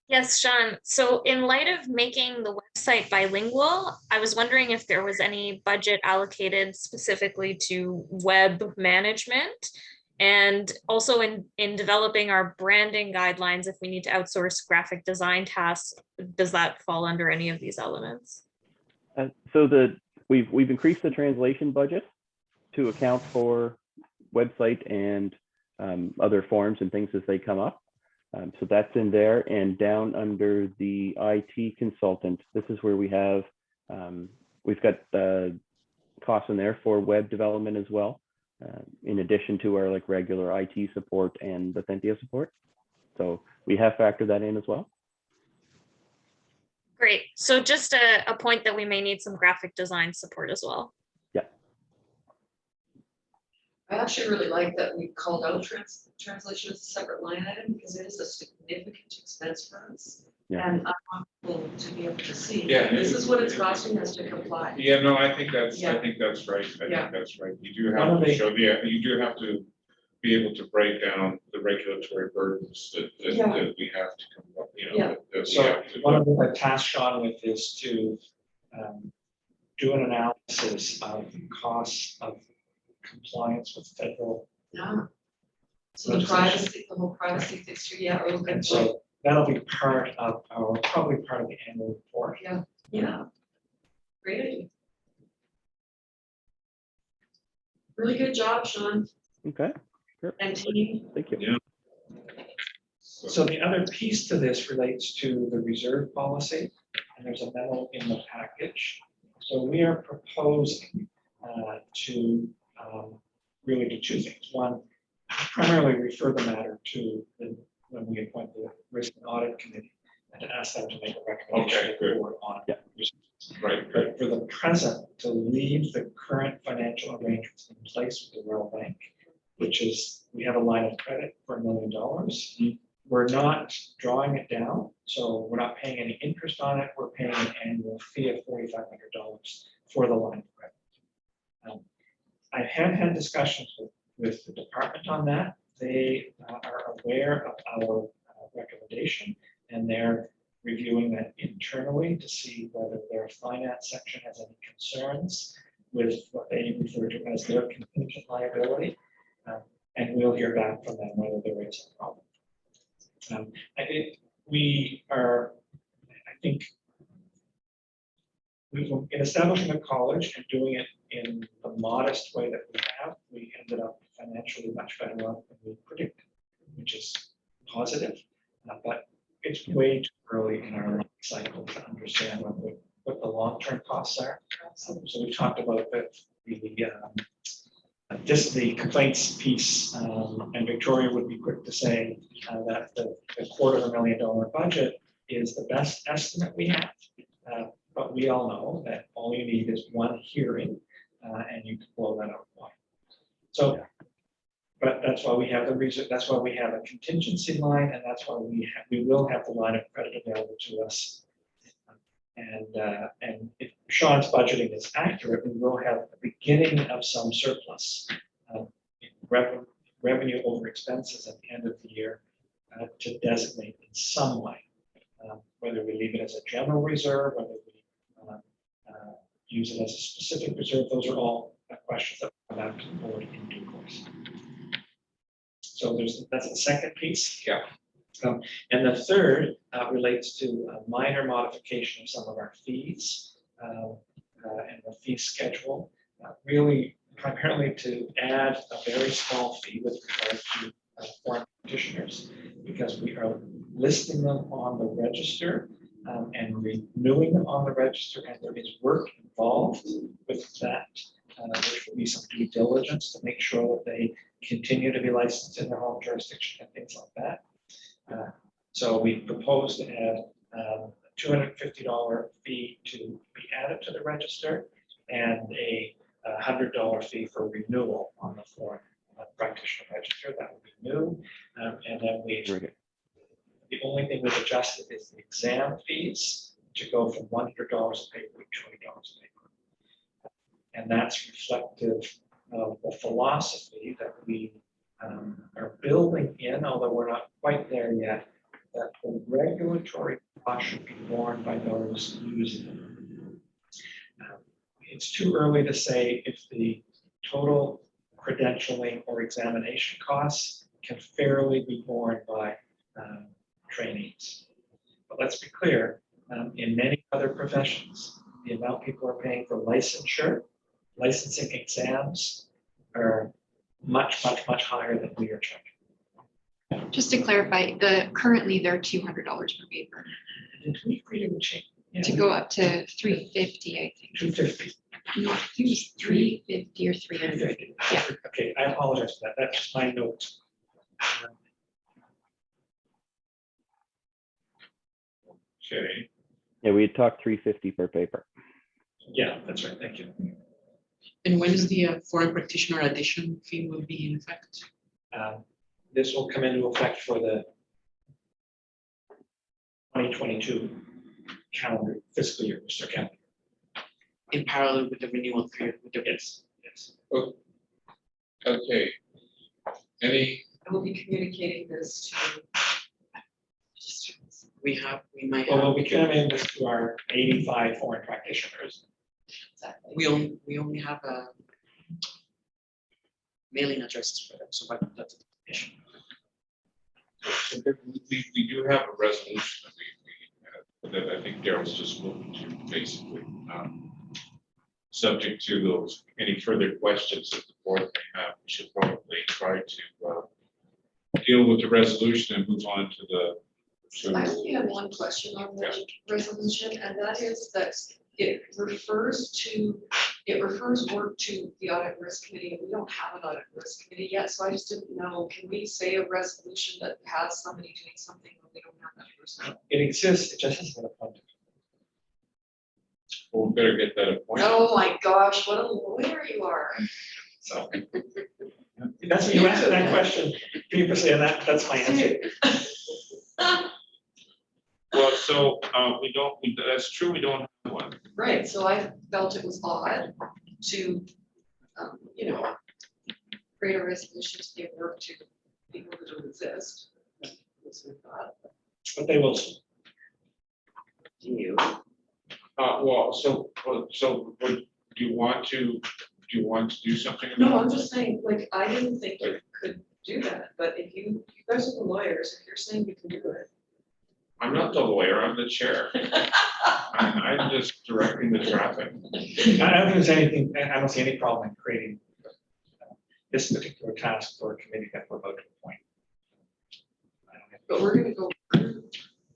Yes, Sean. So in light of making the website bilingual, I was wondering if there was any budget allocated specifically to web management, and also in developing our branding guidelines, if we need to outsource graphic design tasks, does that fall under any of these elements? So we've increased the translation budget to account for website and other forms and things as they come up. So that's in there, and down under the IT consultant, this is where we have, we've got costs in there for web development as well, in addition to our like regular IT support and the Thentia support. So we have factored that in as well. Great. So just a point that we may need some graphic design support as well. Yeah. I actually really like that we called out translation as a separate line item, because it is a significant expense for us. Yeah. And I want people to be able to see, Yeah, this is what it's costing us to comply. Yeah, no, I think that's Yeah. right. I think that's right. You do One have of to the- show you do have to be able to break down the regulatory burdens that we have to come up, you know, Yeah. that we So have to. one of the things I tasked Sean with is to do an analysis of the costs of compliance with federal. Yeah. So the privacy, the whole privacy fixture, yeah, we're looking And for, so that'll be part of probably part of the annual report. yeah. Great idea. Really good job, Sean Okay, sure. and team. Thank you. Yeah. So the other piece to this relates to the reserve policy, and there's a memo in the package. So we are proposing to really do two things. One, primarily refer the matter to the when we appoint the Risk and Audit Committee, and to ask them to make a recommendation Okay, to the good. board on it. Right, But for the present, to leave the current financial arrangements in place with the World Bank, which is, we have a line of credit for $1 million. We're not drawing it down, so we're not paying any interest on it. We're paying an annual fee of $4,500 for the line of credit. I have had discussions with the department on that. They are aware of our recommendation, and they're reviewing that internally to see whether their finance section has any concerns with what they refer to as their contingent liability. And we'll hear back from them whether there is a problem. I think, in establishing a college and doing it in the modest way that we have, we ended up financially much better off than we predicted, which is positive. But it's way too early in our cycle to understand what the long-term costs are. So we talked about the complaints piece, and Victoria would be quick to say that the $250,000 budget is the best estimate we have. But we all know that all you need is one hearing, and you can blow that out. So, but that's why we have the reason. That's why we have a contingency line, and that's why we will have the line of credit available to us. And if Sean's budgeting is accurate, we will have the beginning of some surplus, revenue over expenses at the end of the year to designate in some way, whether we leave it as a general reserve, whether we use it as a specific reserve. Those are all questions that will come back to the board in due course. So that's the second piece. Yeah. And the third relates to a minor modification of some of our fees and the fee schedule, really primarily to add a very small fee with regard to foreign practitioners, because we are listing them on the register and renewing them on the register, and there is work involved with that. Which will be some due diligence to make sure that they continue to be licensed in their home jurisdiction and things like that. So we propose to add a $250 fee to be added to the register and a $100 fee for renewal on the foreign practitioner register. That would be new. And then the only thing we've adjusted is the exam fees to go from $100 a paper to $20 a paper. And that's reflective of the philosophy that we are building in, although we're not quite there yet, that the regulatory cost should be borne by those using it. It's too early to say if the total credentialing or examination costs can fairly be borne by trainees. But let's be clear, in many other professions, the amount people are paying for licensing exams are much, much, much higher than we are charging. Just to clarify, currently they're $200 per paper. And we freedom change. To go up to 350, I think. 250. No, I think it was 350 or 300. Yeah. Okay, I apologize for that. That's just my note. okay. Yeah, we had talked 350 per paper. Yeah, that's right. Thank you. And when is the foreign practitioner addition fee will be in effect? This will come into effect for the 2022 calendar fiscal year, Mr. County. In parallel with the renewal period with the Yes, yes. Okay. Any, I will be communicating this to. we might Well, have, we come in this to our 85 foreign practitioners. we only have a mailing addresses for them, so that's the issue. we do have a resolution that I think Daryl's just moving to, basically. Subject to those, any further questions that the board may have, we should probably try to deal with the resolution and move on to the. I only have one question on the resolution, and that is that it refers to it refers work to the audit and risk committee, and we don't have an audit and risk committee yet, so I just didn't know, can we say a resolution that has somebody doing something when we don't have that person? It exists, it just hasn't been appointed. Well, we better get that appointed. Oh my gosh, what a lawyer you are. So that's, you answered that question previously, and that's my answer. Well, so that's true, we don't have one. Right, so I felt it was odd to, you know, create a resolution to give work to people who don't exist. That's what I thought. But they will. Do you? Well, so do you want to do something? No, about I'm it? just saying, like, I didn't think you could do that, but if you guys are the lawyers, if you're saying you can do it. I'm not the lawyer, I'm the chair. I'm just directing the traffic. I don't think there's anything, I don't see any problem in creating this particular task for a committee that we're about to appoint. But we're gonna go.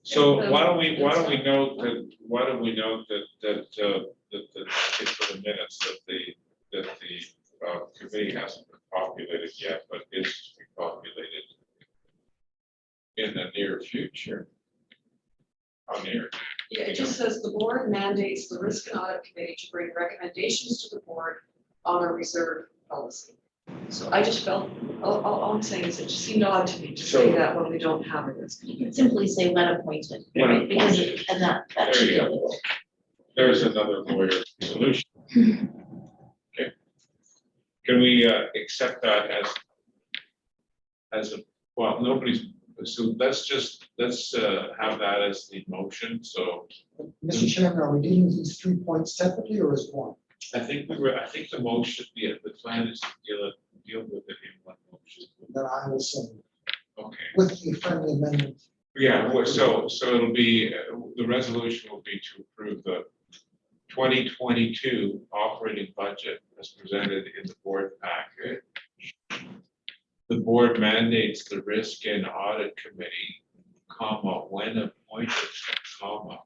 So why don't we note that it's for the minutes that the committee hasn't been populated yet, but is to be populated in the near future. How near? Yeah, it just says the board mandates the risk and audit committee to bring recommendations to the board on a reserve policy. So I just felt, all I'm saying is it just seemed odd to me to say that when we don't have a risk. You could simply say when appointed, When right? Because, appointed. and that There should you be go. illegal. There's another lawyer solution. Okay. Can we accept that as a, well, nobody's, so let's have that as the motion, so. Mr. Chairman, are we dealing with these 3 points separately or as one? I think the motion, the plan is to deal with it in one motion. Then I will send Okay. with the friendly amendment. Yeah, well, so it'll be, the resolution will be to approve the 2022 operating budget as presented in the board packet. The board mandates the risk and audit committee, comma, when appointed, comma,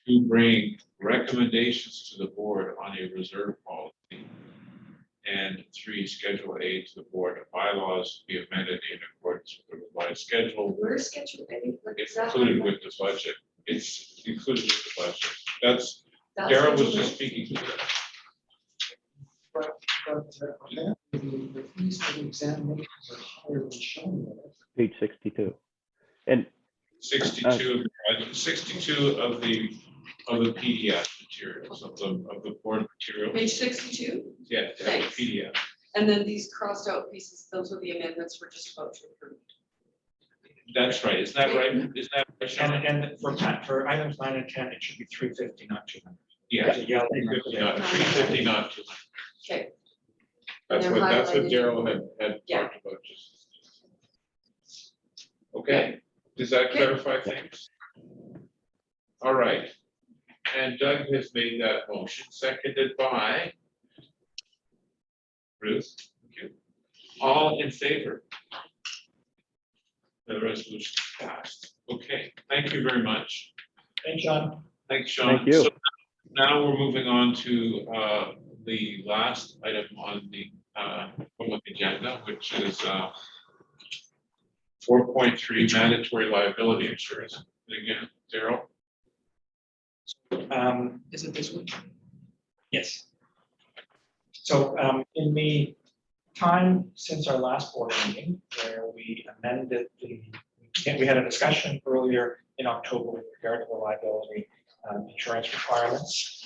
to bring recommendations to the board on a reserve policy. And 3, Schedule A to the board of bylaws be amended in accordance with the revised schedule. Where's schedule A? Like, It's is that- included with the budget. It's included with the budget. That's, that's Darrell was schedule A? just speaking to that. But the fees for the examinations are higher than shown there. Page 62. And 62 of the PDF materials, of the board material. Page 62, Yeah, the Thanks. PDF. and then these crossed out pieces, those are the amendments we're just about to approve. That's right. Isn't that right? Isn't that right, Sean? And for items 9 and 10, it should be 350, not 200. Yeah. There's a yellow 350, mark not there. 350, not 200. Okay, That's And what they're highlighted. Darrell had Yeah. talked about just. Okay, does that Okay. clarify things? All right. And Doug has made that motion, seconded by Ruth. Thank you. All in favor? The resolution is passed. Okay, thank you very much. Thanks, John. Thanks, Sean. Thank you. So now we're moving on to the last item on the public agenda, which is 4.3 mandatory liability insurance. And again, Darrell? is it this one? Yes. So in the time since our last board meeting, where we amended we had a discussion earlier in October with regard to the liability insurance requirements.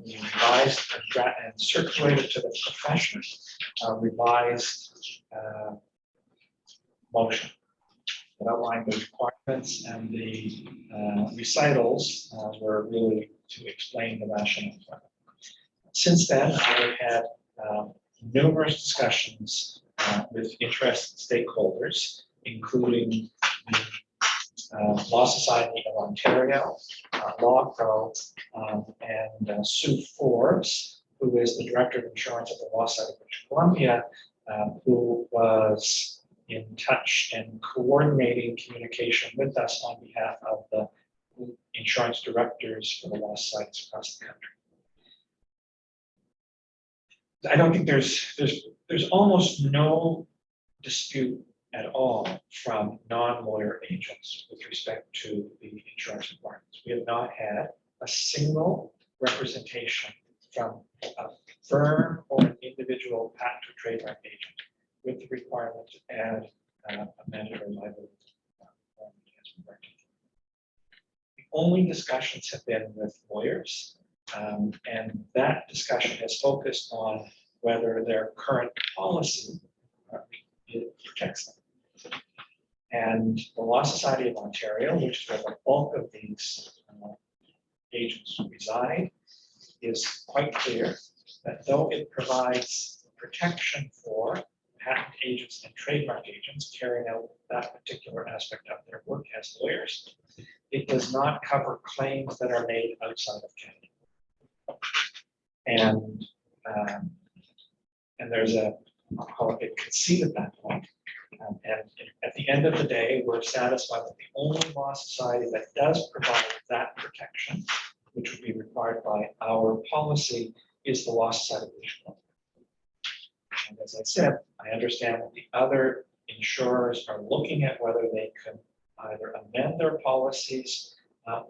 We revised and circulated to the professionals revised motion that outlined the requirements, and the recitals were really to explain the rationale for it. Since then, I had numerous discussions with interested stakeholders, including the Law Society of Ontario, Law Pro, and Sue Forbes, who is the Director of Insurance at the Law Society of British Columbia, who was in touch and coordinating communication with us on behalf of the insurance directors for the law societies across the country. I don't think there's almost no dispute at all from non-lawyer agents with respect to the insurance requirements. We have not had a single representation from a firm or an individual patent or trademark agent with the requirement to add a mandatory liability. The only discussions have been with lawyers, and that discussion has focused on whether their current policy protects them. And the Law Society of Ontario, which is where the bulk of these agents reside, is quite clear that though it provides protection for patent agents and trademark agents carrying out that particular aspect of their work as lawyers, it does not cover claims that are made outside of Canada. And there's I'll call it a conceit at that point. And at the end of the day, we're satisfied that the only law society that does provide that protection, which would be required by our policy, is the Law Society of British Columbia. And as I said, I understand that the other insurers are looking at whether they can either amend their policies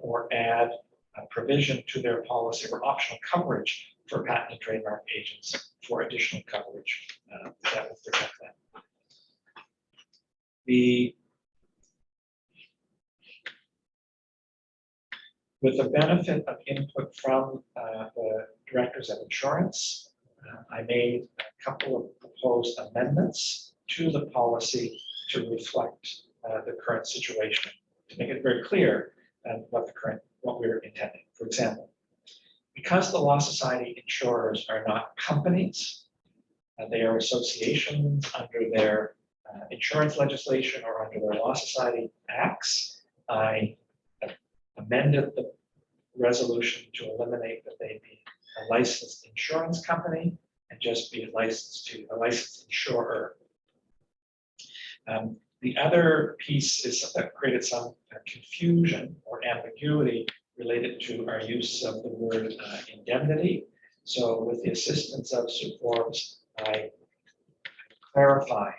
or add a provision to their policy for optional coverage for patent and trademark agents for additional coverage that will protect them. With the benefit of input from the directors of insurance, I made a couple of proposed amendments to the policy to reflect the current situation, to make it very clear what we're intending. For example, because the Law Society insurers are not companies, they are associations under their insurance legislation or under their Law Society acts, I amended the resolution to eliminate that they be a licensed insurance company and just be licensed insurer. The other piece is that created some confusion or ambiguity related to our use of the word indemnity. So with the assistance of Sue Forbes, I clarified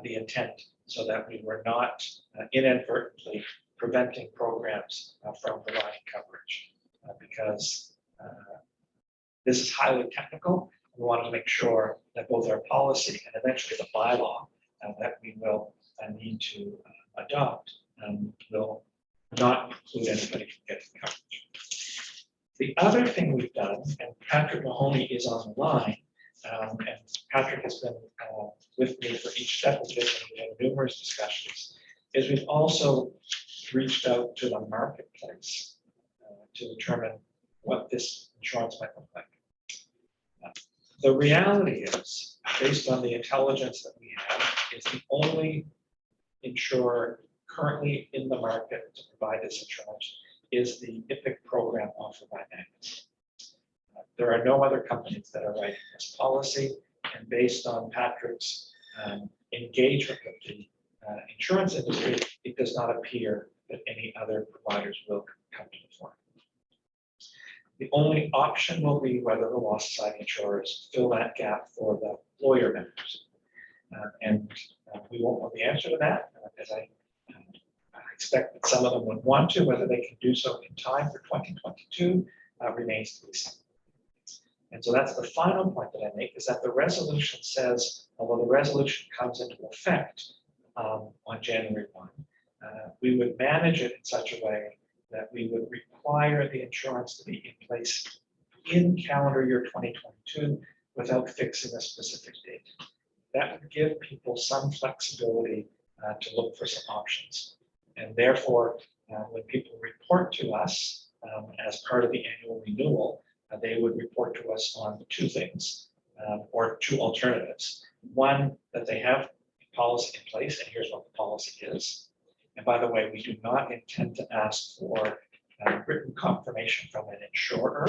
the intent so that we were not inadvertently preventing programs from providing coverage because this is highly technical. We wanted to make sure that both our policy and eventually the bylaw that we will need to adopt will not preclude anybody from getting coverage. The other thing we've done, and Patrick Mahoney is on the line, and Patrick has been with me for each step of this, and we've had numerous discussions, is we've also reached out to the marketplace to determine what this insurance might look like. The reality is, based on the intelligence that we have, is the only insurer currently in the market to provide this insurance is the IPIC program offered by Magnus. There are no other companies that are writing this policy, and based on Patrick's engagement with the insurance industry, it does not appear that any other providers will come to the fore. The only option will be whether the Law Society insurers fill that gap for the lawyer members. We won't know the answer to that, as I expect that some of them would want to. Whether they can do so in time for 2022 remains to be seen. And so that's the final point that I make, is that the resolution says, although the resolution comes into effect on January 1, we would manage it in such a way that we would require the insurance to be in place in calendar year 2022 without fixing a specific date. That would give people some flexibility to look for some options. And therefore, when people report to us as part of the annual renewal, they would report to us on two things or two alternatives. One, that they have a policy in place, and here's what the policy is. And by the way, we do not intend to ask for written confirmation from an insurer,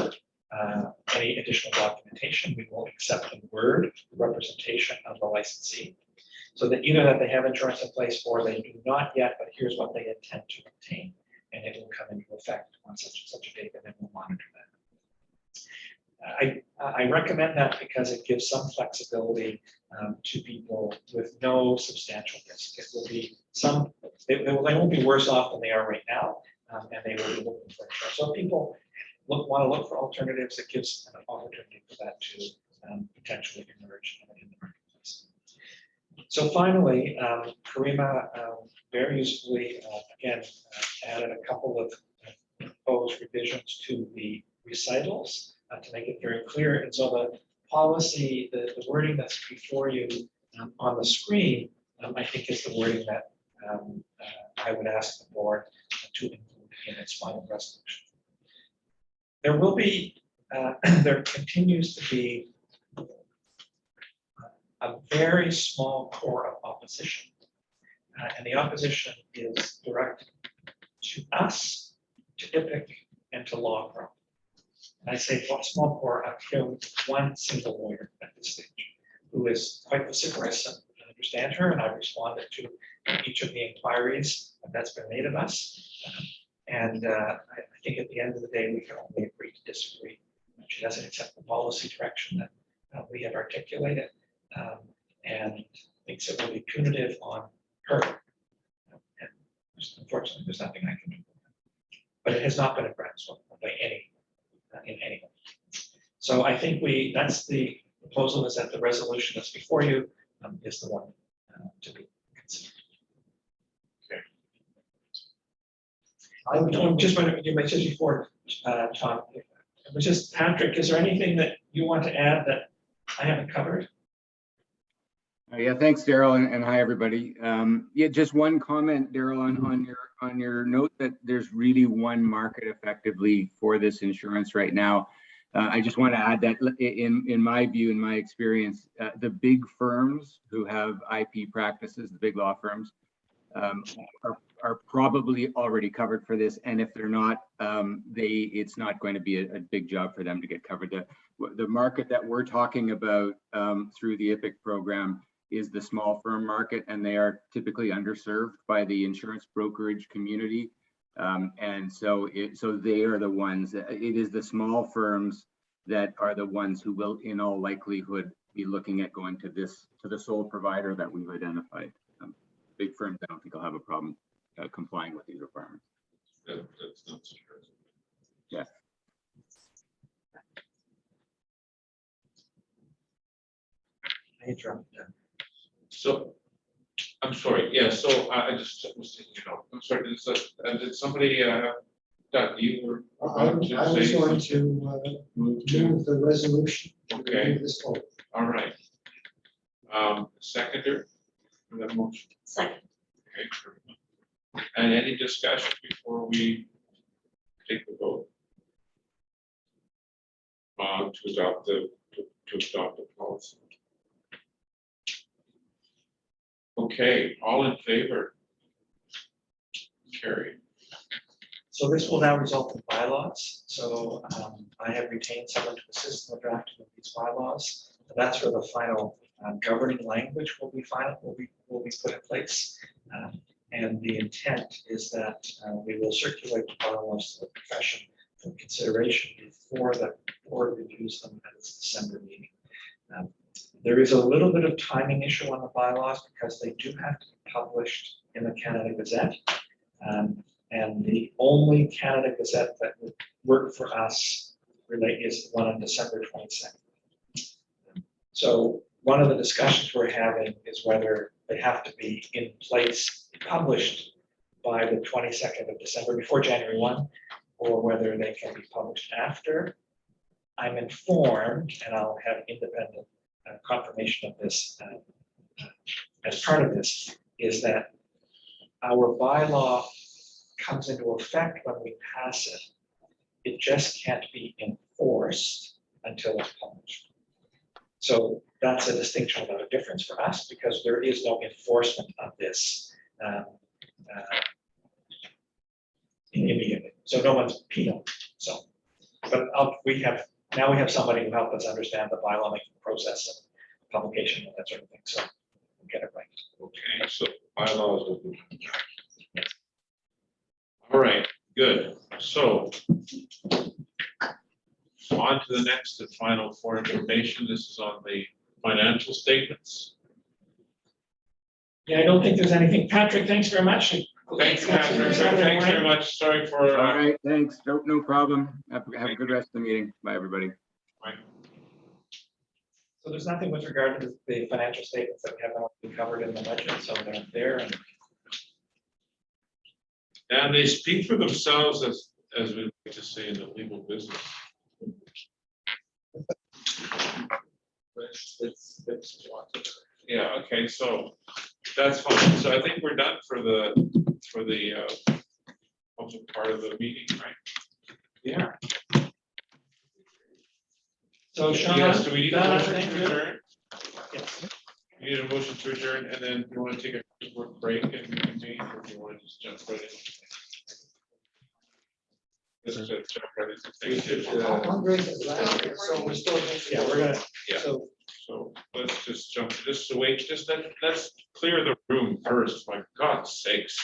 any additional documentation. We will accept in word the representation of the licensee. So that either that they have insurance in place or they do not yet, but here's what they intend to obtain. And it will come into effect on such and such a date, and then we'll monitor that. I recommend that because it gives some flexibility to people with no substantial risk. It will be they won't be worse off than they are right now, and they will be looking for insurance. So if people want to look for alternatives, it gives an opportunity for that to potentially emerge in the marketplace. So finally, Karima very usefully, again, added a couple of proposed revisions to the recitals to make it very clear. And so the policy, the wording that's before you on the screen, I think is the wording that I would ask the board to include in its final resolution. There will be, there continues to be a very small core of opposition. And the opposition is directed to us, to IPIC, and to law firm. And I say small core, I'm here with one single lawyer at this stage, who is quite vociferous, and I understand her, and I responded to each of the inquiries that's been made of us. I think at the end of the day, we can only agree to disagree. She doesn't accept the policy direction that we have articulated, and thinks it will be punitive on her. And unfortunately, there's nothing I can do. But it has not been addressed by any in any way. So I think that's the proposal, is that the resolution that's before you is the one to be considered. I would just want to, you mentioned before, Tom, it was just Patrick, is there anything that you want to add that I haven't covered? Yeah, thanks, Daryl, and hi, everybody. Yeah, just one comment, Daryl, on your note that there's really one market effectively for this insurance right now. I just want to add that in my view, in my experience, the big firms who have IP practices, the big law firms, are probably already covered for this, and if they're not, it's not going to be a big job for them to get covered. The market that we're talking about through the IPIC program is the small firm market, and they are typically underserved by the insurance brokerage community. And so they are the ones, it is the small firms that are the ones who will in all likelihood be looking at going to the sole provider that we've identified. Big firms, I don't think will have a problem complying with these requirements. That's not surprising. Yeah. I interrupted them. So, I'm sorry, yeah, so I just was thinking, I'm sorry, did somebody, Doug, you were I about to was say going something? to Move to, move the resolution. to Okay. move this forward. all right. Seconder for that motion? Second. Okay. And any discussion before we take the vote? To adopt the policy. Okay, all in favor? Carry. So this will now result in bylaws. So I have retained someone to assist in the drafting of these bylaws. That's where the final governing language will be put in place. And the intent is that we will circulate the bylaws to the profession for consideration before the board reviews them at its December meeting. There is a little bit of timing issue on the bylaws because they do have to be published in the Canada Gazette. And the only Canada Gazette that would work for us really is the one on December 22nd. So one of the discussions we're having is whether they have to be in place, published by the 22nd of December, before January 1, or whether they can be published after. I'm informed, and I'll have independent confirmation of this as part of this, is that our bylaw comes into effect when we pass it. It just can't be enforced until it's published. So that's a distinction without a difference for us because there is no enforcement of this immediately. So no one's penal. So, but we have somebody who helped us understand the bylaw making process and publication and that sort of thing. So we'll get it right. Okay, so bylaws will be. All right, good. So On to the next and final for information. This is on the financial statements. Yeah, I don't think there's anything. Patrick, thanks very much. Thanks, Patrick. Thanks very much. Sorry for. All right, thanks. No problem. Have a good rest of the meeting. Bye, everybody. Bye. So there's nothing with regard to the financial statements that we haven't already covered in the budget, so they're there. And they speak for themselves, as we like to say in the legal business. Yeah, okay, so that's fine. So I think we're done for the public part of the meeting, right? Yeah. So Sean. Yes, do we need a motion thank to you. adjourn? Yes. You need a motion to adjourn, and then you want to take a short break and convene, or do you want to just jump right in? Just to jump right into I'm great at last year, so we're still. Yeah, we're gonna. Yeah. So let's just jump, just to wait, let's clear the room first, for God's sakes.